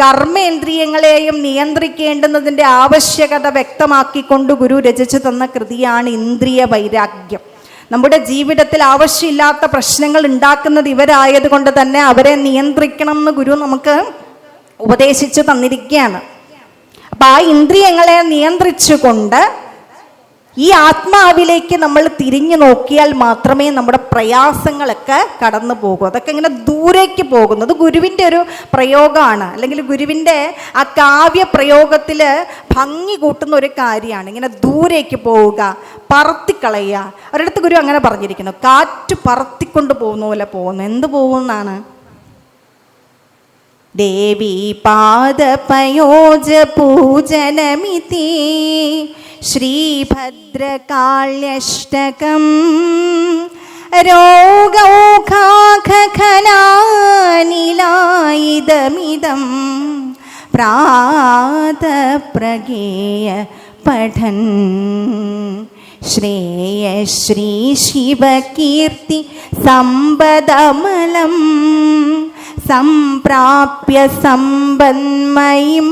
കർമ്മേന്ദ്രിയങ്ങളെയും നിയന്ത്രിക്കേണ്ടുന്നതിൻ്റെ ആവശ്യകത വ്യക്തമാക്കിക്കൊണ്ട് ഗുരു രചിച്ചു തന്ന കൃതിയാണ് ഇന്ദ്രിയ വൈരാഗ്യം. നമ്മുടെ ജീവിതത്തിൽ ആവശ്യമില്ലാത്ത പ്രശ്നങ്ങൾ ഉണ്ടാക്കുന്നത് ഇവരായതുകൊണ്ട് തന്നെ അവരെ നിയന്ത്രിക്കണം എന്ന് ഗുരു നമുക്ക് ഉപദേശിച്ചു തന്നിരിക്കുകയാണ്. അപ്പം ആ ഇന്ദ്രിയങ്ങളെ നിയന്ത്രിച്ചുകൊണ്ട് ഈ ആത്മാവിലേക്ക് നമ്മൾ തിരിഞ്ഞു നോക്കിയാൽ മാത്രമേ നമ്മുടെ പ്രയാസങ്ങളൊക്കെ കടന്നു പോകൂ. അതൊക്കെ ഇങ്ങനെ ദൂരേക്ക് പോകുന്നത് ഗുരുവിൻ്റെ ഒരു പ്രയോഗമാണ്, അല്ലെങ്കിൽ ഗുരുവിൻ്റെ ആ കാവ്യ പ്രയോഗത്തിൽ ഭംഗി കൂട്ടുന്ന ഒരു കാര്യമാണ്. ഇങ്ങനെ ദൂരേക്ക് പോവുക, പറത്തിക്കളയുക. ഒരിടത്ത് ഗുരു അങ്ങനെ പറഞ്ഞിരിക്കുന്നു, കാറ്റ് പറത്തിക്കൊണ്ട് പോകുന്ന പോലെ പോകുന്നു. എന്ത് പോകുന്നതാണ്? ദേവി പാദപയോജ പൂജനമിതി ശ്രീഭദ്രകാള്യഷ്ടകം രോഗൗഘാഖനാനിലായിദമിദം പ്രാതപ്രഗേയ പഠൻ ശ്രേയശ്രീ ശിവകീർത്തി സമ്പദമലം സംപ്രാപ്യ സമ്പന്മയീം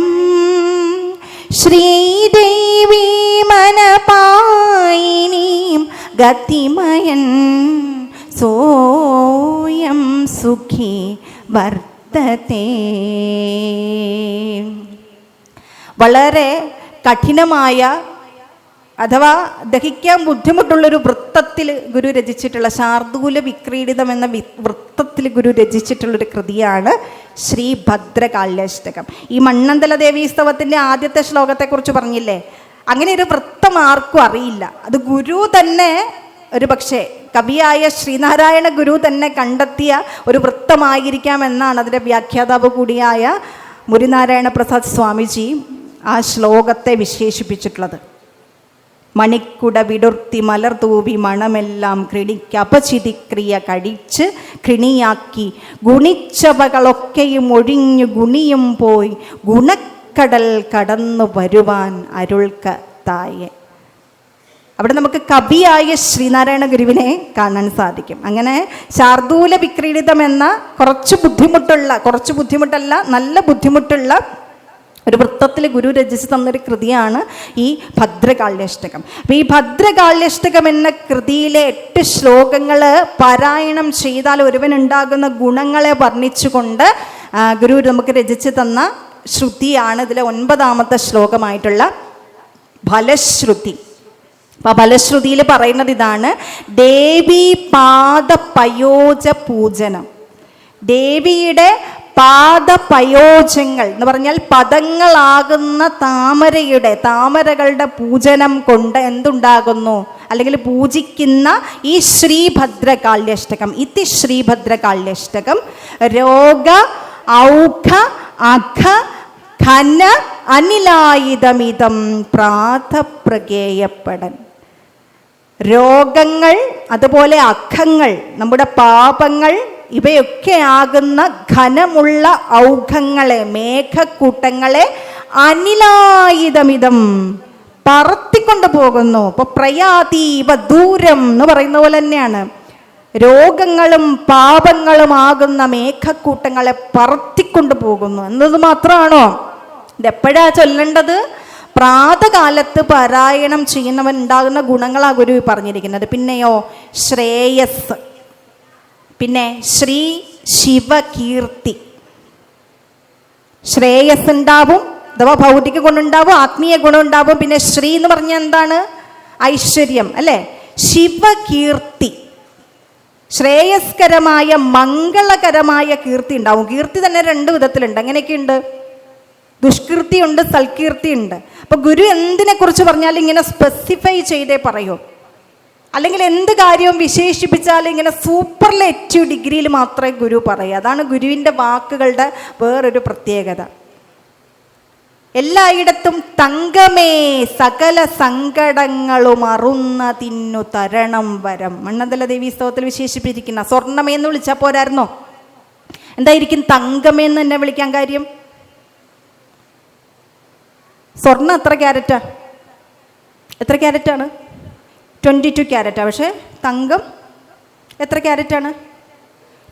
ശ്രീദേവീ മനപായിനീം ഗതിമയൻ സോയം സുഖി വർത്തത്തെ. വളരെ കഠിനമായ അഥവാ ദഹിക്കാൻ ബുദ്ധിമുട്ടുള്ളൊരു വൃത്തത്തിൽ ഗുരു രചിച്ചിട്ടുള്ള ശാർദൂല വിക്രീഡിതം എന്ന വൃത്തത്തിൽ ഗുരു രചിച്ചിട്ടുള്ളൊരു കൃതിയാണ് ശ്രീ ഭദ്രകാള്യഷ്ടകം. ഈ മണ്ണന്തല ദേവീസ്തവത്തിൻ്റെ ആദ്യത്തെ ശ്ലോകത്തെക്കുറിച്ച് പറഞ്ഞില്ലേ, അങ്ങനെ ഒരു വൃത്തം ആർക്കും അറിയില്ല. അത് ഗുരു തന്നെ ഒരു പക്ഷേ കവിയായ ശ്രീനാരായണ ഗുരു തന്നെ കണ്ടെത്തിയ ഒരു വൃത്തമായിരിക്കാം എന്നാണ് അതിൻ്റെ വ്യാഖ്യാതാവ് കൂടിയായ മുരിനാരായണ പ്രസാദ് സ്വാമിജി ആ ശ്ലോകത്തെ വിശേഷിപ്പിച്ചിട്ടുള്ളത്. മണിക്കുട വിടുർത്തി മലർ തൂവി മണമെല്ലാം കൃണിക്ക് അപചിതിക്രിയ കഴിച്ച് കൃണിയാക്കി ഗുണിച്ചവകളൊക്കെയും ഒഴിഞ്ഞു ഗുണിയും പോയി ഗുണക്കടൽ കടന്നു വരുവാൻ അരുൾക്ക തായെ. അവിടെ നമുക്ക് കവിയായ ശ്രീനാരായണ ഗുരുവിനെ കാണാൻ സാധിക്കും. അങ്ങനെ ശാർദൂല വിക്രീഡിതം എന്ന കുറച്ച് ബുദ്ധിമുട്ടല്ല നല്ല ബുദ്ധിമുട്ടുള്ള ഒരു വൃത്തത്തിൽ ഗുരു രചിച്ച് തന്നൊരു കൃതിയാണ് ഈ ഭദ്രകാള്യഷ്ടകം. അപ്പോൾ ഈ ഭദ്രകാള്യഷ്ടകം എന്ന കൃതിയിലെ 8 ശ്ലോകങ്ങൾ പാരായണം ചെയ്താൽ ഒരുവനുണ്ടാകുന്ന ഗുണങ്ങളെ വർണ്ണിച്ചുകൊണ്ട് ഗുരു നമുക്ക് രചിച്ച് തന്ന ശ്രുതിയാണ് ഇതിലെ 9ാമത്തെ ശ്ലോകമായിട്ടുള്ള ഫലശ്രുതി. അപ്പോൾ ഫലശ്രുതിയിൽ പറയുന്നത് ഇതാണ്: ദേവി പാദപയോജ പൂജനം. ദേവിയുടെ പാദപയോജങ്ങൾ എന്ന് പറഞ്ഞാൽ പദങ്ങളാകുന്ന താമരകളുടെ പൂജനം കൊണ്ട് എന്തുണ്ടാകുന്നു, അല്ലെങ്കിൽ പൂജിക്കുന്ന ഈ ശ്രീഭദ്രകാള്യഷ്ടകം, ഇതി ശ്രീഭദ്രകാള്യഷ്ടകം രോഗ ഔഘ അഘ ഘന അനിലായുധമിതം പ്രാതപ്രകേയപ്പെടൻ. രോഗങ്ങൾ, അതുപോലെ അഖങ്ങൾ, നമ്മുടെ പാപങ്ങൾ, ഇവയൊക്കെ ആകുന്ന ഘനമുള്ള ഔഘങ്ങളെ, മേഘക്കൂട്ടങ്ങളെ അനിലായുധമിതം പറത്തിക്കൊണ്ട് പോകുന്നു. ഇപ്പൊ പ്രയാതീവ ദൂരം എന്ന് പറയുന്ന പോലെ തന്നെയാണ്. രോഗങ്ങളും പാപങ്ങളുമാകുന്ന മേഘക്കൂട്ടങ്ങളെ പറത്തിക്കൊണ്ട് പോകുന്നു എന്നത് മാത്രമാണോ? ഇതെപ്പോഴാ ചൊല്ലേണ്ടത്? പ്രാതകാലത്ത് പാരായണം ചെയ്യുന്നവൻ ഉണ്ടാകുന്ന ഗുണങ്ങളാ ഗുരു പറഞ്ഞിരിക്കുന്നത്. പിന്നെയോ ശ്രേയസ്, പിന്നെ ശ്രീ ശിവകീർത്തി. ശ്രേയസ് ഉണ്ടാവും, അഥവാ ഭൗതിക ഗുണമുണ്ടാവും, ആത്മീയ ഗുണമുണ്ടാവും. പിന്നെ ശ്രീ എന്ന് പറഞ്ഞാൽ എന്താണ്? ഐശ്വര്യം അല്ലേ? ശിവകീർത്തി, ശ്രേയസ്കരമായ മംഗളകരമായ കീർത്തി ഉണ്ടാവും. കീർത്തി തന്നെ 2 വിധത്തിലുണ്ട്. എങ്ങനെയൊക്കെയുണ്ട്? ദുഷ്കീർത്തിയുണ്ട്, സൽകീർത്തിയുണ്ട്. അപ്പൊ ഗുരു എന്തിനെ കുറിച്ച് പറഞ്ഞാലും ഇങ്ങനെ സ്പെസിഫൈ ചെയ്തേ പറയൂ. അല്ലെങ്കിൽ എന്ത് കാര്യവും വിശേഷിപ്പിച്ചാൽ ഇങ്ങനെ സൂപ്പർലേറ്റീവ് ഡിഗ്രിയിൽ മാത്രമേ ഗുരു പറയൂ. അതാണ് ഗുരുവിൻ്റെ വാക്കുകളുടെ വേറൊരു പ്രത്യേകത. എല്ലായിടത്തും തങ്കമേ സകല സങ്കടങ്ങളും അറുന്നതിന്നു തരണം വരം. മണ്ണന്തല ദേവി സ്തവത്തിൽ വിശേഷിപ്പിച്ചിരിക്കുന്ന സ്വർണ്ണമേ എന്ന് വിളിച്ചാൽ പോരായിരുന്നോ? എന്തായിരിക്കും തങ്കമേ എന്ന് തന്നെ വിളിക്കാൻ കാര്യം? സ്വർണ്ണം എത്ര ക്യാരറ്റാ? എത്ര ക്യാരറ്റാണ്? 22 ക്യാരറ്റാണ്. പക്ഷേ തങ്കം എത്ര ക്യാരറ്റാണ്?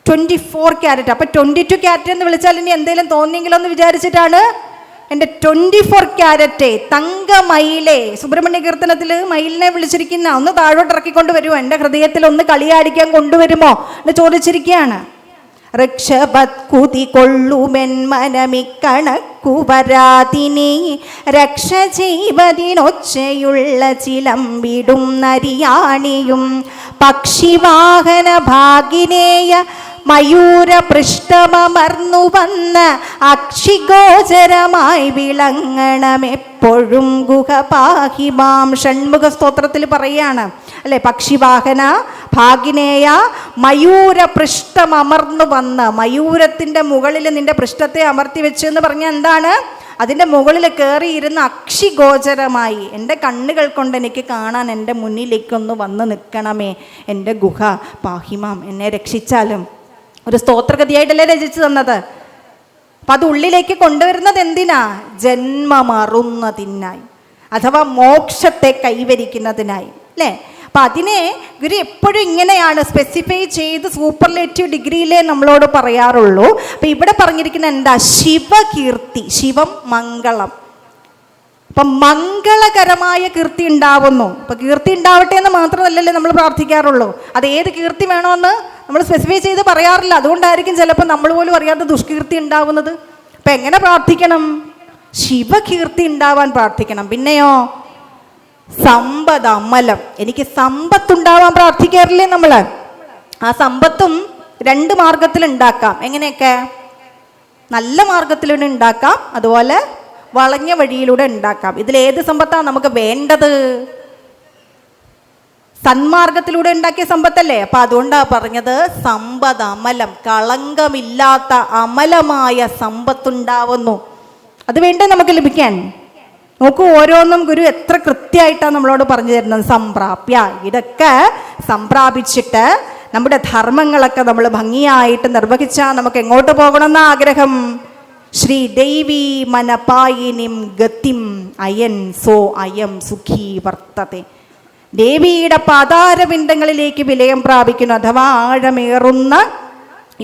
24 ക്യാരറ്റ്. അപ്പം 22 ക്യാരറ്റ് എന്ന് വിളിച്ചാൽ ഇനി എന്തെങ്കിലും തോന്നിയെങ്കിലോ എന്ന് വിചാരിച്ചിട്ടാണ് എൻ്റെ 24 ക്യാരറ്റ് തങ്കമയിലെ. സുബ്രഹ്മണ്യ കീർത്തനത്തിൽ മയിലിനെ വിളിച്ചിരിക്കുന്ന ഒന്ന് താഴോട്ട് ഇറക്കിക്കൊണ്ട് വരുമോ, എൻ്റെ ഹൃദയത്തിൽ ഒന്ന് കളിയാടിക്കാൻ കൊണ്ടുവരുമോ എന്ന് ചോദിച്ചിരിക്കുകയാണ്. ഋക്ഷവത് കുതി കൊള്ളുമെൻ മനമിക്കണക്കു വരാതിനി രക്ഷ ചെയ്വതിനൊച്ചയുള്ള ചിലമ്പിടും നരിയാണിയും പക്ഷിവാഹന ഭാഗിനേയ മയൂര പൃഷ്ഠമർന്നു വന്ന് അക്ഷിഗോചരമായി വിളങ്ങണമെപ്പോഴും ഗുഹ പാഹിമാം. ഷൺമുഖ സ്തോത്രത്തിൽ പറയാണ് അല്ലെ, പക്ഷിവാഹന ഭാഗിനേയ മയൂര പൃഷ്ഠം അമർന്നു വന്ന്. മയൂരത്തിൻ്റെ മുകളിൽ നിന്റെ പൃഷ്ഠത്തെ അമർത്തി വെച്ചു എന്ന് പറഞ്ഞാൽ എന്താണ്? അതിൻ്റെ മുകളിൽ കയറിയിരുന്ന അക്ഷിഗോചരമായി എൻ്റെ കണ്ണുകൾ കൊണ്ട് എനിക്ക് കാണാൻ എൻ്റെ മുന്നിലേക്കൊന്ന് വന്ന് നിൽക്കണമേ, എൻ്റെ ഗുഹ പാഹിമാം, എന്നെ രക്ഷിച്ചാലും. ഒരു സ്തോത്രഗതിയായിട്ടല്ലേ രചിച്ചു തന്നത്. അപ്പം അത് ഉള്ളിലേക്ക് കൊണ്ടുവരുന്നത് എന്തിനാ? ജന്മമറുന്നതിനായി, അഥവാ മോക്ഷത്തെ കൈവരിക്കുന്നതിനായി അല്ലേ. അപ്പം അതിനെ ഗുരു എപ്പോഴും ഇങ്ങനെയാണ് സ്പെസിഫൈ ചെയ്ത് സൂപ്പർലേറ്റീവ് ഡിഗ്രിയിലേ നമ്മളോട് പറയാറുള്ളൂ. അപ്പം ഇവിടെ പറഞ്ഞിരിക്കുന്ന എന്താ? ശിവകീർത്തി. ശിവം മംഗളം. അപ്പം മംഗളകരമായ കീർത്തി ഉണ്ടാവുന്നു. അപ്പം കീർത്തി ഉണ്ടാവട്ടെ എന്ന് മാത്രമല്ലല്ലേ നമ്മൾ പ്രാർത്ഥിക്കാറുള്ളൂ. അത് ഏത് കീർത്തി വേണമെന്ന് നമ്മൾ സ്പെസിഫൈ ചെയ്ത് പറയാറില്ല. അതുകൊണ്ടായിരിക്കും ചിലപ്പോൾ നമ്മൾ പോലും അറിയാതെ ദുഷ്കീർത്തി ഉണ്ടാവുന്നത്. അപ്പം എങ്ങനെ പ്രാർത്ഥിക്കണം? ശിവകീർത്തി ഉണ്ടാവാൻ പ്രാർത്ഥിക്കണം. പിന്നെയോ സമ്പദ് അമലം, എനിക്ക് സമ്പത്തുണ്ടാവാൻ പ്രാർത്ഥിക്കാറില്ലേ നമ്മൾ? ആ സമ്പത്തും 2 മാർഗത്തിൽ ഉണ്ടാക്കാം. എങ്ങനെയൊക്കെ? നല്ല മാർഗത്തിലൂടെ ഉണ്ടാക്കാം, അതുപോലെ വളഞ്ഞ വഴിയിലൂടെ ഉണ്ടാക്കാം. ഇതിലേത് സമ്പത്താണ് നമുക്ക് വേണ്ടത്? സന്മാർഗത്തിലൂടെ ഉണ്ടാക്കിയ സമ്പത്തല്ലേ. അപ്പൊ അതുകൊണ്ടാ പറഞ്ഞത് സമ്പത് അമലം, കളങ്കമില്ലാത്ത അമലമായ സമ്പത്തുണ്ടാവുന്നു. അത് വേണ്ടേ നമുക്ക് ലഭിക്കാൻ. നോക്കൂ, ഓരോന്നും ഗുരു എത്ര കൃത്യമായിട്ടാണ് നമ്മളോട് പറഞ്ഞു തരുന്നത്. സംപ്രാപ്യ, ഇതൊക്കെ സംപ്രാപിച്ചിട്ട് നമ്മുടെ ധർമ്മങ്ങളൊക്കെ നമ്മൾ ഭംഗിയായിട്ട് നിർവഹിച്ചാൽ നമുക്ക് എങ്ങോട്ട് പോകണമെന്ന ആഗ്രഹം. ശ്രീ ദേവി മനപായിനിം ഗതിം അയൻ സോ അയം സുഖി വർത്തത്തെ. ദേവിയുടെ പാതാരവിന്ദങ്ങളിലേക്ക് വിലയം പ്രാപിക്കുന്നു, അഥവാ ആഴമേറുന്ന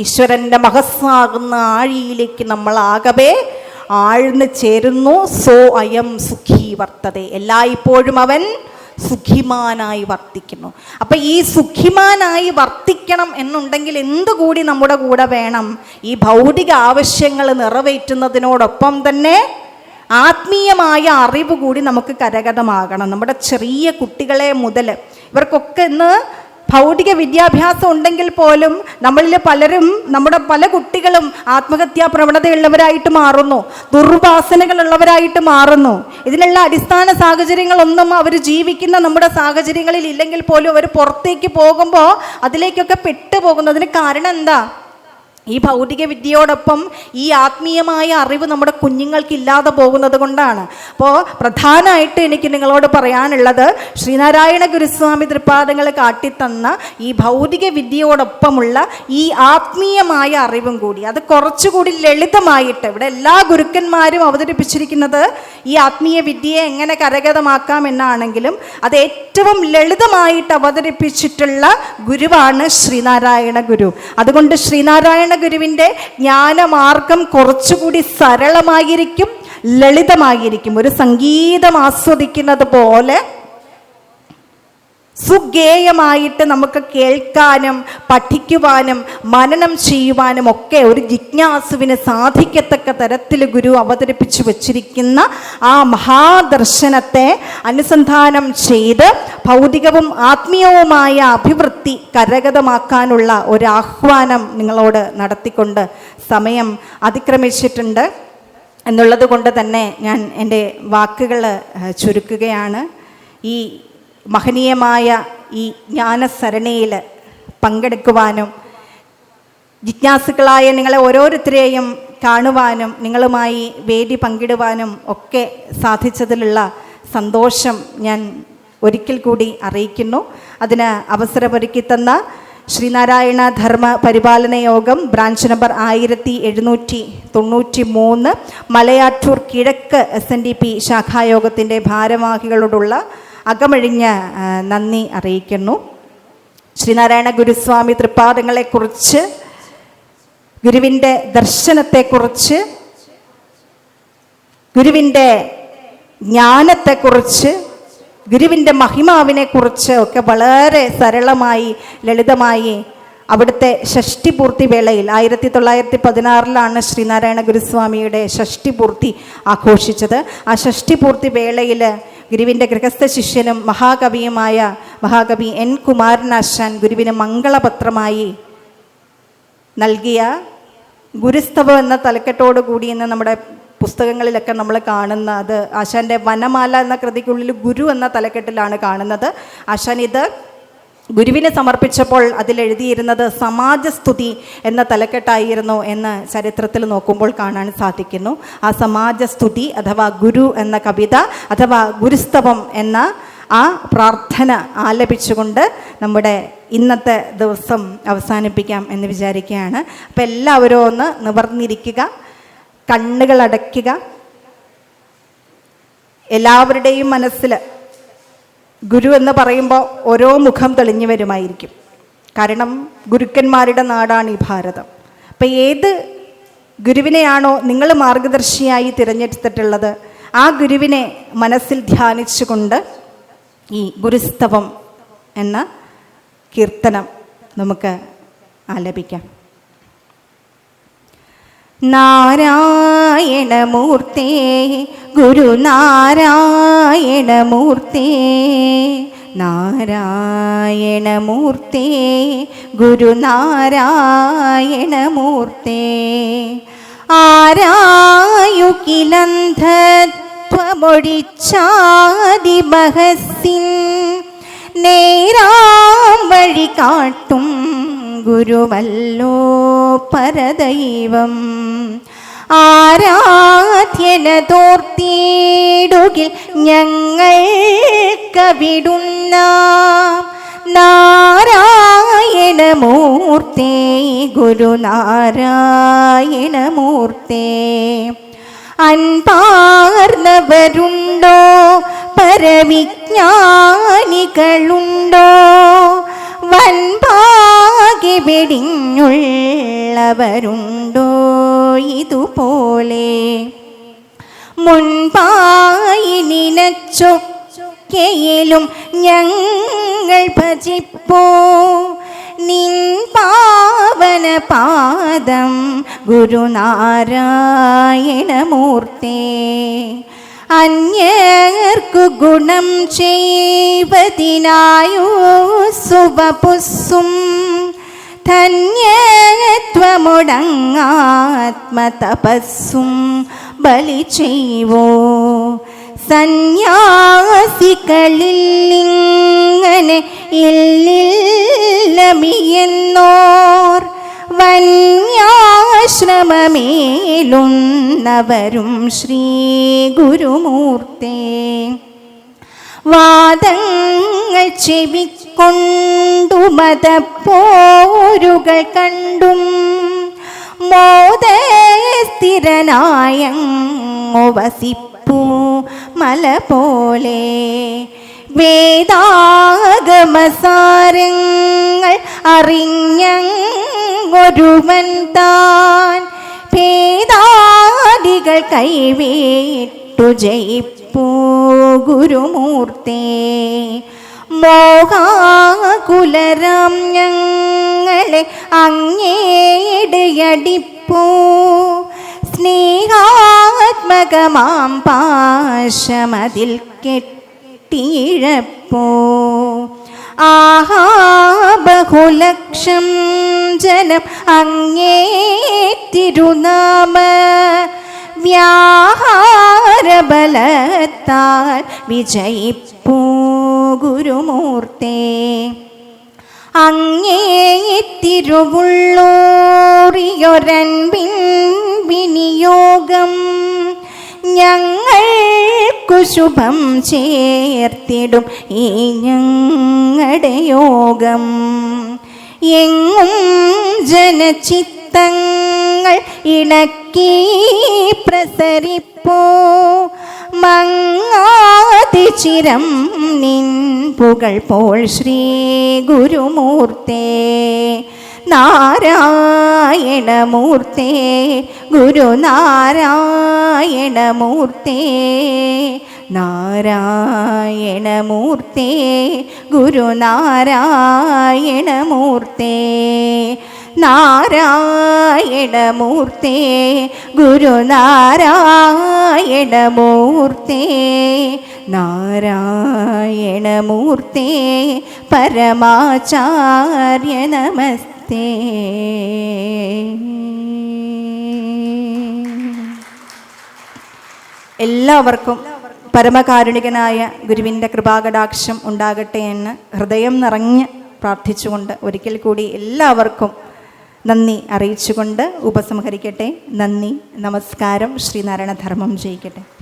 ഈശ്വരന്റെ മഹസ്സാകുന്ന ആഴിയിലേക്ക് നമ്മൾ ആകവേ ആഴ്ന്ന് ചേരുന്നു. സോ അയം സുഖി വർത്തതെ, എല്ലായ്പ്പോഴും അവൻ സുഖിമാനായി വർത്തിക്കുന്നു. അപ്പൊ ഈ സുഖിമാനായി വർത്തിക്കണം എന്നുണ്ടെങ്കിൽ എന്തുകൂടി നമ്മുടെ കൂടെ വേണം? ഈ ഭൗതിക ആവശ്യങ്ങൾ നിറവേറ്റുന്നതിനോടൊപ്പം തന്നെ ആത്മീയമായ അറിവ് കൂടി നമുക്ക് കരഗതമാകണം. നമ്മുടെ ചെറിയ കുട്ടികളെ മുതൽ ഇവർക്കൊക്കെ ഇന്ന് ഭൗതിക വിദ്യാഭ്യാസം ഉണ്ടെങ്കിൽ പോലും നമ്മളിൽ പലരും, നമ്മുടെ പല കുട്ടികളും ആത്മഹത്യാ പ്രവണതയുള്ളവരായിട്ട് മാറുന്നു, ദുർവാസനകളുള്ളവരായിട്ട് മാറുന്നു. ഇതിനുള്ള അടിസ്ഥാന സാഹചര്യങ്ങളൊന്നും അവർ ജീവിക്കുന്ന നമ്മുടെ സാഹചര്യങ്ങളിൽ ഇല്ലെങ്കിൽ പോലും അവർ പുറത്തേക്ക് പോകുമ്പോൾ അതിലേക്കൊക്കെ പെട്ടുപോകുന്നു. അതിന് കാരണം എന്താ? ഈ ഭൗതിക വിദ്യയോടൊപ്പം ഈ ആത്മീയമായ അറിവ് നമ്മുടെ കുഞ്ഞുങ്ങൾക്ക് ഇല്ലാതെ പോകുന്നത് കൊണ്ടാണ്. അപ്പോൾ പ്രധാനമായിട്ട് എനിക്ക് നിങ്ങളോട് പറയാനുള്ളത്, ശ്രീനാരായണ ഗുരുസ്വാമി തൃപ്പാദങ്ങൾ കാട്ടിത്തന്ന ഈ ഭൗതിക വിദ്യയോടൊപ്പമുള്ള ഈ ആത്മീയമായ അറിവും കൂടി, അത് കുറച്ചുകൂടി ലളിതമായിട്ട്, ഇവിടെ എല്ലാ ഗുരുക്കന്മാരും അവതരിപ്പിച്ചിരിക്കുന്നത് ഈ ആത്മീയ വിദ്യയെ എങ്ങനെ കരഗതമാക്കാം എന്നാണെങ്കിലും അത് ഏറ്റവും ലളിതമായിട്ട് അവതരിപ്പിച്ചിട്ടുള്ള ഗുരുവാണ് ശ്രീനാരായണ ഗുരു. അതുകൊണ്ട് ശ്രീനാരായണ ഗുരുവിൻ്റെ ജ്ഞാനമാർഗം കുറച്ചുകൂടി സരളമായിരിക്കും, ലളിതമായിരിക്കും. ഒരു സംഗീതം ആസ്വദിക്കുന്നത് പോലെ സുഗേയമായിട്ട് നമുക്ക് കേൾക്കാനും പഠിക്കുവാനും മനനം ചെയ്യുവാനും ഒക്കെ ഒരു ജിജ്ഞാസുവിന് സാധിക്കത്തക്ക തരത്തിൽ ഗുരു അവതരിപ്പിച്ചു വച്ചിരിക്കുന്ന ആ മഹാദർശനത്തെ അനുസന്ധാനം ചെയ്ത് ഭൗതികവും ആത്മീയവുമായ അഭിവൃദ്ധി കരഗതമാക്കാനുള്ള ഒരാഹ്വാനം നിങ്ങളോട് നടത്തിക്കൊണ്ട് സമയം അതിക്രമിച്ചിട്ടുണ്ട് എന്നുള്ളത് കൊണ്ട് തന്നെ ഞാൻ എൻ്റെ വാക്കുകൾ ചുരുക്കുകയാണ്. ഈ മഹനീയമായ ഈ ജ്ഞാനസരണിയിൽ പങ്കെടുക്കുവാനും ജിജ്ഞാസുക്കളായ നിങ്ങളെ ഓരോരുത്തരെയും കാണുവാനും നിങ്ങളുമായി വേദി പങ്കിടുവാനും ഒക്കെ സാധിച്ചതിലുള്ള സന്തോഷം ഞാൻ ഒരിക്കൽ കൂടി അറിയിക്കുന്നു. അതിന് അവസരമൊരുക്കി തന്ന ശ്രീനാരായണ ധർമ്മ പരിപാലന യോഗം ബ്രാഞ്ച് നമ്പർ 1793 മലയാറ്റൂർ കിഴക്ക് SNDP ശാഖായോഗത്തിൻ്റെ ഭാരവാഹികളോടുള്ള അകമഴിഞ്ഞ നന്ദി അറിയിക്കുന്നു. ശ്രീനാരായണ ഗുരുസ്വാമി തൃപ്പാദങ്ങളെക്കുറിച്ച്, ഗുരുവിൻ്റെ ദർശനത്തെക്കുറിച്ച്, ഗുരുവിൻ്റെ ജ്ഞാനത്തെക്കുറിച്ച്, ഗുരുവിൻ്റെ മഹിമാവിനെക്കുറിച്ച് ഒക്കെ വളരെ സരളമായി ലളിതമായി അവിടുത്തെ ഷഷ്ടിപൂർത്തി വേളയിൽ 1916 ശ്രീനാരായണ ഗുരുസ്വാമിയുടെ ഷഷ്ടിപൂർത്തി ആഘോഷിച്ചത്. ആ ഷഷ്ടിപൂർത്തി വേളയിൽ ഗുരുവിൻ്റെ ഗൃഹസ്ഥ ശിഷ്യനും മഹാകവിയുമായ മഹാകവി N. കുമാരനാശാൻ ഗുരുവിന് മംഗളപത്രമായി നൽകിയ ഗുരുസ്തവം എന്ന തലക്കെട്ടോടു കൂടി ഇന്ന് നമ്മുടെ പുസ്തകങ്ങളിലൊക്കെ നമ്മൾ കാണുന്ന, അത് ആശാൻ്റെ വനമാല എന്ന കൃതിക്കുള്ളിൽ ഗുരു എന്ന തലക്കെട്ടിലാണ് കാണുന്നത്. ആശാൻ ഇത് ഗുരുവിനെ സമർപ്പിച്ചപ്പോൾ അതിലെഴുതിയിരുന്നത് സമാജസ്തുതി എന്ന തലക്കെട്ടായിരുന്നു എന്ന് ചരിത്രത്തിൽ നോക്കുമ്പോൾ കാണാൻ സാധിക്കുന്നു. ആ സമാജസ്തുതി അഥവാ ഗുരു എന്ന കവിത അഥവാ ഗുരുസ്തവം എന്ന ആ പ്രാർത്ഥന ആലപിച്ചുകൊണ്ട് നമ്മുടെ ഇന്നത്തെ ദിവസം അവസാനിപ്പിക്കാം എന്ന് വിചാരിക്കുകയാണ്. അപ്പം എല്ലാവരും ഒന്ന് നിവർന്നിരിക്കുക, കണ്ണുകളടയ്ക്കുക. എല്ലാവരുടെയും മനസ്സിൽ ഗുരു എന്ന് പറയുമ്പോൾ ഓരോ മുഖം തെളിഞ്ഞു വരുമായിരിക്കും. കാരണം ഗുരുക്കന്മാരുടെ നാടാണ് ഈ ഭാരതം. അപ്പം ഏത് ഗുരുവിനെയാണോ നിങ്ങൾ മാർഗദർശിയായി തിരഞ്ഞെടുത്തിട്ടുള്ളത്, ആ ഗുരുവിനെ മനസ്സിൽ ധ്യാനിച്ചുകൊണ്ട് ഈ ഗുരുസ്തവം എന്ന കീർത്തനം നമുക്ക് ആലപിക്കാം. നാരായണമൂർത്തേ ഗുരുനാരായണമൂർത്തേ, നാരായണമൂർത്തേ ഗുരുനാരായണമൂർത്തേ, ആരായുകിലന്ധത്വമൊഴിച്ചാദിമഹസ്സിൻ നേരാം വഴി കാട്ടും ഗുരുവല്ലോ പരദൈവം. ആരാധ്യന തോർത്തിടുകിൽ ഞങ്ങൾക്കവിടുന്ന നാരായണമൂർത്തേ ഗുരുനാരായണമൂർത്തേ. അൻപാർന്നവരുണ്ടോ പരവിജ്ഞാനികളുണ്ടോ വൻപാകെ വെടിഞ്ഞുള്ളവരുണ്ടോ ഇതുപോലെ. മുൻപായി നിനച്ചൊക്കെയിലും ഞങ്ങൾ ഭജിപ്പോ നിൻ പാവന പാദം ഗുരുനാരായണമൂർത്തേ. അന്യർക്കു ഗുണം ചെയ്വതിനായോ സുവപുസ്സും ധന്യത്വമുടങ്ങാത്മതപസ്സും ബലി ചെയ്വോ. സന്യാസികളിലിങ്ങനെ ഇല്ലില്ലമിയെന്നോർ വന്യാശ്രമമേലുന്നവരും ശ്രീ ഗുരുമൂർത്തേ. വാദങ്ങൾ ചെവിക്കൊണ്ടു മതപ്പോരുകൾ കണ്ടും മോദസ്ഥിരനായങ്ങു വസിപ്പൂ മല പോലെ. വേദാഗമസാരങ്ങൾ അറിഞ്ഞൊരുവൻ താൻ ഭേദാദികൾ കൈവിട്ടു ജയിപ്പൂ ഗുരുമൂർത്തേ. മോഹാകുലരാം ഞങ്ങളെ അങ്ങേടയടിപ്പൂ സ്നേഹാത്മകമാം പാശമതിൽ കെട്ടിയിഴപ്പോ. ആഹാ ബഹുലക്ഷം ജനം അങ്ങേ തിരുനാമ വ്യാഹാരബലത്താൽ വിജയിപ്പൂ ഗുരുമൂർത്തേ. അങ്ങേ തിരുവുള്ളൂറിയൊരൻപിൻ വിനിയോഗം ഞങ്ങൾക്കു ശുഭം ചേർത്തിടും ഈ ഞങ്ങളുടെ യോഗം. എങ്ങും ജനചിത്തങ്ങൾ ഇണക്കി പ്രസരിപ്പോ മങ്ങാതിചിരം നിൻ പുകൾ പോൾ ശ്രീ ഗുരുമൂർത്തേ. നാരായണമൂർത്തേ ഗുരുനാരായണമൂർത്തേ. നാരായണമൂർത്തേ ഗുരുനാരായണമൂർത്തേ. നാരായണമൂർത്തേ ഗുരുനാരായണമൂർത്തേ. നാരായണമൂർത്തേ പരമാചാര്യ നമസ്തേ. എല്ലാവർക്കും പരമകാരുണികനായ ഗുരുവിൻ്റെ കൃപാകടാക്ഷം ഉണ്ടാകട്ടെ എന്ന് ഹൃദയം നിറഞ്ഞ് പ്രാർത്ഥിച്ചുകൊണ്ട് ഒരിക്കൽ കൂടി എല്ലാവർക്കും നന്ദി അറിയിച്ചുകൊണ്ട് ഉപസംഹരിക്കട്ടെ. നന്ദി, നമസ്കാരം. ശ്രീനാരായണ ധർമ്മം ജയിക്കട്ടെ.